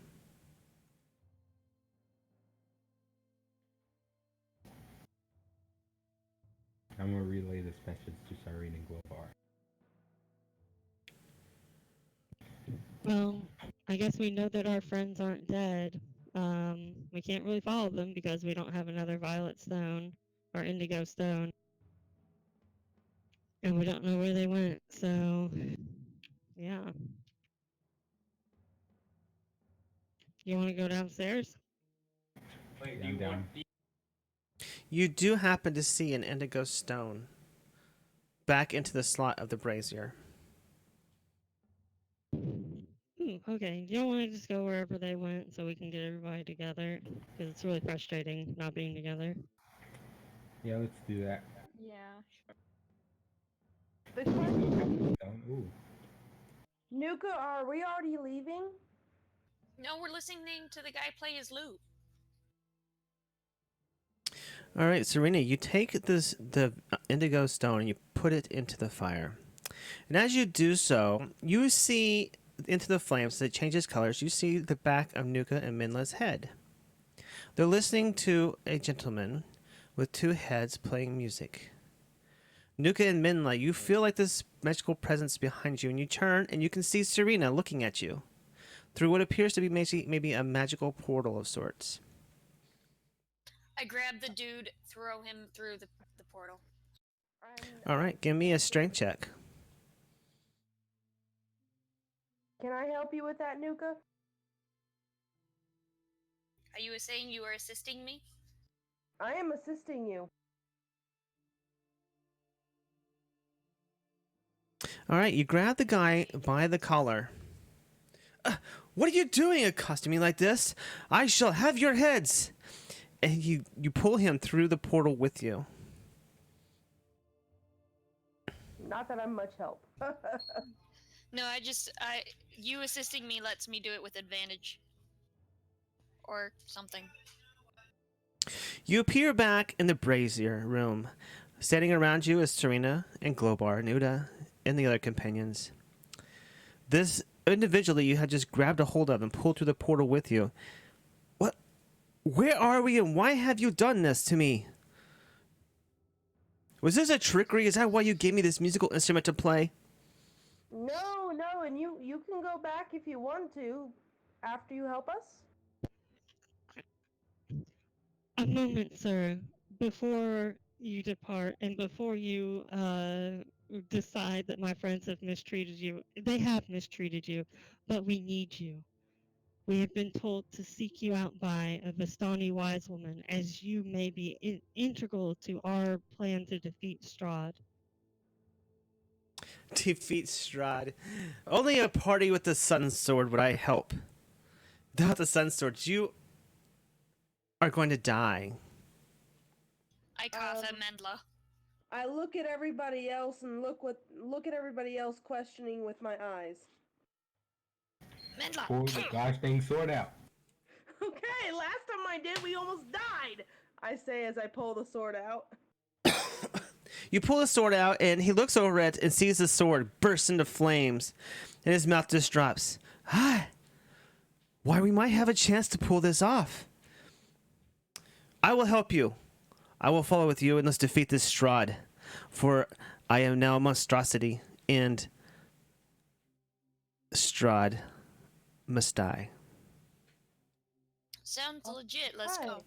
I'm gonna relay this message to Cyrene and Globar. Well, I guess we know that our friends aren't dead. We can't really follow them because we don't have another Violet Stone or Indigo Stone. And we don't know where they went, so yeah. You want to go downstairs? Yeah, I'm down. You do happen to see an indigo stone back into the slot of the brazier. Okay. You don't want to just go wherever they went so we can get everybody together? Because it's really frustrating not being together. Yeah, let's do that. Yeah, sure. Big question. Ooh. Nuka, are we already leaving? No, we're listening to the guy play his lute. All right, Serena, you take the indigo stone and you put it into the fire. And as you do so, you see into the flames, as it changes colors, you see the back of Nuka and Minla's head. They're listening to a gentleman with two heads playing music. Nuka and Minla, you feel like this magical presence behind you, and you turn and you can see Serena looking at you through what appears to be maybe a magical portal of sorts. I grab the dude, throw him through the portal. All right, give me a strength check. Can I help you with that, Nuka? Are you saying you are assisting me? I am assisting you. All right, you grab the guy by the collar. What are you doing accosting me like this? I shall have your heads. And you pull him through the portal with you. Not that I'm much help. No, you assisting me lets me do it with advantage. Or something. You appear back in the brazier room. Standing around you is Serena and Globar and Uda and the other companions. This individual that you had just grabbed a hold of and pulled through the portal with you. What? Where are we and why have you done this to me? Was this a trickery? Is that why you gave me this musical instrument to play? No, and you can go back if you want to after you help us. A moment, sir. Before you depart and before you decide that my friends have mistreated you, they have mistreated you, but we need you. We have been told to seek you out by a Vistani wise woman, as you may be integral to our plan to defeat Strahd. Defeat Strahd. Only a party with the Sun Sword would I help. Without the Sun Sword, you are going to die. I cough at Mendla. I look at everybody else and look at everybody else questioning with my eyes. Mendla! Pull the gosh dang sword out. Okay, last time I did, we almost died. I say as I pull the sword out. You pull the sword out, and he looks over it and sees the sword burst into flames, and his mouth just drops. Ah, why, we might have a chance to pull this off. I will help you. I will follow with you, and let's defeat this Strahd, for I am now a monstrosity, and Strahd must die. Sounds legit. Let's Right. go.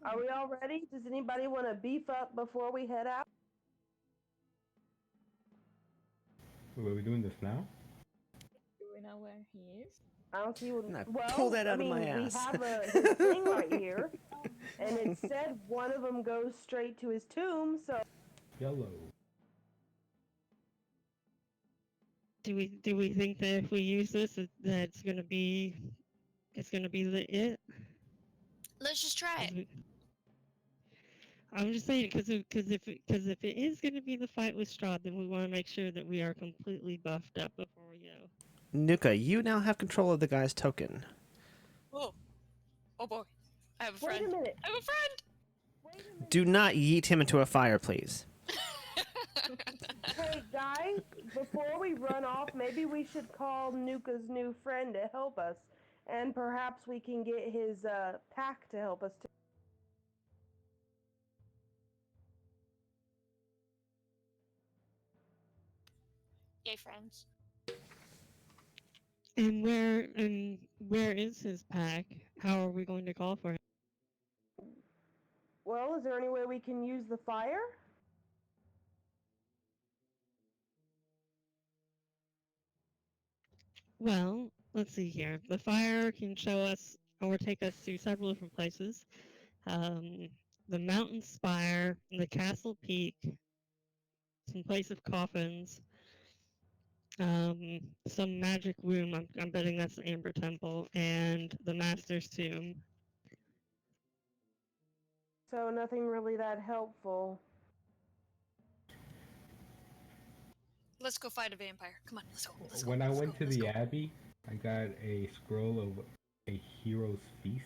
Are we all ready? Does anybody want to beef up before we head out? Wait, are we doing this now? Do we know where he is? I don't see what. And I Well, pull that I out of mean, my we ass. have his thing right here, and it said one of them goes straight to his tomb. So Yellow. Do we think that if we use this, that it's gonna be it? Let's just try 'Cause it. we- I'm just saying because if it is gonna be the fight with Strahd, then we want to make sure that we are completely buffed up before we go. Nuka, you now have control of the guy's token. Oh, oh boy. I have a wait friend. a minute. I have a friend. Wait a minute. Do not yeet him into a fire, please. Hey guys, before we run off, maybe we should call Nuka's new friend to help us, and perhaps we can get his pack to help us too. Yay, friends. And where is his pack? How are we going to call for him? Well, is there any way we can use the fire? Well, let's see here. The fire can show us or take us to several different places. The mountain spire, the castle peak, some place of coffins, some magic room. I'm betting that's the Amber Temple, and the Master's Tomb. So nothing really that helpful. Let's go fight a vampire. Come on, let's go. Let's go. When I let's went go, to let's the go. Abbey, I got a scroll of a hero's feast.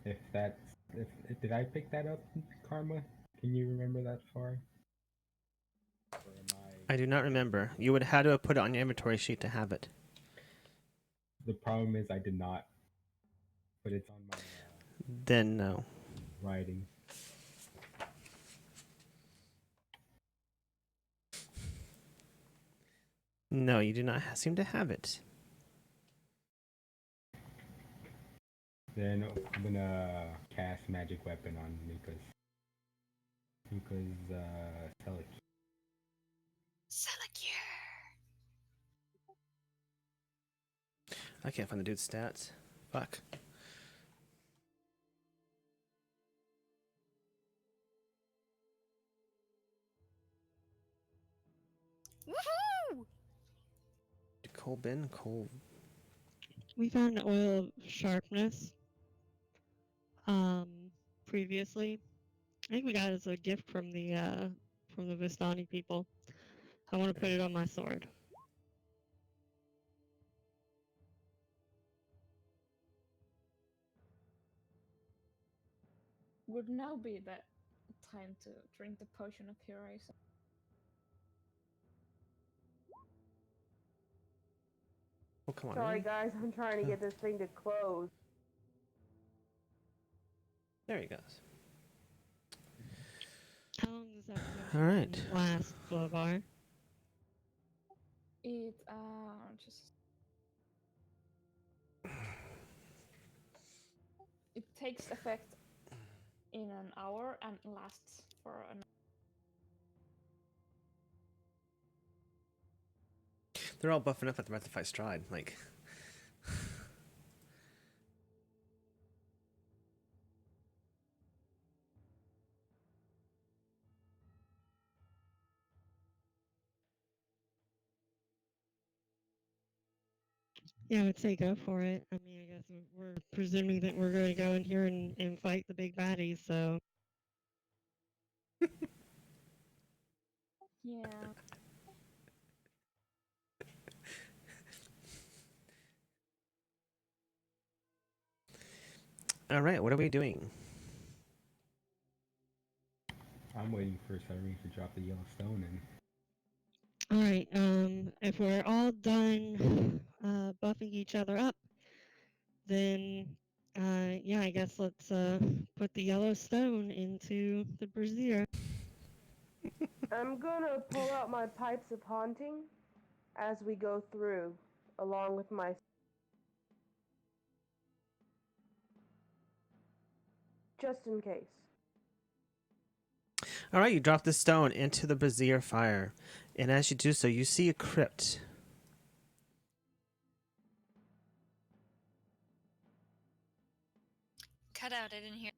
If that's if did I pick that up, Karma? Can you remember that far? Or am I do not remember. You would have had to have put it on your inventory sheet to have it. The problem is I did not, but it's on my Then no. writing. No, you do not seem to have it. Then I'm gonna cast magic weapon on Nuka's Select. Select I can't find the dude's stats. Fuck. Woohoo! Coal bin? Coal. We found oil of sharpness. Previously, I think we got it as a gift from the Vistani people. I want to put it on my sword. Would now be the time to drink the potion of heroism. Oh, come on. Sorry really? guys, I'm trying to get this thing to close. There he goes. How long does that All right. last, Flobar? It just it takes effect in an hour and lasts for an. They're all buffing up at the about to fight Strahd. Like, Yeah, I would say go for it. I mean, I guess we're presuming that we're going to go in here and fight the big baddies, so. Yeah. all right, what are we doing? I'm waiting for Cyrene to drop the yellow stone and All right. If we're all done buffing each other up, then yeah, I guess let's put the yellow stone into the brazier. I'm gonna pull out my pipes of haunting as we go through, along with my. Just in case. All right, you drop the stone into the brazier fire, and as you do so, you see a crypt. Cut out. I didn't hear.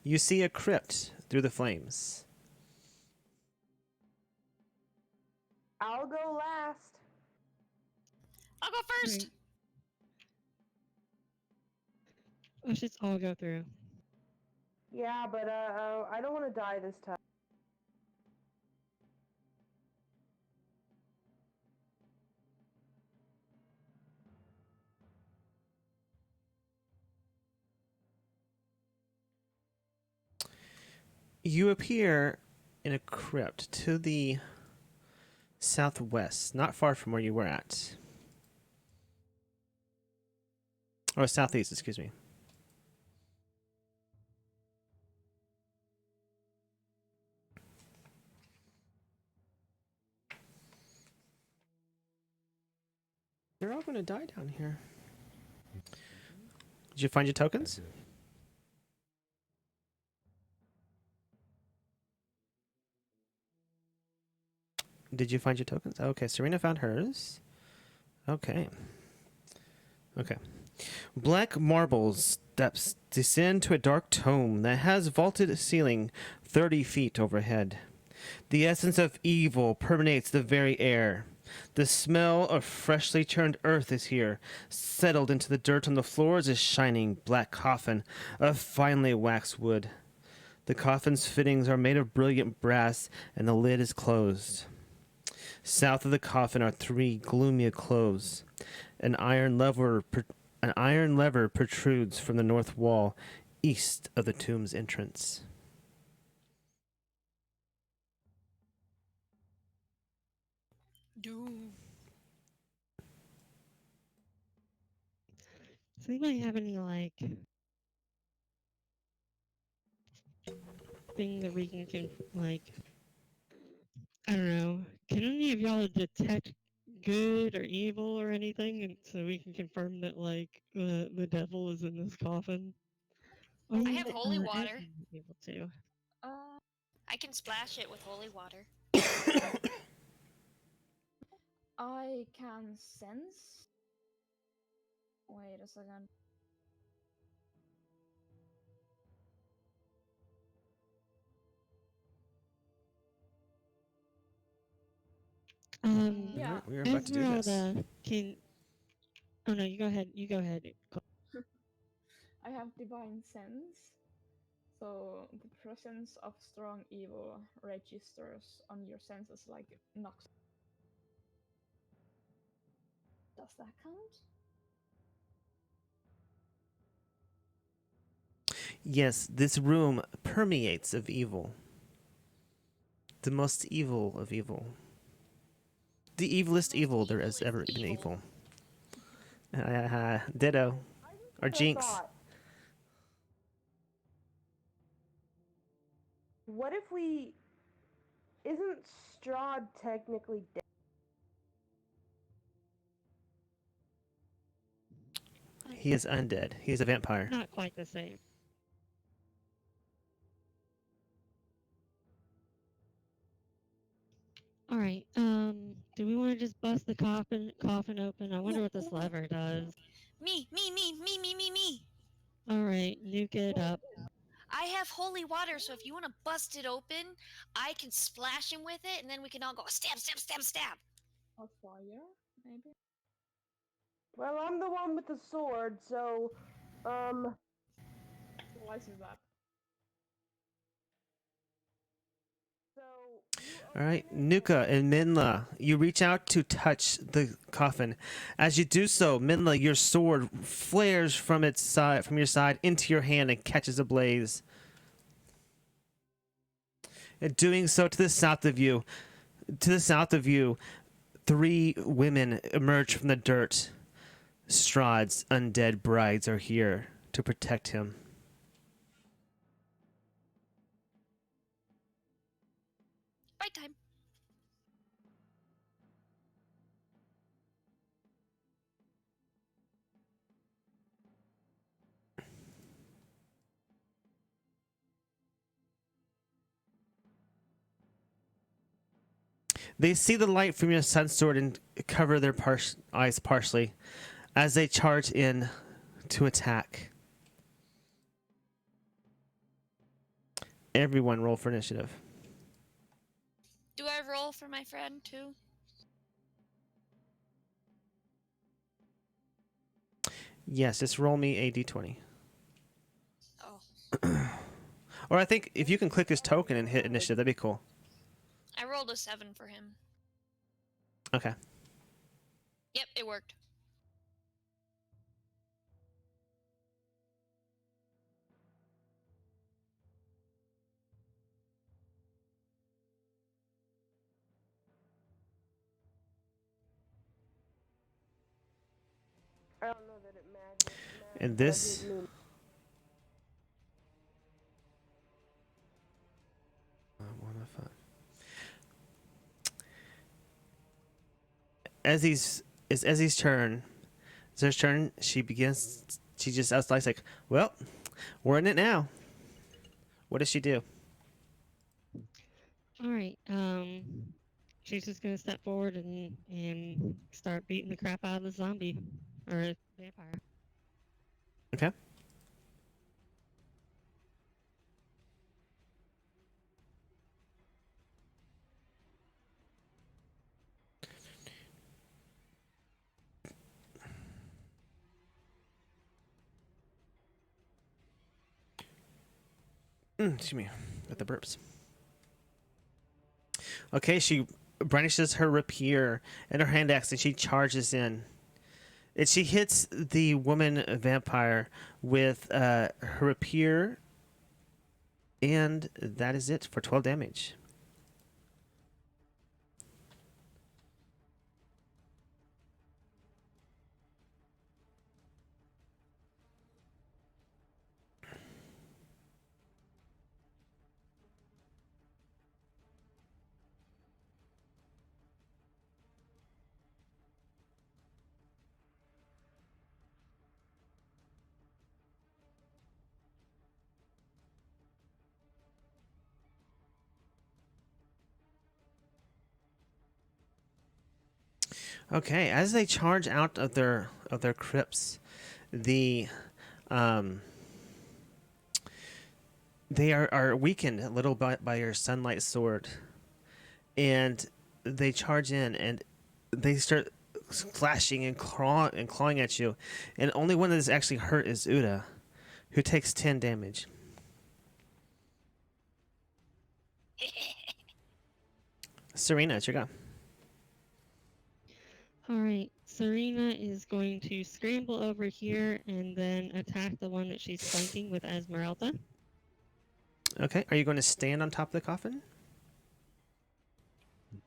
You see a crypt through the flames. I'll go last. I'll go first. Right. Let's just all go through. Yeah, but I don't want to die this time. You appear in a crypt to the southwest, not far from where you were at. Or southeast, excuse me. You're all going to die down here. Did you find your tokens? Did you find your tokens? Okay, Serena found hers. Okay. Okay. Black marble steps descend to a dark tome that has vaulted ceiling 30 feet overhead. The essence of evil permeates the very air. The smell of freshly churned earth is here. Settled into the dirt on the floor is a shining black coffin of finely waxed wood. The coffin's fittings are made of brilliant brass, and the lid is closed. South of the coffin are 3 gloomy clothes. An iron lever protrudes from the north wall, east of the tomb's entrance. Doom. Does anybody have any like thing that we can like? I don't know. Can any of y'all detect good or evil or anything, and so we can confirm that like the devil is in this coffin? Or I have holy Ed water. might be able to. Uh, I can splash it with holy water. I can sense. Wait a second. Yeah. We were about to do this. Esmeralda can. Oh no, you go ahead. You go ahead. I have divine sense. So the presence of strong evil registers on your senses like knocks. Does that count? Yes, this room permeates of evil. The most evil of evil. The evilest evil there has ever been evil. Ditto. Or Jinx. Thought. What if we... Isn't Strahd technically dead? He is undead. He is a vampire. Not quite the same. All right. Do we want to just bust the coffin open? I wonder what this lever does. Me. All right, nuke it up. I have holy water, so if you want to bust it open, I can splash him with it, and then we can all go stab, stab, stab, stab. Or fire, maybe? Well, I'm the one with the sword, so... Why is that? So... All right, Nuka and Minla, you reach out to touch the coffin. As you do so, Minla, your sword flares from your side into your hand and catches ablaze. And doing so to the south of you. To the south of you, 3 women emerge from the dirt. Strahd's undead brides are here to protect him. Fight time. They see the light from your sun sword and cover their eyes partially as they charge in to attack. Everyone roll for initiative. Do I roll for my friend too? Yes, just roll me a d20. Oh. Or I think if you can click his token and hit initiative, that'd be cool. I rolled a 7 for him. Okay. Yep, it worked. I don't know that it matters. And but it this... means- Ezzy's turn. It's her turn. She begins. She just outslides like, well, we're in it now. What does she do? All right. She's just gonna step forward and start beating the crap out of the zombie or vampire. Okay. Excuse me, with the burps. Okay, she brandishes her rapier and her hand axe and she charges in. And she hits the woman vampire with her rapier, and that is it for 12 damage. Okay, as they charge out of their crypts, the they are weakened a little by your sunlight sword, and they charge in and they start slashing and clawing at you, and only one that is actually hurt is Uda, who takes 10 damage. Serena, it's your go. All right. Serena is going to scramble over here and then attack the one that she's flanking with Esmeralda. Okay, are you going to stand on top of the coffin?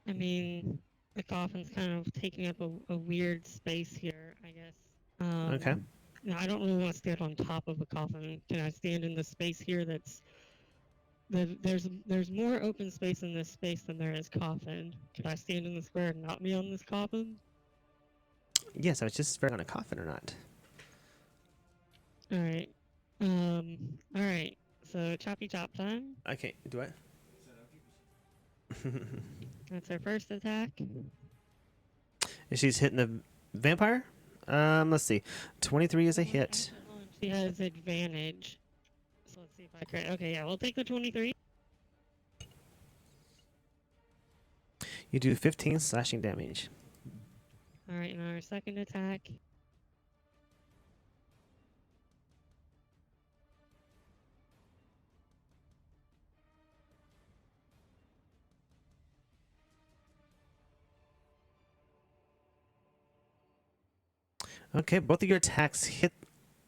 I mean, the coffin's kind of taking up a weird space here, I guess. Okay. No, I don't really want to stand on top of a coffin. Can I stand in the space here that's... There's more open space in this space than there is coffin. Could I stand in the square and not be on this coffin? Yes, I was just on a coffin or not. All right. All right. So choppy chop time. Okay, do I? That's her first attack. And she's hitting the vampire? Let's see. 23 is a hit. She has advantage. So let's see if I correct. Okay, yeah, we'll take the 23. You do 15 slashing damage. All right, and our second attack. Okay, both of your attacks hit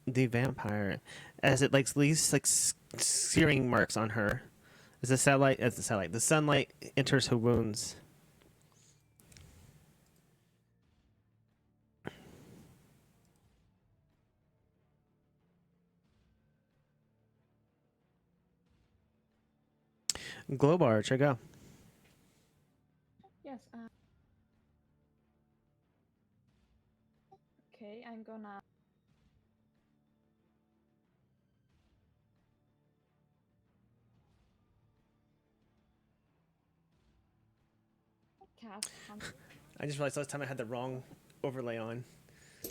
the vampire as it like leaves like searing marks on her As the satellite, the sunlight enters her wounds. Globe Archer, go. Yes. Okay, I'm gonna cast hunt. I just realized last time I had the wrong overlay on. I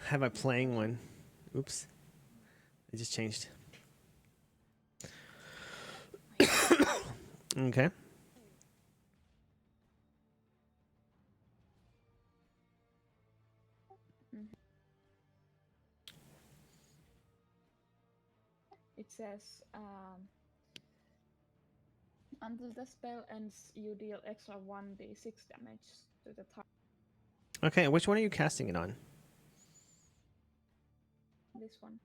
had my playing one. Oops. It just changed. Okay. It says, until the spell ends, you deal extra 1d6 damage to the target. Okay, which one are you casting it on? This one.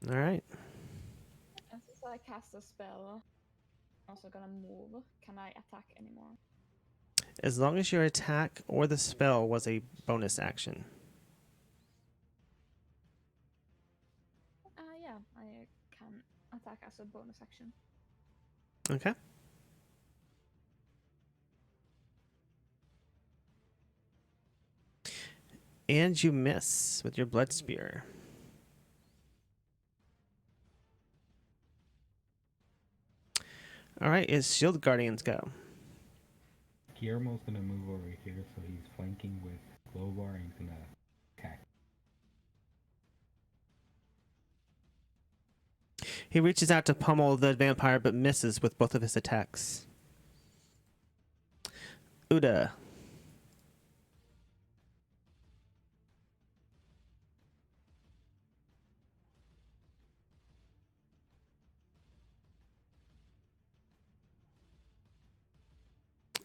All right. And since I cast a spell, I'm also gonna move. Can I attack anymore? As long as your attack or the spell was a bonus action. Yeah, I can attack as a bonus action. Okay. And you miss with your blood spear. All right, is Shield Guardians go? Guillermo's gonna move over here, so he's flanking with Globar and he's gonna attack. He reaches out to pummel the vampire, but misses with both of his attacks. Uda.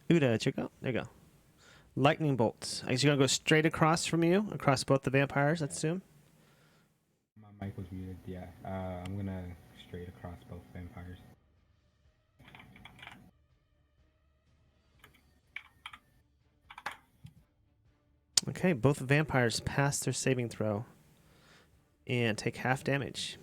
Uda, you go. There you go. Lightning bolt. I guess you're gonna go straight across from you, across both the vampires, let's assume. My mic was muted, yeah. I'm gonna straight across both vampires. Okay, both vampires pass their saving throw and take half damage.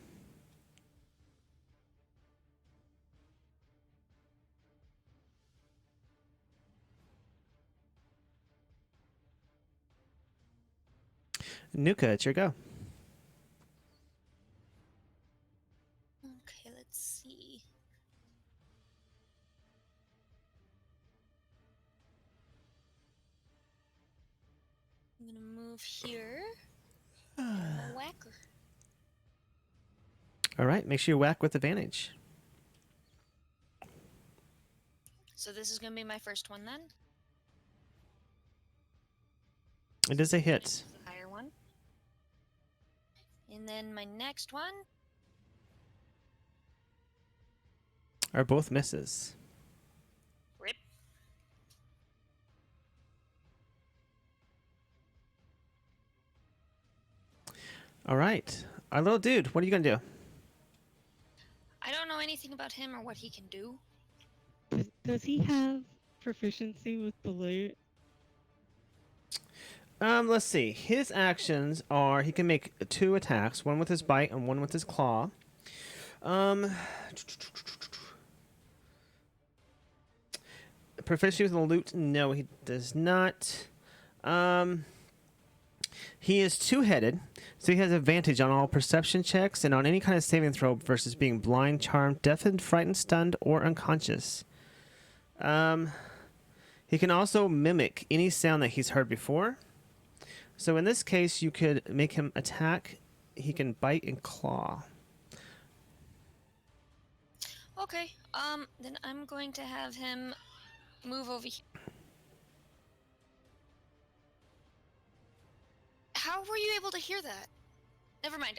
Nuka, it's your go. Okay, let's see. I'm gonna move here. And I'm a whacker. All right, make sure you whack with advantage. So this is gonna be my first one then. It is a hit. The higher one. And then my next one. Are both misses. Rip. All right. Our little dude, what are you going to do? I don't know anything about him or what he can do. Does he have proficiency with the loot? Let's see. His actions are he can make 2 attacks, one with his bite and one with his claw. Proficiency with the loot? No, he does not. He is 2-headed, so he has advantage on all perception checks and on any kind of saving throw versus being blind, charmed, deafened, frightened, stunned, or unconscious. He can also mimic any sound that he's heard before. So in this case, you could make him attack. He can bite and claw. Okay, then I'm going to have him move over here. How were you able to hear that? Never mind.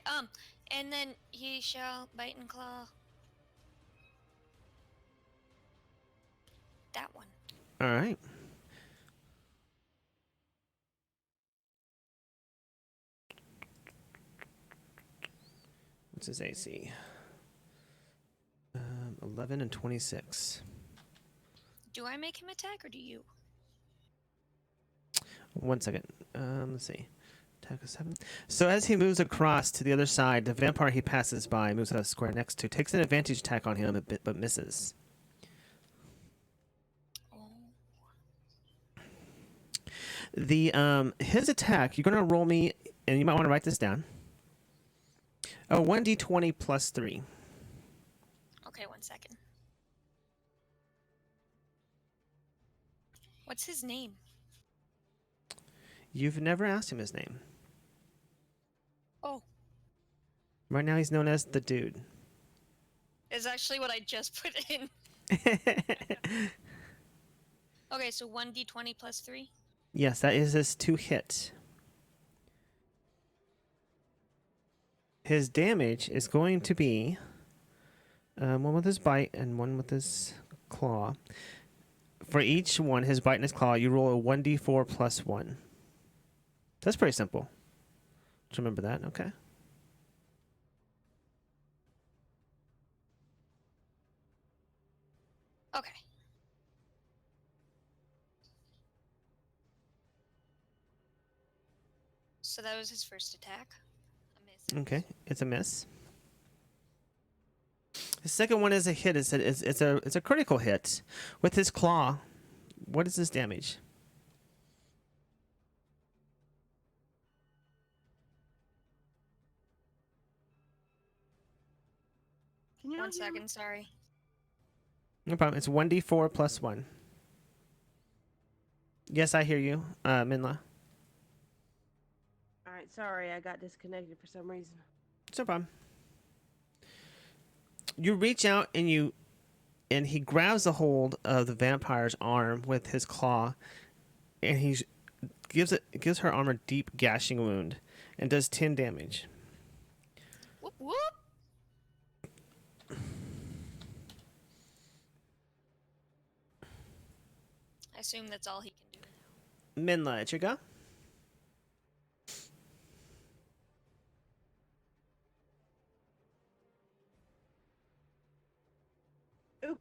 And then he shall bite and claw. That one. All right. What's his AC? 11 and 26. Do I make him attack or do you? 1 second. Let's see. Attack of 7. So as he moves across to the other side, the vampire he passes by, moves a square next to, takes an advantage attack on him, but misses. Oh. The his attack, you're gonna roll me, and you might want to write this down. Oh, 1d20 plus 3. Okay, 1 second. What's his name? You've never asked him his name. Oh, Right now he's known as the dude. it's actually what I just put in. Okay, so 1d20 plus 3. Yes, that is his 2 hit. His damage is going to be one with his bite and one with his claw. For each one, his bite and his claw, you roll a 1d4 plus 1. That's pretty simple. Just remember that, okay? Okay. So that was his first attack. A miss. Okay, it's a miss. The second one is a hit. It's a critical hit with his claw. What is his damage? Can you 1 not hear me? second, sorry. No problem. It's 1d4 plus 1. Yes, I hear you, Minla. All right, sorry, I got disconnected for some reason. It's no problem. You reach out and he grabs a hold of the vampire's arm with his claw, and he gives her arm a deep gashing wound, and does 10 damage. Whoop whoop. I assume that's all he can do. Minla, it's your go. Oop.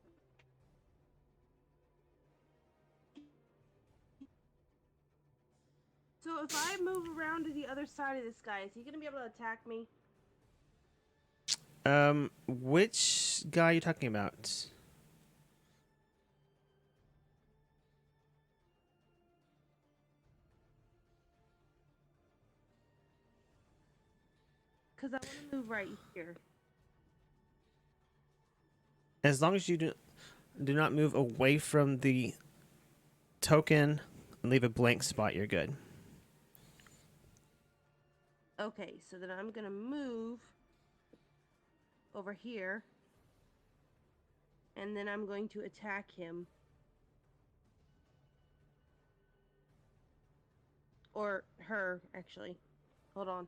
So if I move around to the other side of this guy, is he gonna be able to attack me? Which guy are you talking about? Cause I want to move right here. As long as you do not move away from the token and leave a blank spot, you're good. Okay, so then I'm gonna move over here, and then I'm going to attack him. Or her, actually. Hold on.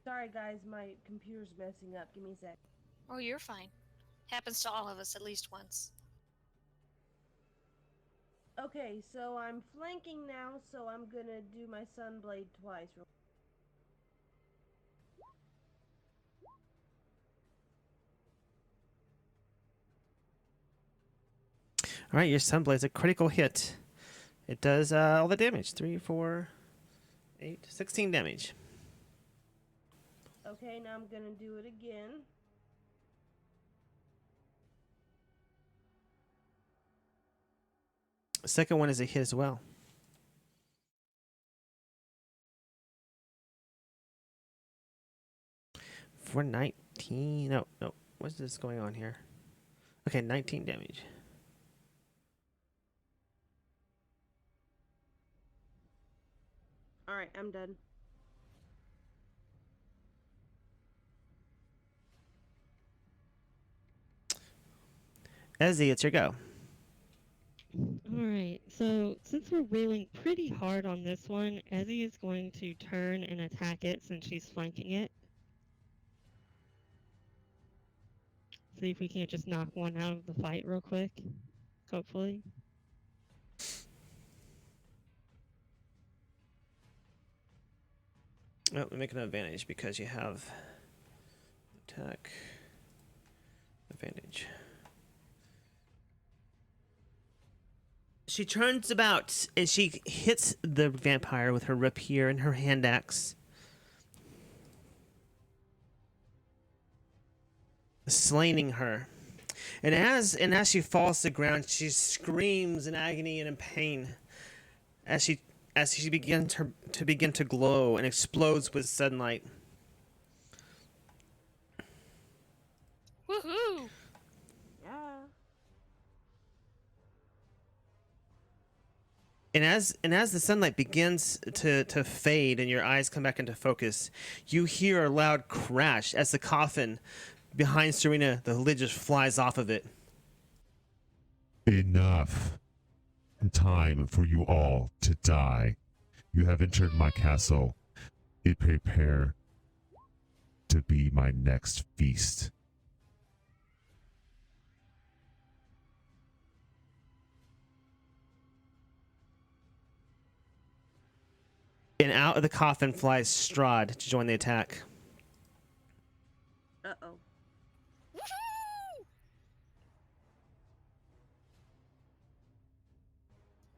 Sorry guys, my computer's messing up. Give me a sec. Oh, you're fine. Happens to all of us at least once. Okay, so I'm flanking now, so I'm gonna do my Sunblade twice. All right, your Sunblade's a critical hit. It does all the damage. 3, 4, 8, 16 damage. Okay, now I'm gonna do it again. Second one is a hit as well. For 19. No. What's this going on here? Okay, 19 damage. Alright, I'm done. Ezzy, it's your go. Alright, so since we're wailing pretty hard on this one, Ezzy is going to turn and attack it since she's flanking it. See if we can't just knock one out of the fight real quick. Hopefully. Oh, make an advantage because you have attack advantage. She turns about and she hits the vampire with her rapier and her hand axe, slaying her. And as she falls to the ground, she screams in agony and in pain as she begins to glow and explodes with sunlight. Woohoo! Yeah. And as the sunlight begins to fade and your eyes come back into focus, you hear a loud crash as the coffin behind Serena, the lid just flies off of it. Enough. Time for you all to die. You have entered my castle. Prepare to be my next feast. And out of the coffin flies Strahd to join the attack. Uh-oh. Woohoo!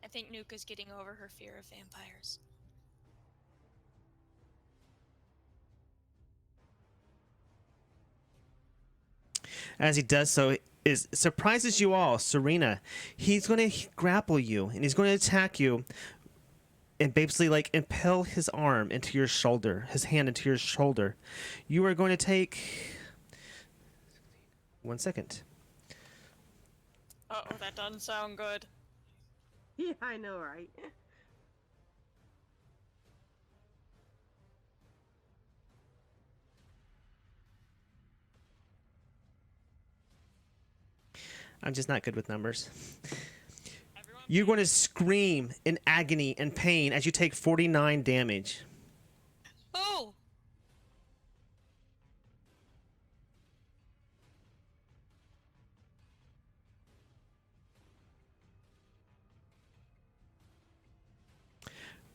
I think Nuka's getting over her fear of vampires. As he does so, it surprises you all. Serena, he's going to grapple you and he's going to attack you and basically like impale his arm into your shoulder, his hand into your shoulder. You are going to take 1 second. Uh-oh, that doesn't sound good. Yeah, I know, right? I'm just not good with numbers. Everyone, You're going to scream in agony and pain as you take 49 damage. oh!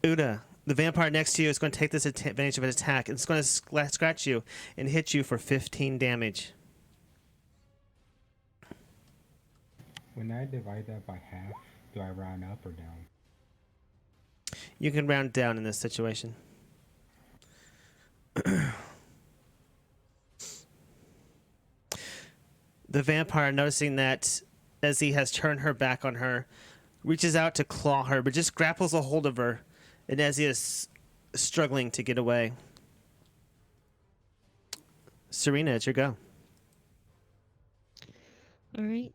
Uda, the vampire next to you is going to take this advantage of an attack. It's going to scratch you and hit you for 15 damage. When I divide that by half, do I round up or down? You can round down in this situation. The vampire, noticing that Ezzy has turned her back on her, reaches out to claw her, but just grapples a hold of her, and Ezzy is struggling to get away. Serena, it's your go. Alright,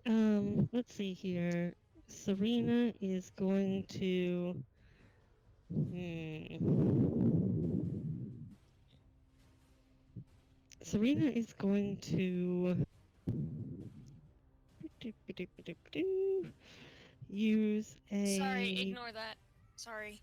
let's see here. Serena is going to... Serena is going to... use a... Sorry, ignore that. Sorry.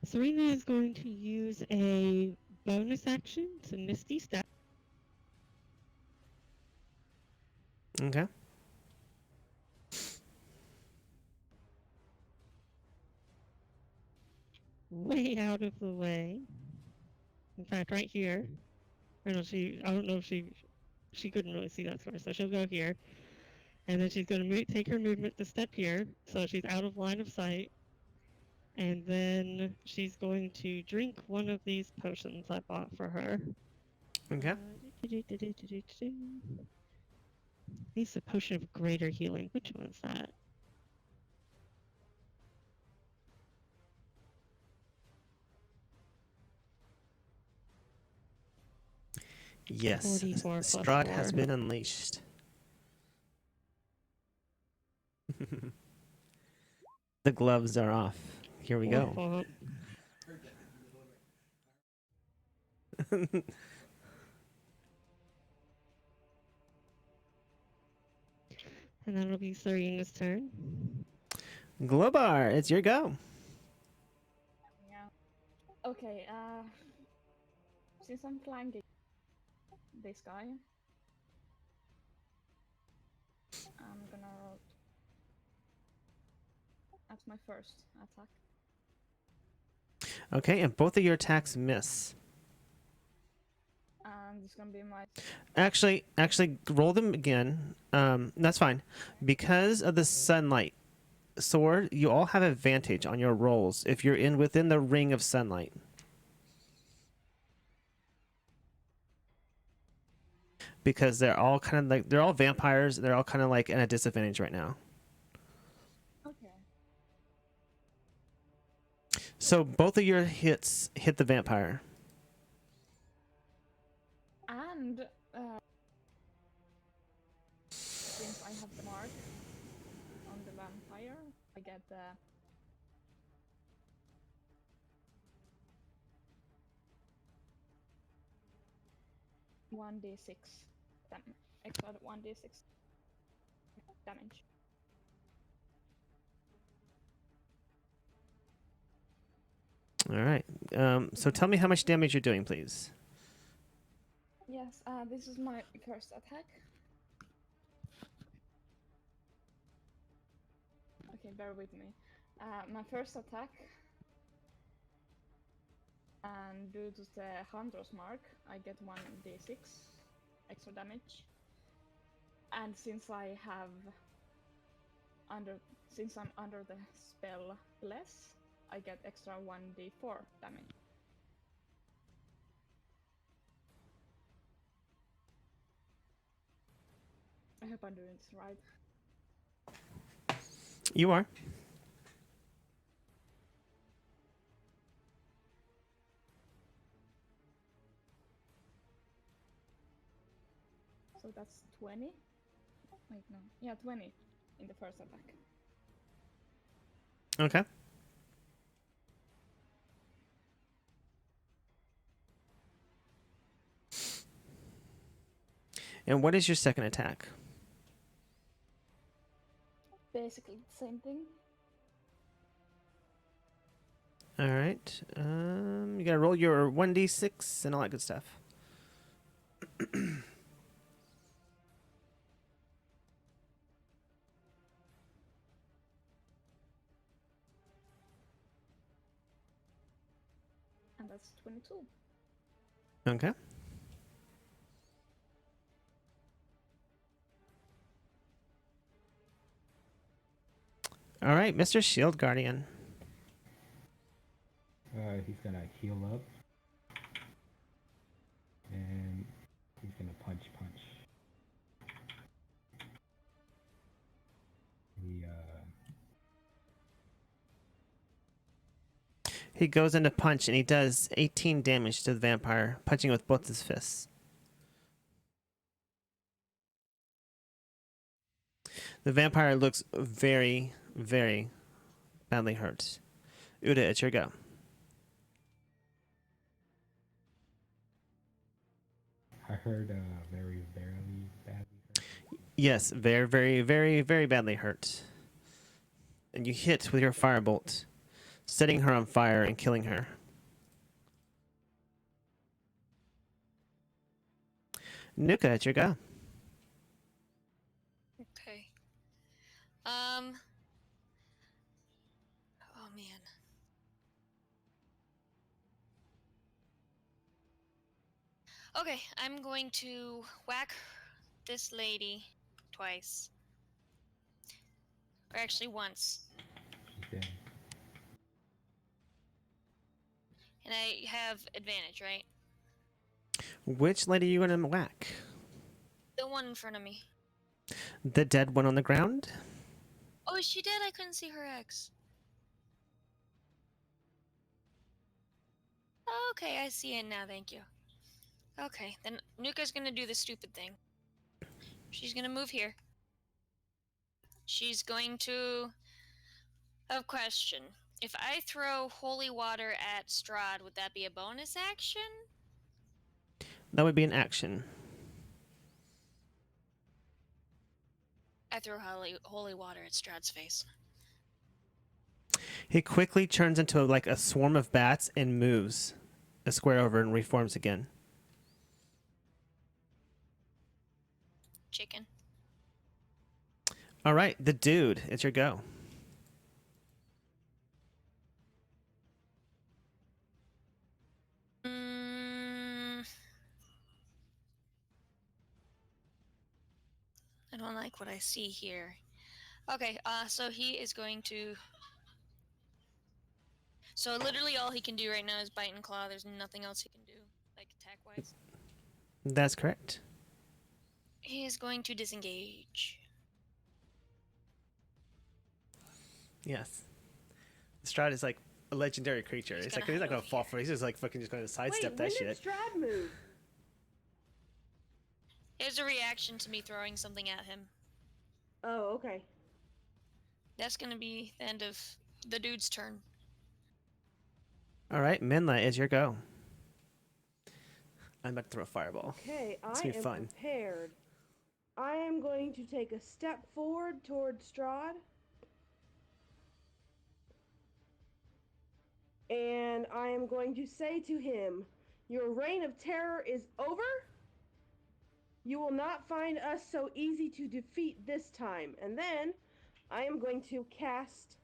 Serena is going to use a bonus action to Misty Step. Okay. Way out of the way. In fact, right here. I don't know if she couldn't really see that square, so she'll go here. And then she's going to take her movement to step here, so she's out of line of sight. And then she's going to drink one of these potions I bought for her. Okay. Needs a potion of greater healing. Which one's that? Yes. 44 plus Strahd 4. has been unleashed. The gloves are off. Here we go. And that'll be Serena's turn. Globar, it's your go. Yeah. Okay, since I'm flanking this guy, I'm gonna roll. That's my first attack. Okay, and both of your attacks miss. And it's gonna be my Actually, roll them again. That's fine. Because of the sunlight sword, you all have advantage on your rolls if you're within the ring of sunlight. Because they're all kind of like they're all vampires. They're all kind of like at a disadvantage right now. okay. So both of your hits hit the vampire. And since I have the mark on the vampire, I get the 1d6 extra 1d6 damage. All right. So tell me how much damage you're doing, please. Yes, this is my first attack. Okay, bear with me. My first attack, and due to the Hunter's mark, I get 1d6 extra damage. And since I'm under the spell Bless, I get extra 1d4 damage. I hope I'm doing this right. You are. So that's 20. Wait, no. Yeah, 20 in the first attack. Okay. And what is your second attack? Basically the same thing. All right. You gotta roll your 1d6 and all that good stuff. And that's 22. Okay. All right, Mr. Shield Guardian. He's gonna heal up. And he's gonna punch. He goes into punch and he does 18 damage to the vampire, punching with both his fists. The vampire looks very, very badly hurt. Uda, it's your go. I heard very badly hurt. Yes, very, very, very, very badly hurt. And you hit with your firebolt, setting her on fire and killing her. Nuka, it's your go. Okay. Oh man. Okay, I'm going to whack this lady twice. Or actually once. She's dead. And I have advantage, right? Which lady are you going to whack? The one in front of me. The dead one on the ground? Oh, is she dead? I couldn't see her X. Okay, I see it now, thank you. Okay, then Nuka's gonna do the stupid thing. She's gonna move here. She's going to... A question. If I throw holy water at Strahd, would that be a bonus action? That would be an action. I throw holy water at Strahd's face. He quickly turns into like a swarm of bats and moves a square over and reforms again. Chicken. All right, the dude, it's your go. I don't like what I see here. Okay, so he is going to... So literally all he can do right now is bite and claw. There's nothing else he can do, like attack-wise. That's correct. He is going to disengage. Yes. Strahd is like a legendary creature. He's He's gonna not hide gonna over fall here. for it. He's just like fucking just gonna Wait, sidestep when that did shit. Strahd move? It's a reaction to me throwing something at him. Oh, okay. That's gonna be the end of the dude's turn. All right, Minla, it's your go. I'm about to throw a fireball. Okay, It's I gonna be am fun. prepared. I am going to take a step forward towards Strahd. And I am going to say to him, your reign of terror is over? You will not find us so easy to defeat this time. And then I am going to cast,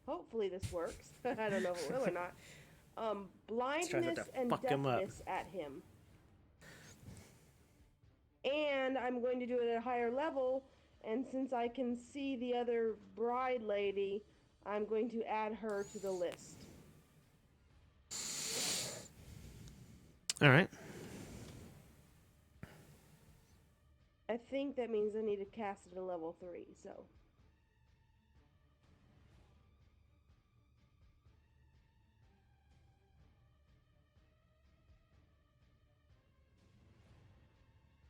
hopefully this works. I don't know if it will or not. Blindness and fuck him up. deafness at him. And I'm going to do it at a higher level, and since I can see the other bride lady, I'm going to add her to the list. All right. I think that means I need to cast it at level 3, so.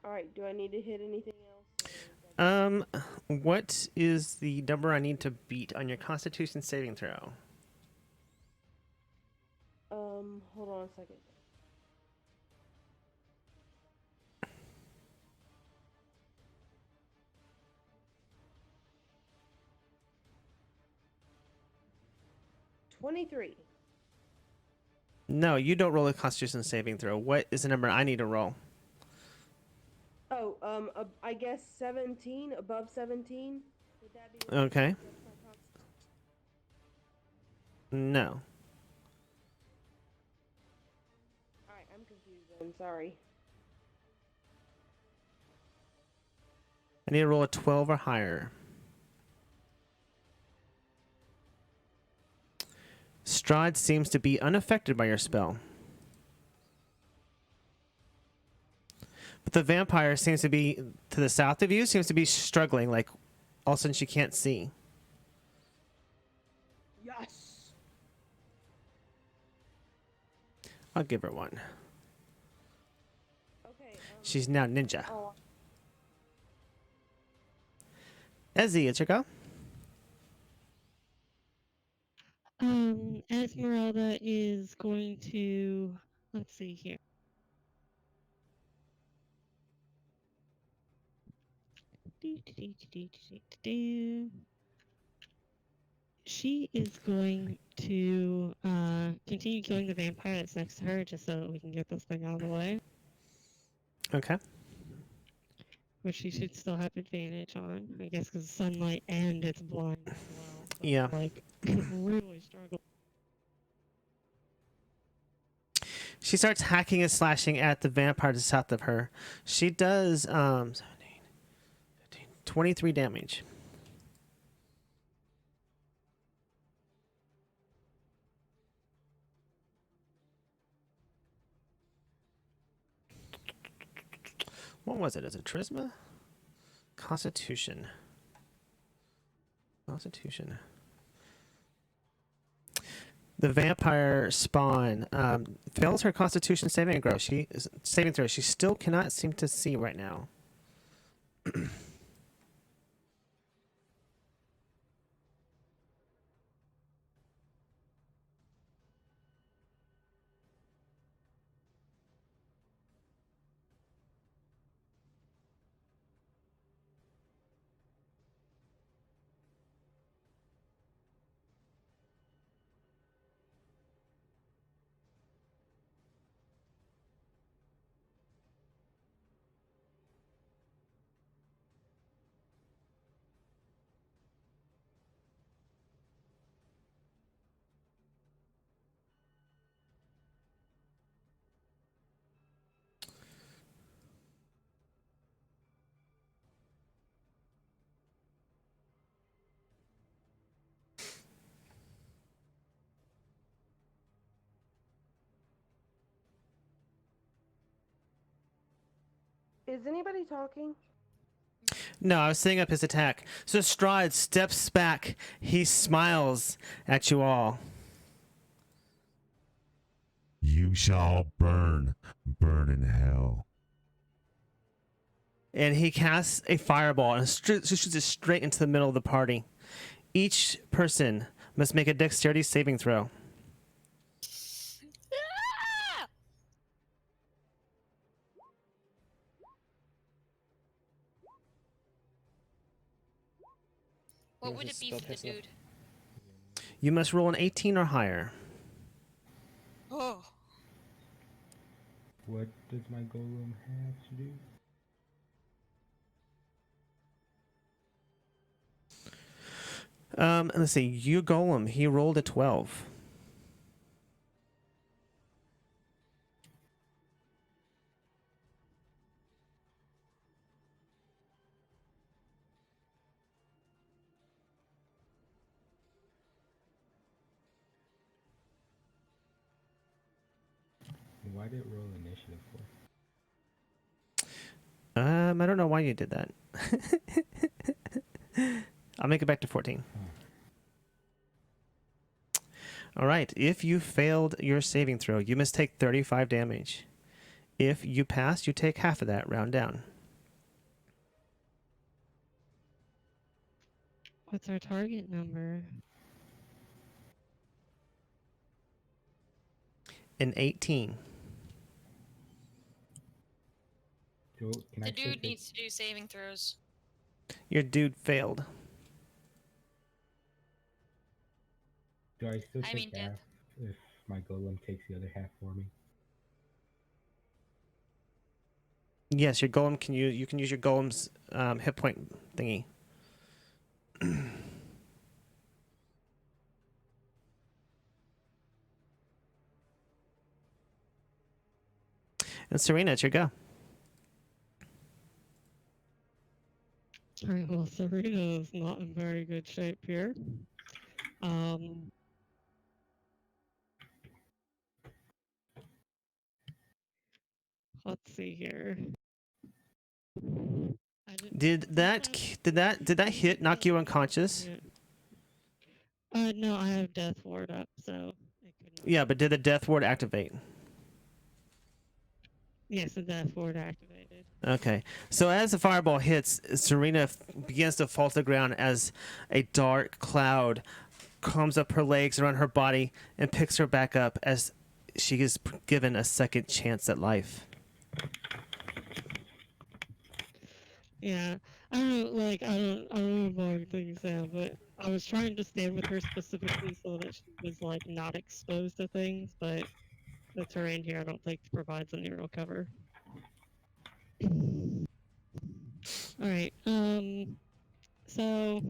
Alright, do I need to hit anything else? What is the number I need to beat on your Constitution saving throw? Hold on a second. $23. No, you don't roll a Constitution saving throw. What is the number I need to roll? Oh, I guess 17, above 17? Would that be Okay. that's my const- No. Alright, I'm confused then, sorry. I need to roll a 12 or higher. Strahd seems to be unaffected by your spell. But the vampire seems to be to the south of you, seems to be struggling, like all of a sudden she can't see. Yes! I'll give her one. Okay, She's now ninja. oh, Ezzy, it's your go. Esmeralda is going to, let's see here. She is going to continue killing the vampire that's next to her just so that we can get this thing out of the way, Okay. which she should still have advantage on, I guess, because sunlight and it's blind as well. So Yeah. Like, really struggle. She starts hacking and slashing at the vampire to the south of her. She does 17, 15, 23 damage. What was it? Is it Charisma? Constitution. Constitution. The vampire spawn fails her Constitution saving throw. She still cannot seem to see right now. Is anybody talking? No, I was setting up his attack. So Strahd steps back. He smiles at you all. You shall burn in hell. And he casts a fireball and shoots it straight into the middle of the party. Each person must make a dexterity saving throw. Ah! What would it be for the dude? You must roll an 18 or higher. Oh. What does my golem have to do? Let's see. You golem. He rolled a 12. Why did it roll initiative for? I don't know why you did that. I'll make it back to 14. All right. If you failed your saving throw, you must take 35 damage. If you pass, you take half of that, round down. What's our target number? An 18. Can The I still dude take, needs to do saving throws. Your dude failed. do I still I take mean, half if my golem takes the other half for me? Yes, your golem can use. You can use your golem's hit point thingy. And Serena, it's your go. All right, well, Serena is not in very good shape here. Let's see here. Did that hit knock you unconscious? No, I have Death Ward up, so it couldn't. Yeah, but did the death ward activate? Yes, the Death Ward activated. Okay. So as the fireball hits, Serena begins to fall to the ground as a dark cloud comes up her legs around her body and picks her back up as she is given a second chance at life. Yeah, I don't know more things down, but I was trying to stand with her specifically so that she was like not exposed to things, but the terrain here I don't think provides any real cover. Alright, so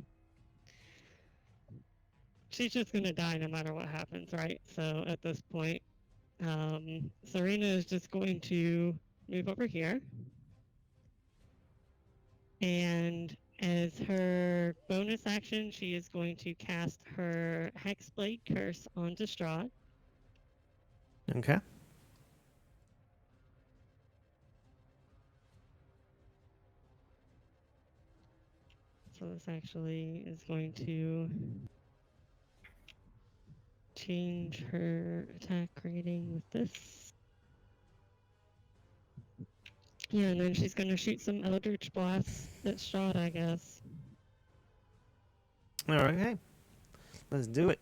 she's just gonna die no matter what happens, right? So at this point, Serena is just going to move over here. And as her bonus action, she is going to cast her Hexblade Curse onto Strahd. Okay. So this actually is going to change her attack rating with this. Yeah, and then she's going to shoot some Eldritch Blasts at Strahd, I guess. All right. Okay. Let's do it.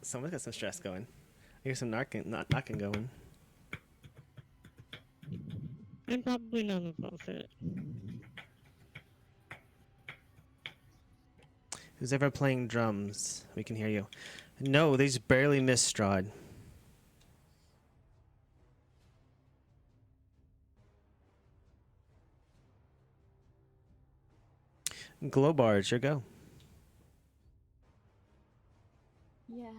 Someone's got some stress going. I hear some knocking going. And probably none of those hit. Who's ever playing drums? We can hear you. No, they just barely missed Strahd. Glowbar, it's your go. Yes.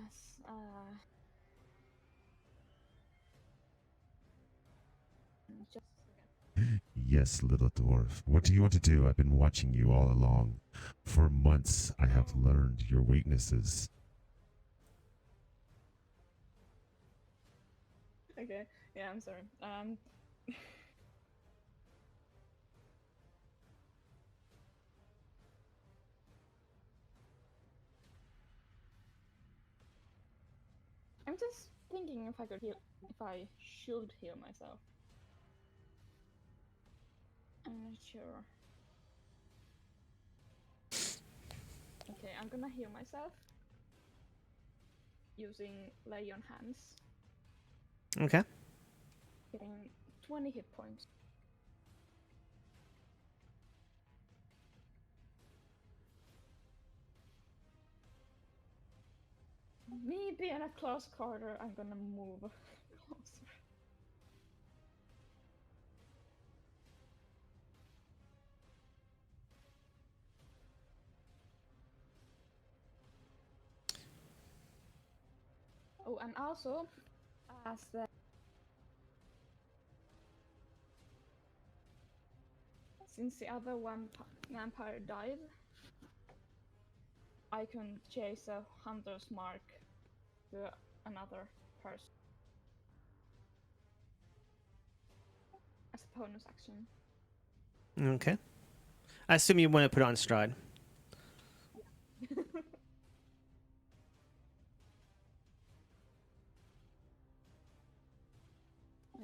Just a second. Yes, little dwarf. What do you want to do? I've been watching you all along. For months, I have learned your weaknesses. Okay. Yeah, I'm sorry. I'm just thinking if I should heal myself. I'm not sure. Okay, I'm gonna heal myself using Lay on Hands, Okay. getting 20 hit points. Me being a close quarter, I'm gonna move closer. Oh, and also, as the since the other one vampire died, I can chase a hunter's mark to another person as a bonus action. Okay. I assume you want to put on Strahd.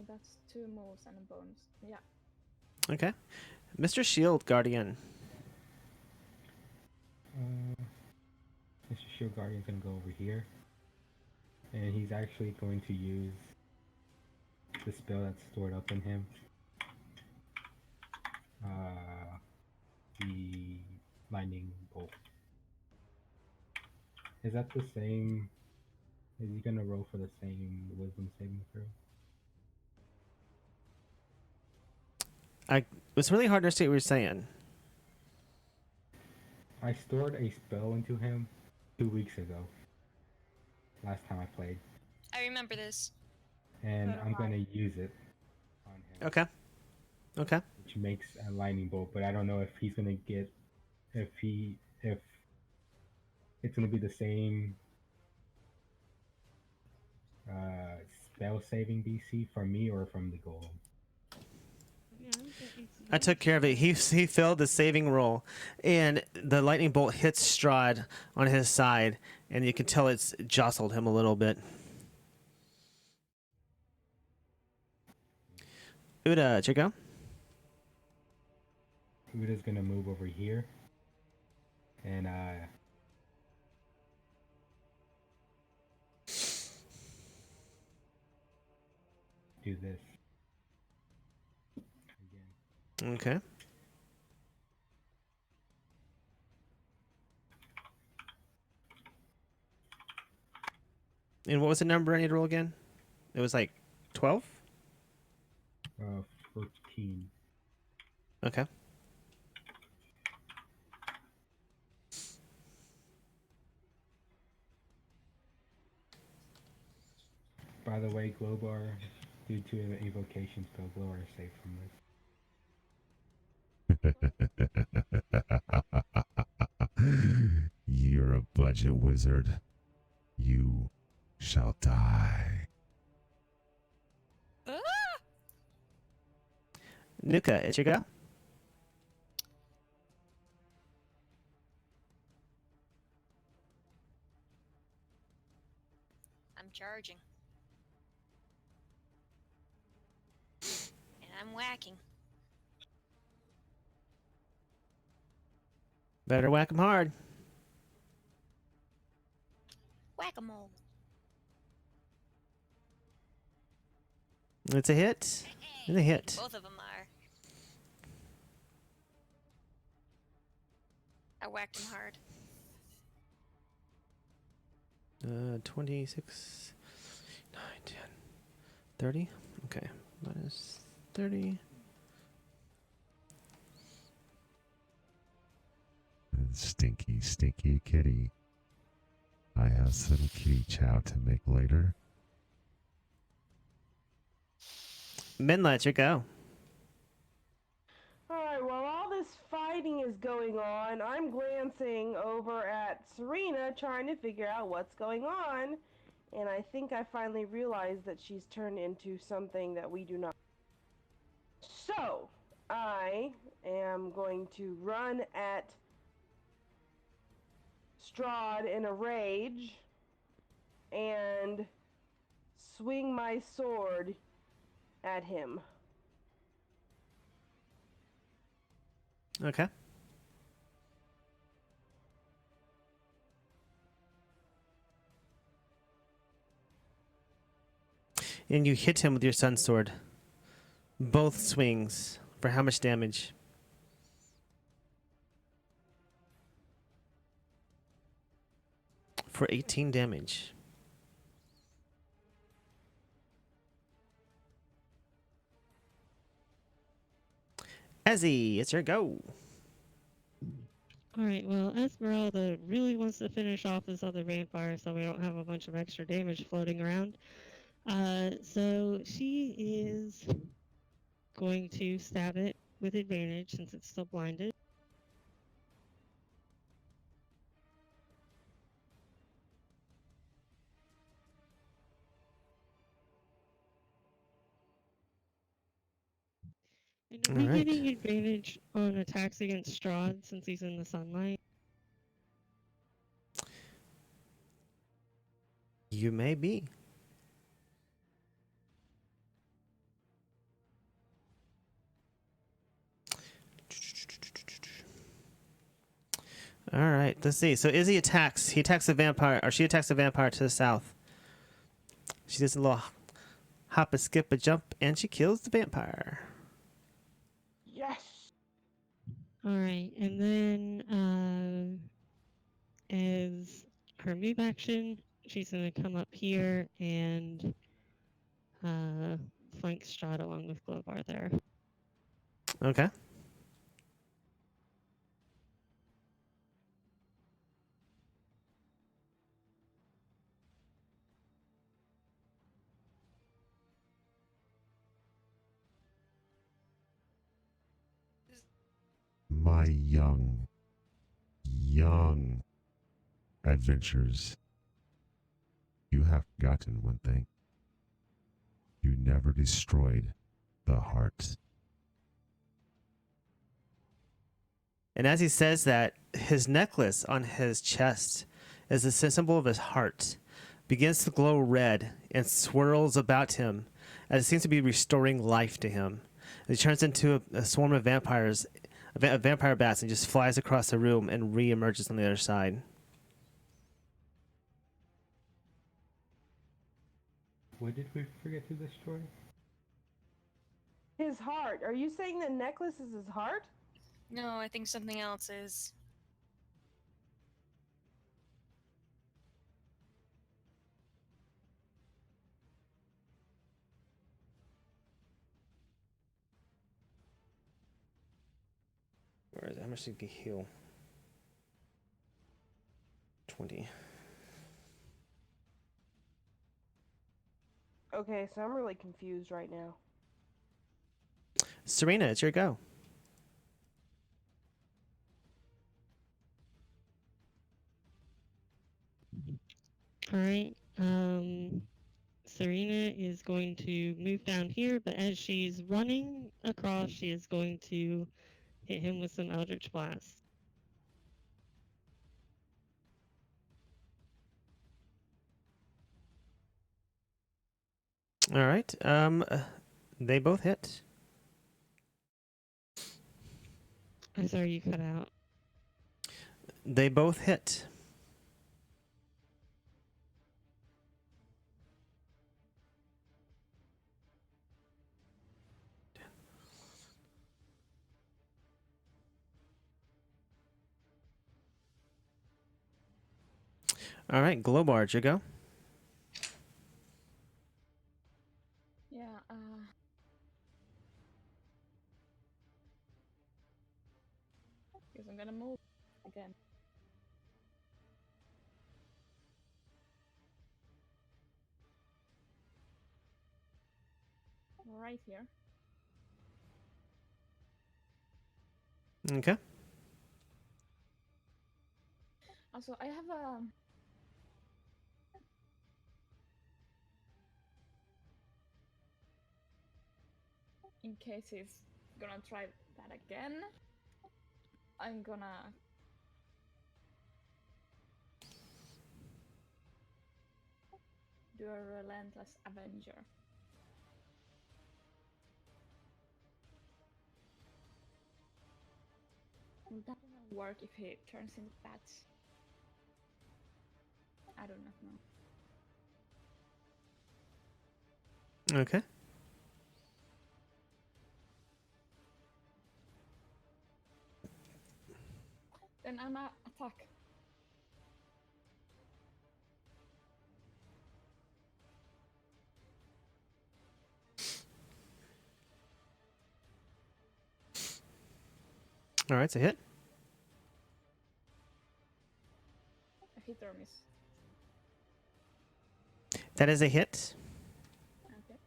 That's 2 moves and a bonus. Yeah. Okay. Mr. Shield Guardian. Mr. Shield Guardian's gonna go over here, and he's actually going to use the spell that's stored up in him. The lightning bolt. Is that the same? Is he gonna roll for the same wisdom saving throw? It's really hard to understand what you're saying. I stored a spell into him 2 weeks ago. Last time I played, I remember this. and So do I'm I. gonna use it on him, Okay. Okay. which makes a lightning bolt. But I don't know if he's gonna get if it's gonna be the same spell saving DC from me or from the golem. I took care of it. He failed the saving roll, and the lightning bolt hits Strahd on his side, and you can tell it's jostled him a little bit. Uda, Chico. Uda's gonna move over here, and do this again. Okay. And what was the number I need to roll again? It was like 12? 14. Okay. By the way, Globar, due to an evocation spell, Globar is safe from this. You're a budget wizard. You shall die. Nuka, Ichigo. I'm charging. And I'm whacking. Better whack him hard. Whack-a-mole. It's a hit. And a hit. Both of them are. I whacked him hard. 26, 9, 10, 30. Okay. Minus 30. Stinky, stinky kitty. I have some kitty chow to make later. Min, let you go. glancing over at Serena, trying to figure out what's going on. And I think I finally realized that she's turned into something that we do not. So, I am going to run at Strahd in a rage and swing my sword at him. Okay. And you hit him with your sun sword. Both swings. For how much damage? For 18 damage. Ezzy, it's your go. All right, well, Esmeralda really wants to finish off this other vampire so we don't have a bunch of extra damage floating around. So she is going to stab it with advantage since it's still blinded. And are All we right. getting advantage on attacks against Strahd since he's in the sunlight? You may be. All right, let's see. So Izzy attacks. He attacks the vampire, or she attacks the vampire to the south. She does a little hop, a skip, a jump, and she kills the vampire. Yes! All right, and then as her move action, she's going to come up here and flank Strahd along with Globar there. Okay. My young adventures. You have forgotten one thing. You never destroyed the heart. And as he says that, his necklace on his chest is a symbol of his heart, begins to glow red and swirls about him as it seems to be restoring life to him. And he turns into a swarm of vampires, vampire bats, and just flies across the room and re-emerges on the other side. What did we forget to destroy? His heart. Are you saying the necklace is his heart? No, I think something else is. Where is it? How much did he heal? 20. Okay, so I'm really confused right now. Serena, it's your go. All right. Serena is going to move down here, but as she's running across, she is going to hit him with some Eldritch Blast. All right. They both hit. I'm sorry, you cut out. They both hit. All right, Globar, it's your go. Yeah, guess I'm gonna move again. Right here. Okay. Also, I have a in case he's gonna try that again, I'm gonna do a relentless avenger. Will that gonna work if he turns into bats? I do not know. Okay. Then I'm a attack. All right, it's a hit. A hit or miss. That is a hit. Okay.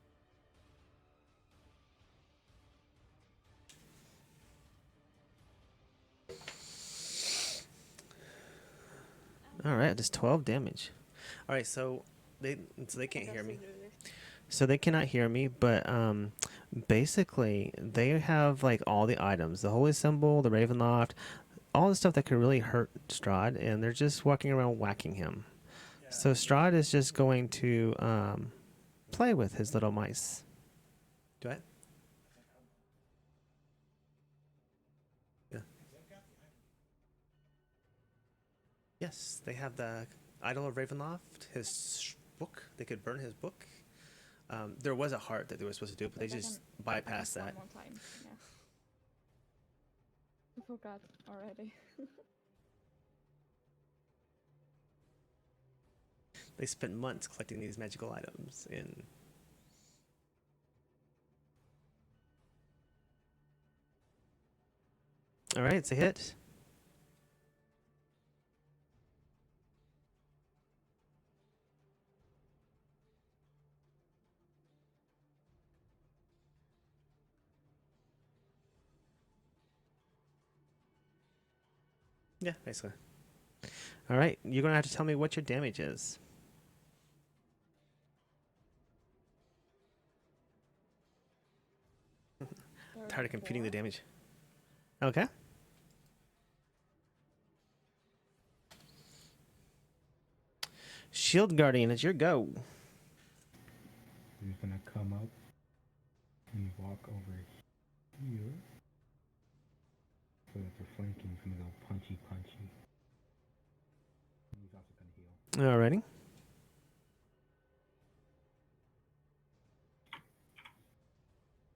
All right, just 12 damage. All right, so they can't hear me. So they cannot hear me, but basically they have like all the items, the holy symbol, the Ravenloft, all the stuff that could really hurt Strahd, and they're just walking around whacking him. So Strahd is just going to play with his little mice. Do I? Yeah. Yes, they have the Idol of Ravenloft, his book. They could burn his book. There was a heart that they were supposed to do, but they just bypassed that. One more time. Yeah. I forgot already. They spent months collecting these magical items in. All right, it's a hit. Yeah, basically. All right, you're gonna have to tell me what your damage is. Tired of computing the damage. Okay. Shield Guardian, it's your go. He's gonna come up and walk over here. So that they're flanking. He's gonna go punchy. And he's also gonna heal. Alrighty.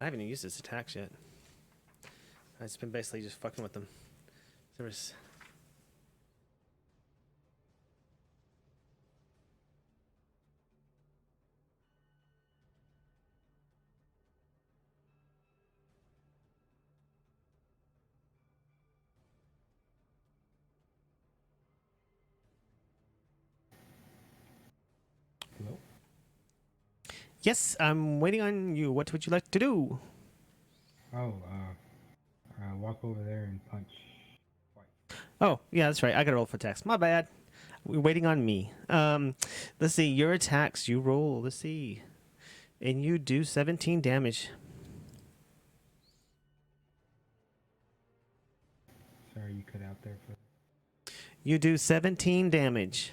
I haven't even used his attacks yet. I've been basically just fucking with them. There was. Hello? Yes, I'm waiting on you. What would you like to do? Oh, walk over there and punch twice. Oh, yeah, that's right. I gotta roll for attacks. My bad. We're waiting on me. Let's see. Your attacks. You roll. Let's see. And you do 17 damage. Sorry, you cut out there for. You do 17 damage.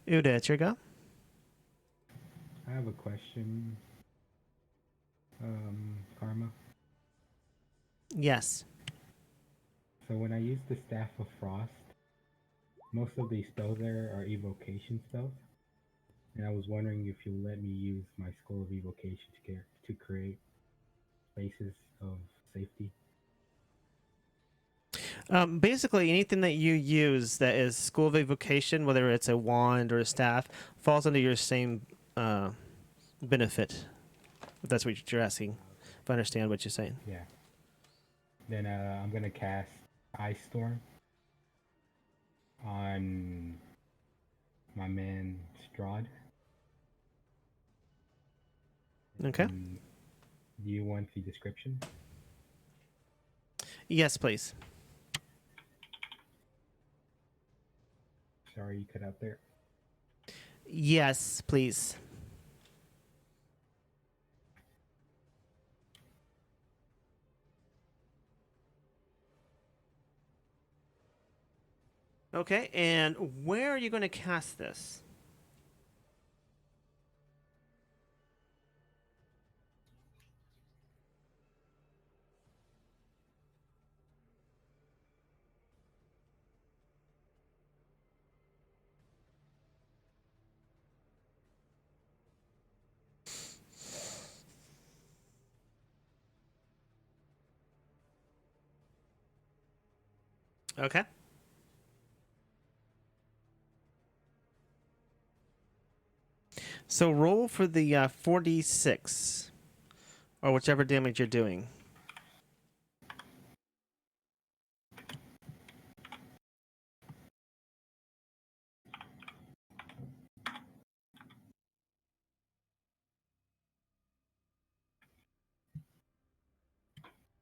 Uda, it's your go. I have a question. Karma. Yes. So when I use the Staff of Frost, most of these spells there are evocation spells. And I was wondering if you'll let me use my Scroll of Evocation to create spaces of safety. Basically, anything that you use that is School of Evocation, whether it's a wand or a staff, falls under your same benefit. If that's what you're asking. If I understand what you're saying. Yeah. Then I'm going to cast Ice Storm on my man Strahd. Okay. Do you want the description? Yes, please. Sorry, you cut out there. Yes, please. Okay, and where are you going to cast this? Okay. So roll for the 4d6, or whichever damage you're doing.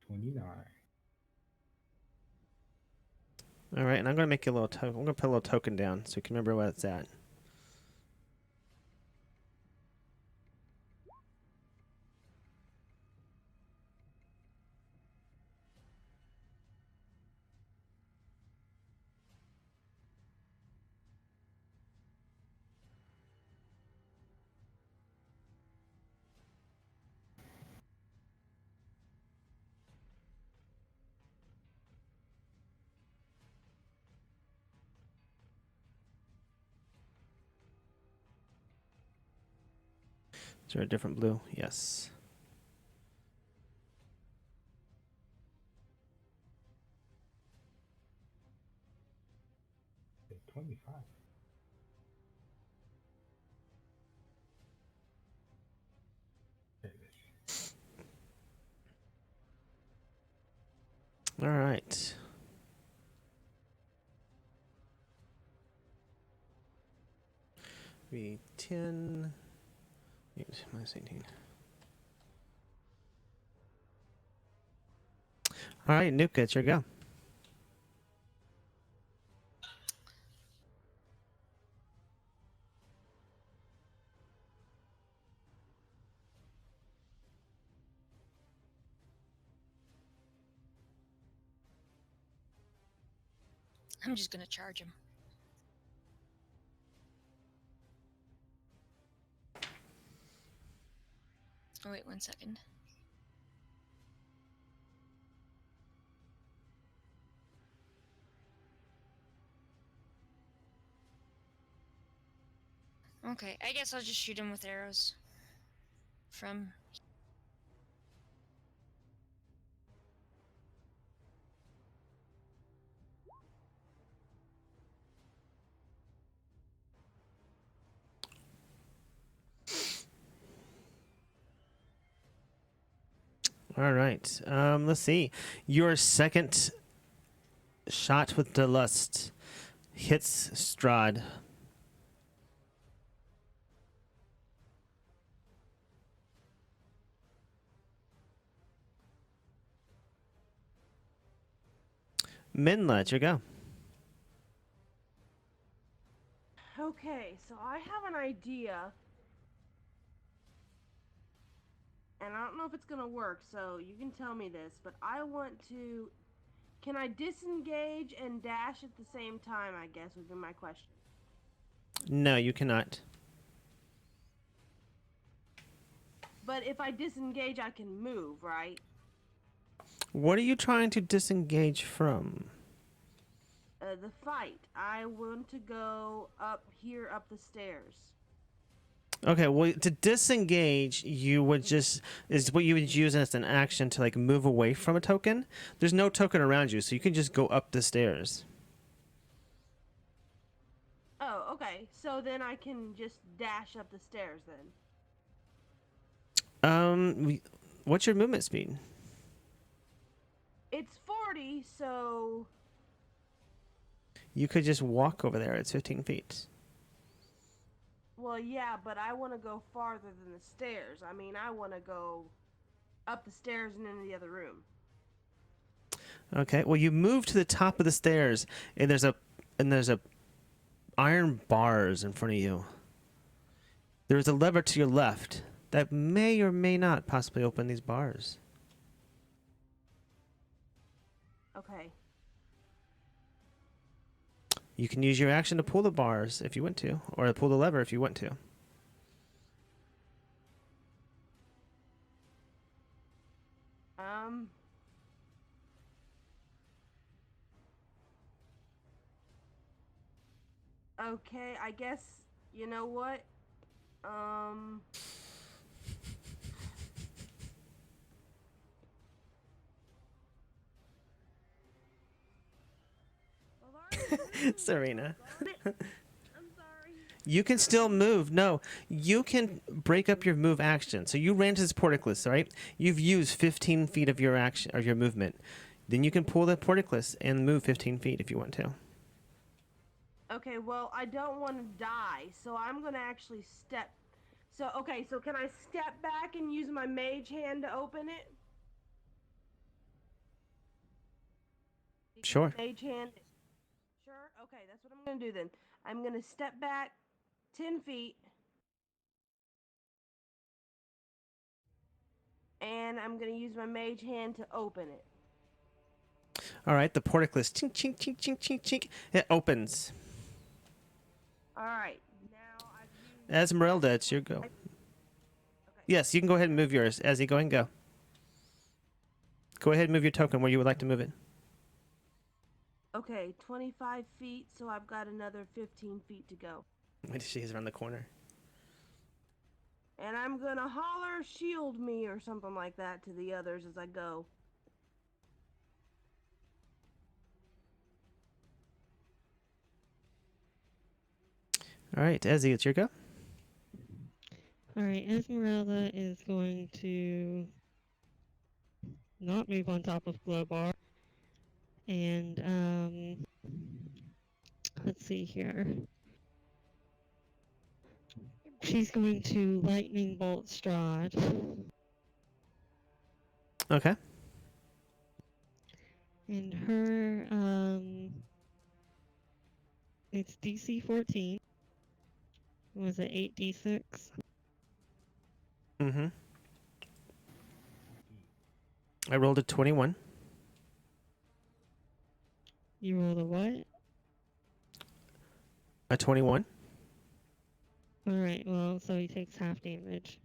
$29. All right, and I'm going to make you a little token. I'm going to put a little token down so you can remember what it's at. Is there a different blue? Yes. Okay, 25. There it is. All right. Be 10. 8 minus 18. All right, Nuka, it's your go. I'm just gonna charge him. Oh, wait 1 second. Okay, I guess I'll just shoot him with arrows. From... All right. Let's see. Your second shot with the lust hits Strahd. Minla, it's your go. Okay, so I have an idea, and I don't know if it's gonna work, so you can tell me this, but I want to... Can I disengage and dash at the same time, I guess, would be my question. No, you cannot. But if I disengage, I can move, right? What are you trying to disengage from? The fight. I want to go up here, up the stairs. Okay, well, to disengage, you would just is what you would use as an action to like move away from a token. There's no token around you, so you can just go up the stairs. Oh, okay. So then I can just dash up the stairs then. What's your movement speed? It's 40, so... You could just walk over there. It's 15 feet. Well, yeah, but I want to go farther than the stairs. I mean, I want to go up the stairs and into the other room. Okay. Well, you move to the top of the stairs, and there's a iron bars in front of you. There's a lever to your left that may or may not possibly open these bars. Okay. You can use your action to pull the bars if you want to, or pull the lever if you want to. Okay, I guess, you know what? Serena. I'm sorry. You can still move. No, you can break up your move action. So you ran to this porticus, right? You've used 15 feet of your action or your movement. Then you can pull the porticus and move 15 feet if you want to. Okay, well, I don't want to die, so I'm going to actually step. So, okay, so can I step back and use my mage hand to open it? Sure. Mage hand. Sure? Okay, that's what I'm going to do then. I'm going to step back 10 feet. And I'm going to use my mage hand to open it. All right, the porticus, chink, chink, chink, chink, chink, chink. It opens. All right. Now I've used... Esmeralda, it's your go. Okay. Yes, you can go ahead and move yours. Ezzy, go ahead and go. Go ahead and move your token where you would like to move it. Okay, 25 feet, so I've got another 15 feet to go. She's around the corner. And I'm gonna holler, shield me, or something like that to the others as I go. All right, Ezzy, it's your go. All right, Esmeralda is going to not move on top of Glowbar. And, let's see here. She's going to lightning bolt Strahd. Okay. And her, it's DC 14. Was it 8d6? Mm-hmm. I rolled a 21. You rolled a what? A 21. Alright, well, so he takes half damage.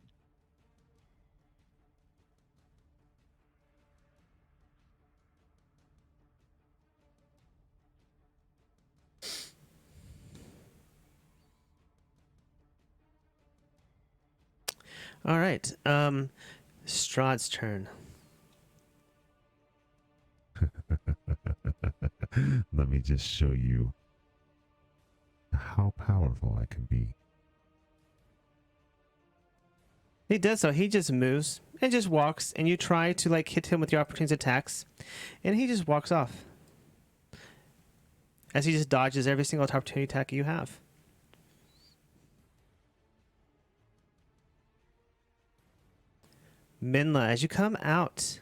All right. Strahd's turn. Let me just show you how powerful I can be. He does so. He just moves and just walks, and you try to like hit him with your opportunity attacks, and he just walks off. As he just dodges every single opportunity attack you have. Minla, as you come out,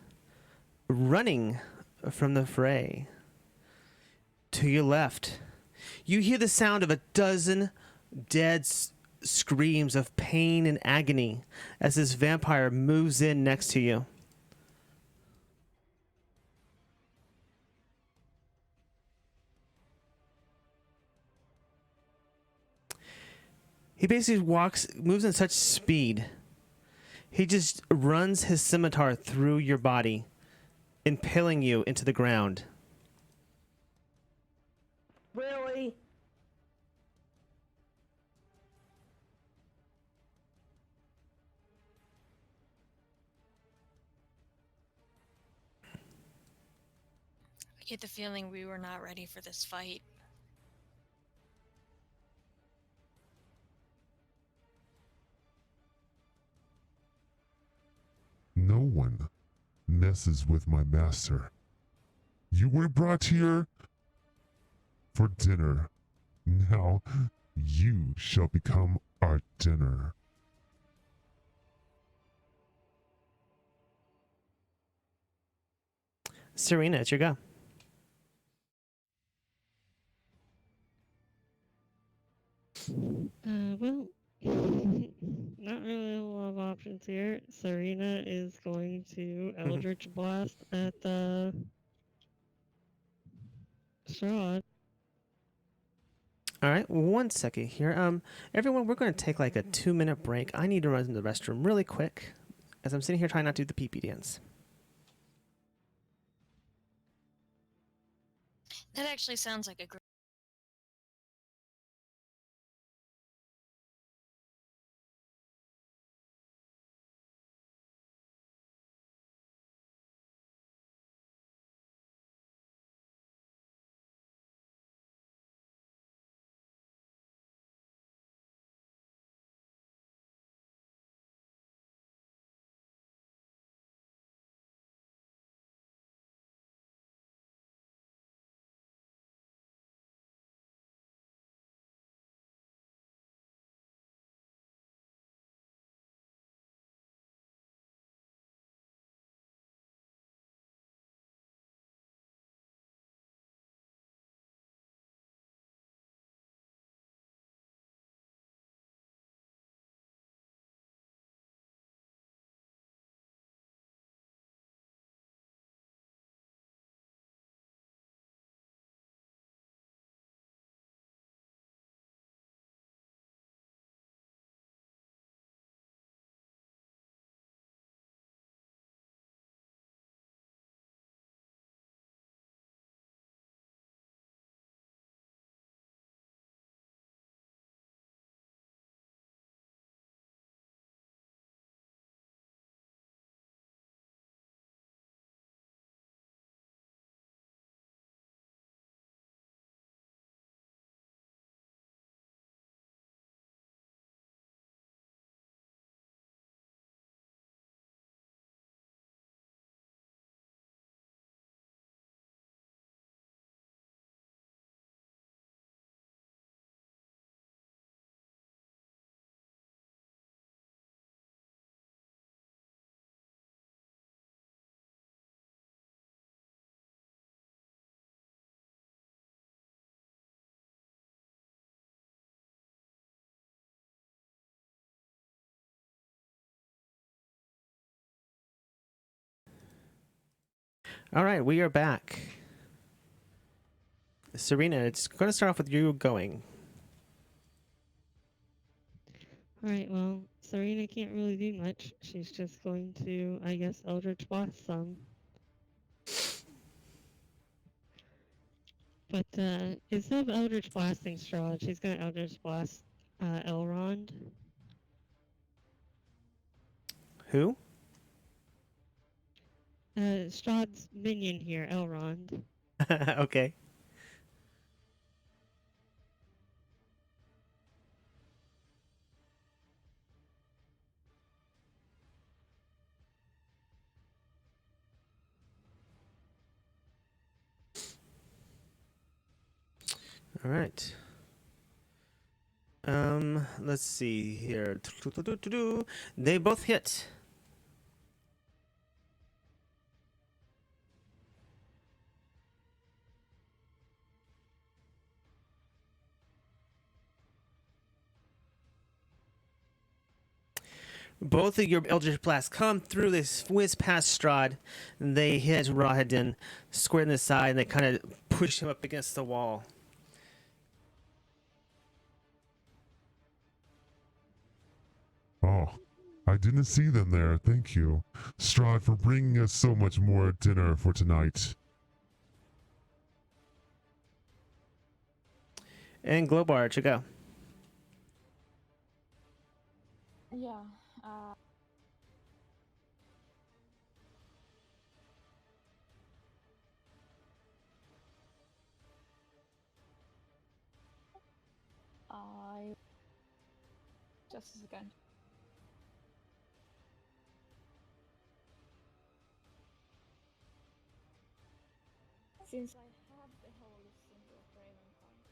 running from the fray, to your left, you hear the sound of a dozen dead screams of pain and agony as this vampire moves in next to you. He basically moves in such speed. He just runs his scimitar through your body, impaling you into the ground. Really? I get the feeling we were not ready for this fight. No one messes with my master. You were brought here for dinner. Now you shall become our dinner. Serena, it's your go. Well, not really a lot of options here. Serena is going to Eldritch Blast at the Strahd. All right, 1 second here. Everyone, we're going to take like a 2-minute break. I need to run to the restroom really quick, as I'm sitting here trying not to do the pee-pee dance. That actually sounds like a great. All right, we are back. Serena, it's going to start off with you going. Alright, well, Serena can't really do much. She's just going to, I guess, Eldritch Blast some. But instead of Eldritch Blasting Strahd, she's going to Eldritch Blast Elrond. Who? Strahd's minion here, Elrond. Okay. All right. Let's see here. They both hit. Both of your Eldritch Blasts come through, they whiz past Strahd, and they hit Rahadin square in the side, and they kind of push him up against the wall. Oh, I didn't see them there. Thank you, Strahd, for bringing us so much more dinner for tonight. And Glowbar, to go. Yeah. I just a second. Since I have the whole symbol of Ravenkind.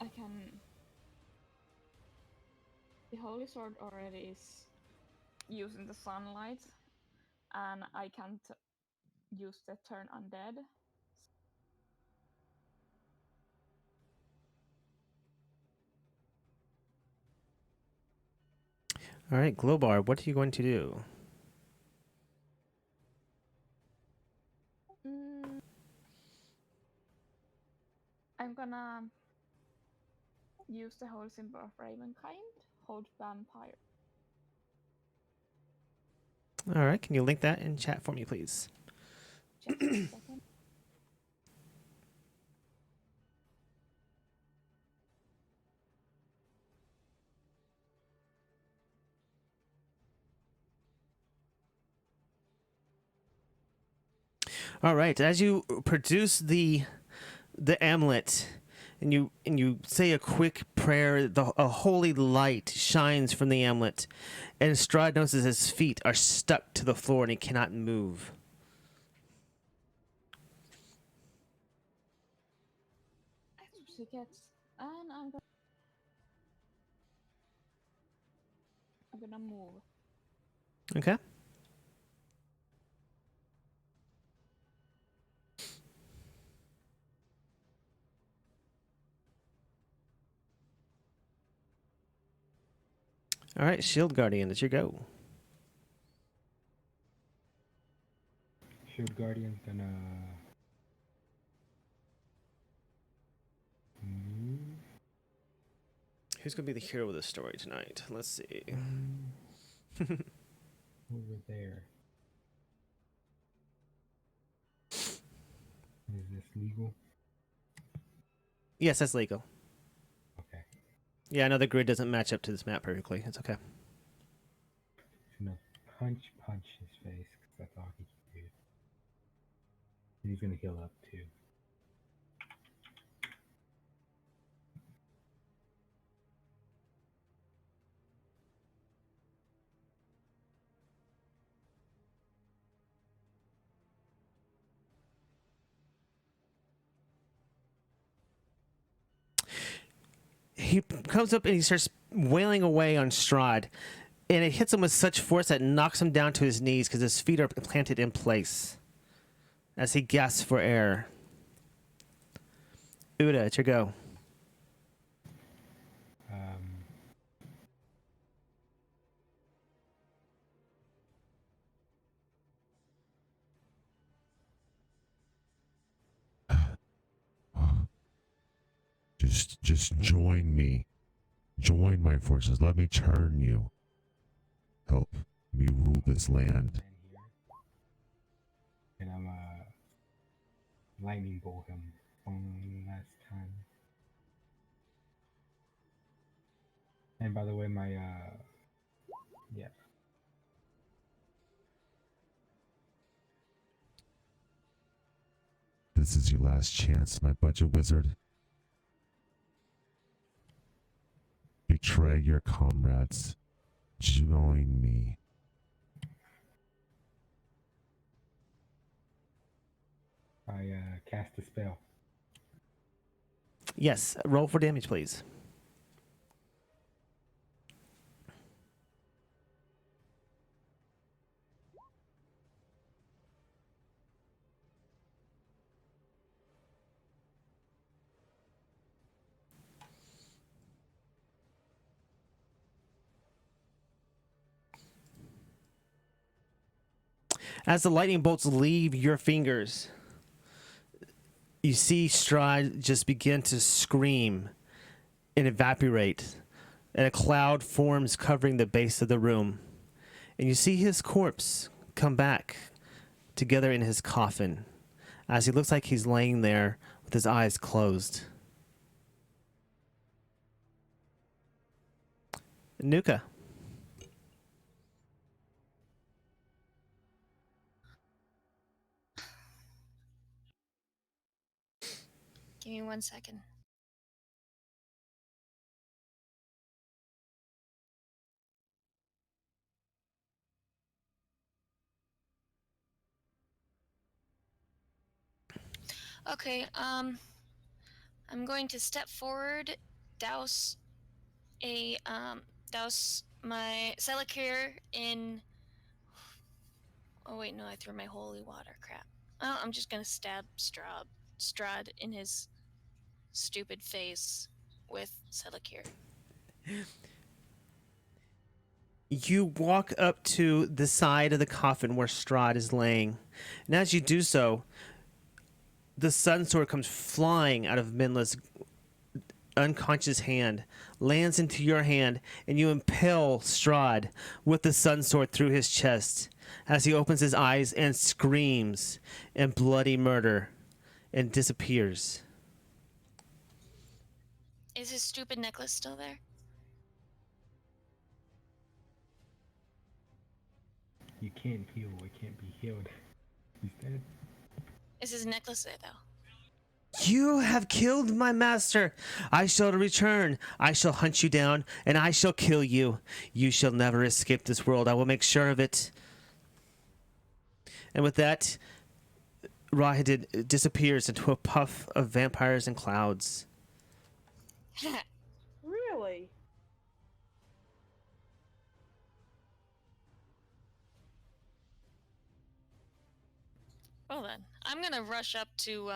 I can. The holy sword already is using the sunlight, and I can't use the turn undead. All right, Glowbar, what are you going to do? Mm, I'm gonna use the holy symbol of Ravenkind, hold vampire. All right, can you link that in chat for me, please? Just a second. All right, as you produce the amulet and you say a quick prayer, a holy light shines from the amulet, and Strahd notices his feet are stuck to the floor and he cannot move. Actually gets, and I'm gonna move. Okay. All right, Shield Guardian, it's your go. Shield Guardian's gonna move. Who's gonna be the hero of the story tonight? Let's see. Over there. Is this legal? Yes, that's legal. Okay. Yeah, I know the grid doesn't match up to this map perfectly. It's okay. He's gonna punch his face because that's all he can do. And he's gonna heal up too. He comes up and he starts wailing away on Strahd, and it hits him with such force that it knocks him down to his knees because his feet are planted in place as he gasps for air. Uda, it's your go. Just join me. Join my forces. Let me turn you. Help me rule this land. And I'm lightning bolt him one last time. And by the way, my yeah. This is your last chance, my budget wizard. Betray your comrades. Join me. I cast a spell. Yes, roll for damage, please. As the lightning bolts leave your fingers, you see Strahd just begin to scream and evaporate, and a cloud forms covering the base of the room. And you see his corpse come back together in his coffin as he looks like he's laying there with his eyes closed. Nuka. Give me 1 second. Okay, I'm going to step forward, douse my Selekir in. Oh wait, no, I threw my holy water. Crap. Oh, I'm just gonna stab Strahd in his stupid face with Selekir. You walk up to the side of the coffin where Strahd is laying, and as you do so, the sun sword comes flying out of Minla's unconscious hand, lands into your hand, and you impale Strahd with the sun sword through his chest as he opens his eyes and screams in bloody murder and disappears. Is his stupid necklace still there? You can't heal what can't be healed. He's dead. Is his necklace there though? You have killed my master. I shall return. I shall hunt you down, and I shall kill you. You shall never escape this world. I will make sure of it. And with that, Rahadid disappears into a puff of vampires and clouds. Really? Well then, I'm gonna rush up to.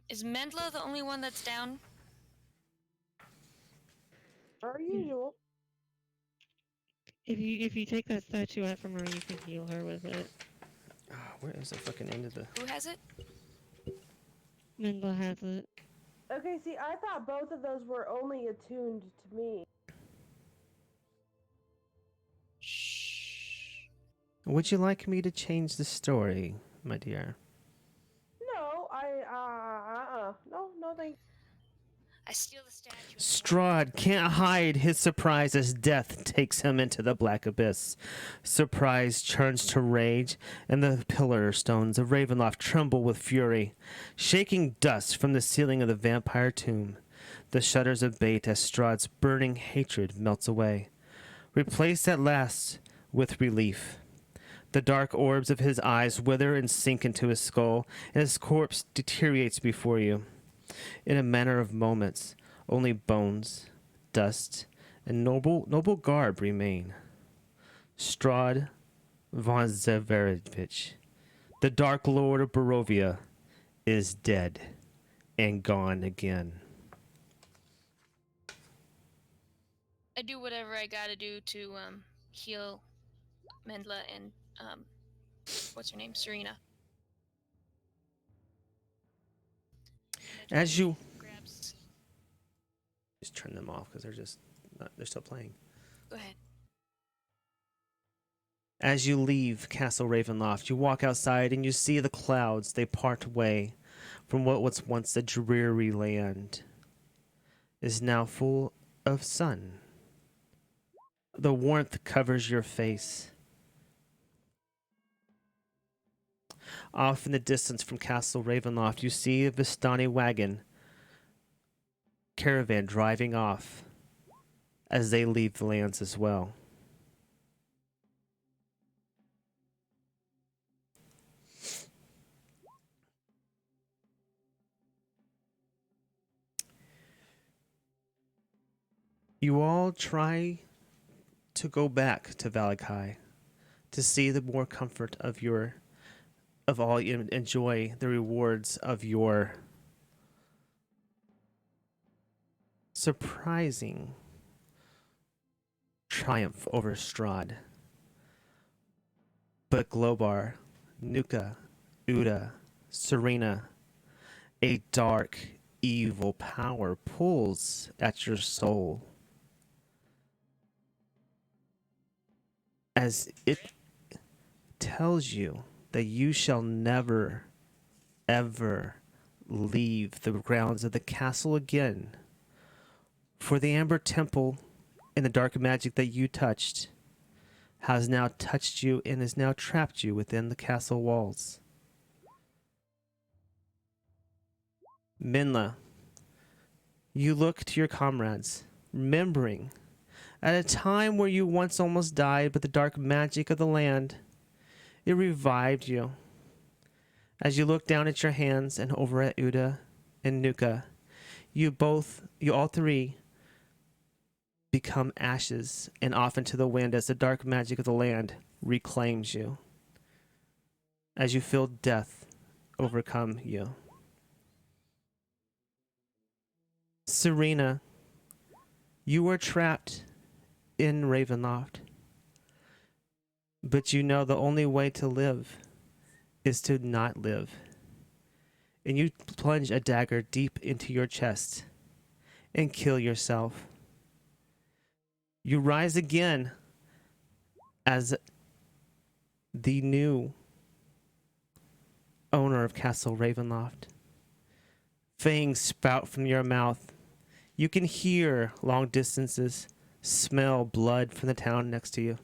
Is Mendla the only one that's down? Per usual. If you take that statuette from her, you can heal her with it. Where is the fucking end of the... Who has it? Minla has it. Okay, see, I thought both of those were only attuned to me. Shh. Would you like me to change the story, my dear? No, no, thanks. I steal the statue. Strahd can't hide his surprise as death takes him into the black abyss. Surprise turns to rage, and the pillar stones of Ravenloft tremble with fury, shaking dust from the ceiling of the vampire tomb. The shudders abate as Strahd's burning hatred melts away, replaced at last with relief. The dark orbs of his eyes wither and sink into his skull, and his corpse deteriorates before you. In a matter of moments, only bones, dust, and noble garb remain. Strahd von Severovich, the Dark Lord of Barovia, is dead and gone again. I do whatever I gotta do to heal Mendla and what's her name? Serena. As you Grabs. just turn them off because they're still playing. Go ahead. As you leave Castle Ravenloft, you walk outside and you see the clouds. They part away from what was once a dreary land. Is now full of sun. The warmth covers your face. Off in the distance from Castle Ravenloft, you see a Vistani wagon caravan driving off as they leave the lands as well. You all try to go back to Valakai to see the more comfort of all you enjoy the rewards of your surprising triumph over Strahd. But Globar, Nuka, Uda, Serena, a dark, evil power pulls at your soul as it tells you that you shall never, ever leave the grounds of the castle again. For the Amber Temple and the dark magic that you touched has now touched you and has now trapped you within the castle walls. Minla, you look to your comrades, remembering at a time where you once almost died, but the dark magic of the land, it revived you. As you look down at your hands and over at Uda and Nuka, you all three become ashes and off into the wind as the dark magic of the land reclaims you. As you feel death overcome you. Serena, you were trapped in Ravenloft, but you know the only way to live is to not live. And you plunge a dagger deep into your chest and kill yourself. You rise again as the new owner of Castle Ravenloft. Fangs spout from your mouth. You can hear long distances, smell blood from the town next to you.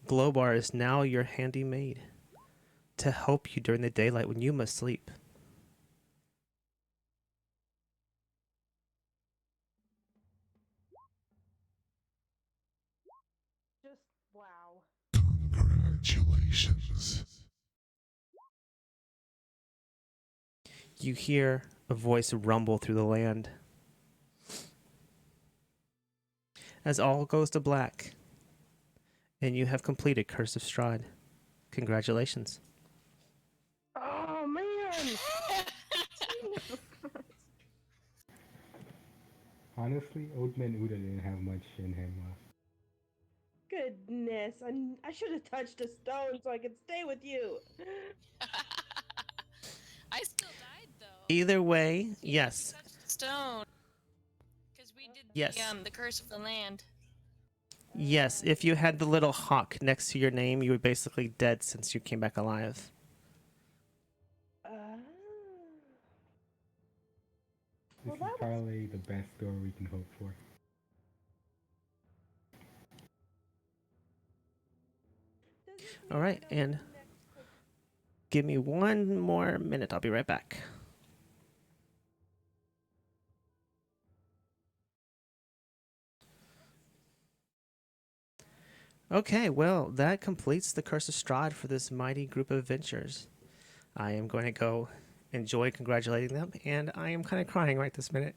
Glowbar is now your handy maid to help you during the daylight when you must sleep. Just wow. Congratulations. You hear a voice rumble through the land. As all goes to black, and you have completed Curse of Strahd. Congratulations. Oh man! Honestly, Old Man Uda didn't have much in him. Goodness, I should have touched a stone so I could stay with you. I still died though. Either way, You yes. touched the stone. Because we did Yes. the curse of the land. Yes, if you had the little hawk next to your name, you were basically dead since you came back alive. This Well, is that was probably the best door we can hope for. All right, and give me one more minute. I'll be right back. Okay, well, that completes the Curse of Strahd for this mighty group of adventurers. I am going to go enjoy congratulating them, and I am kind of crying right this minute.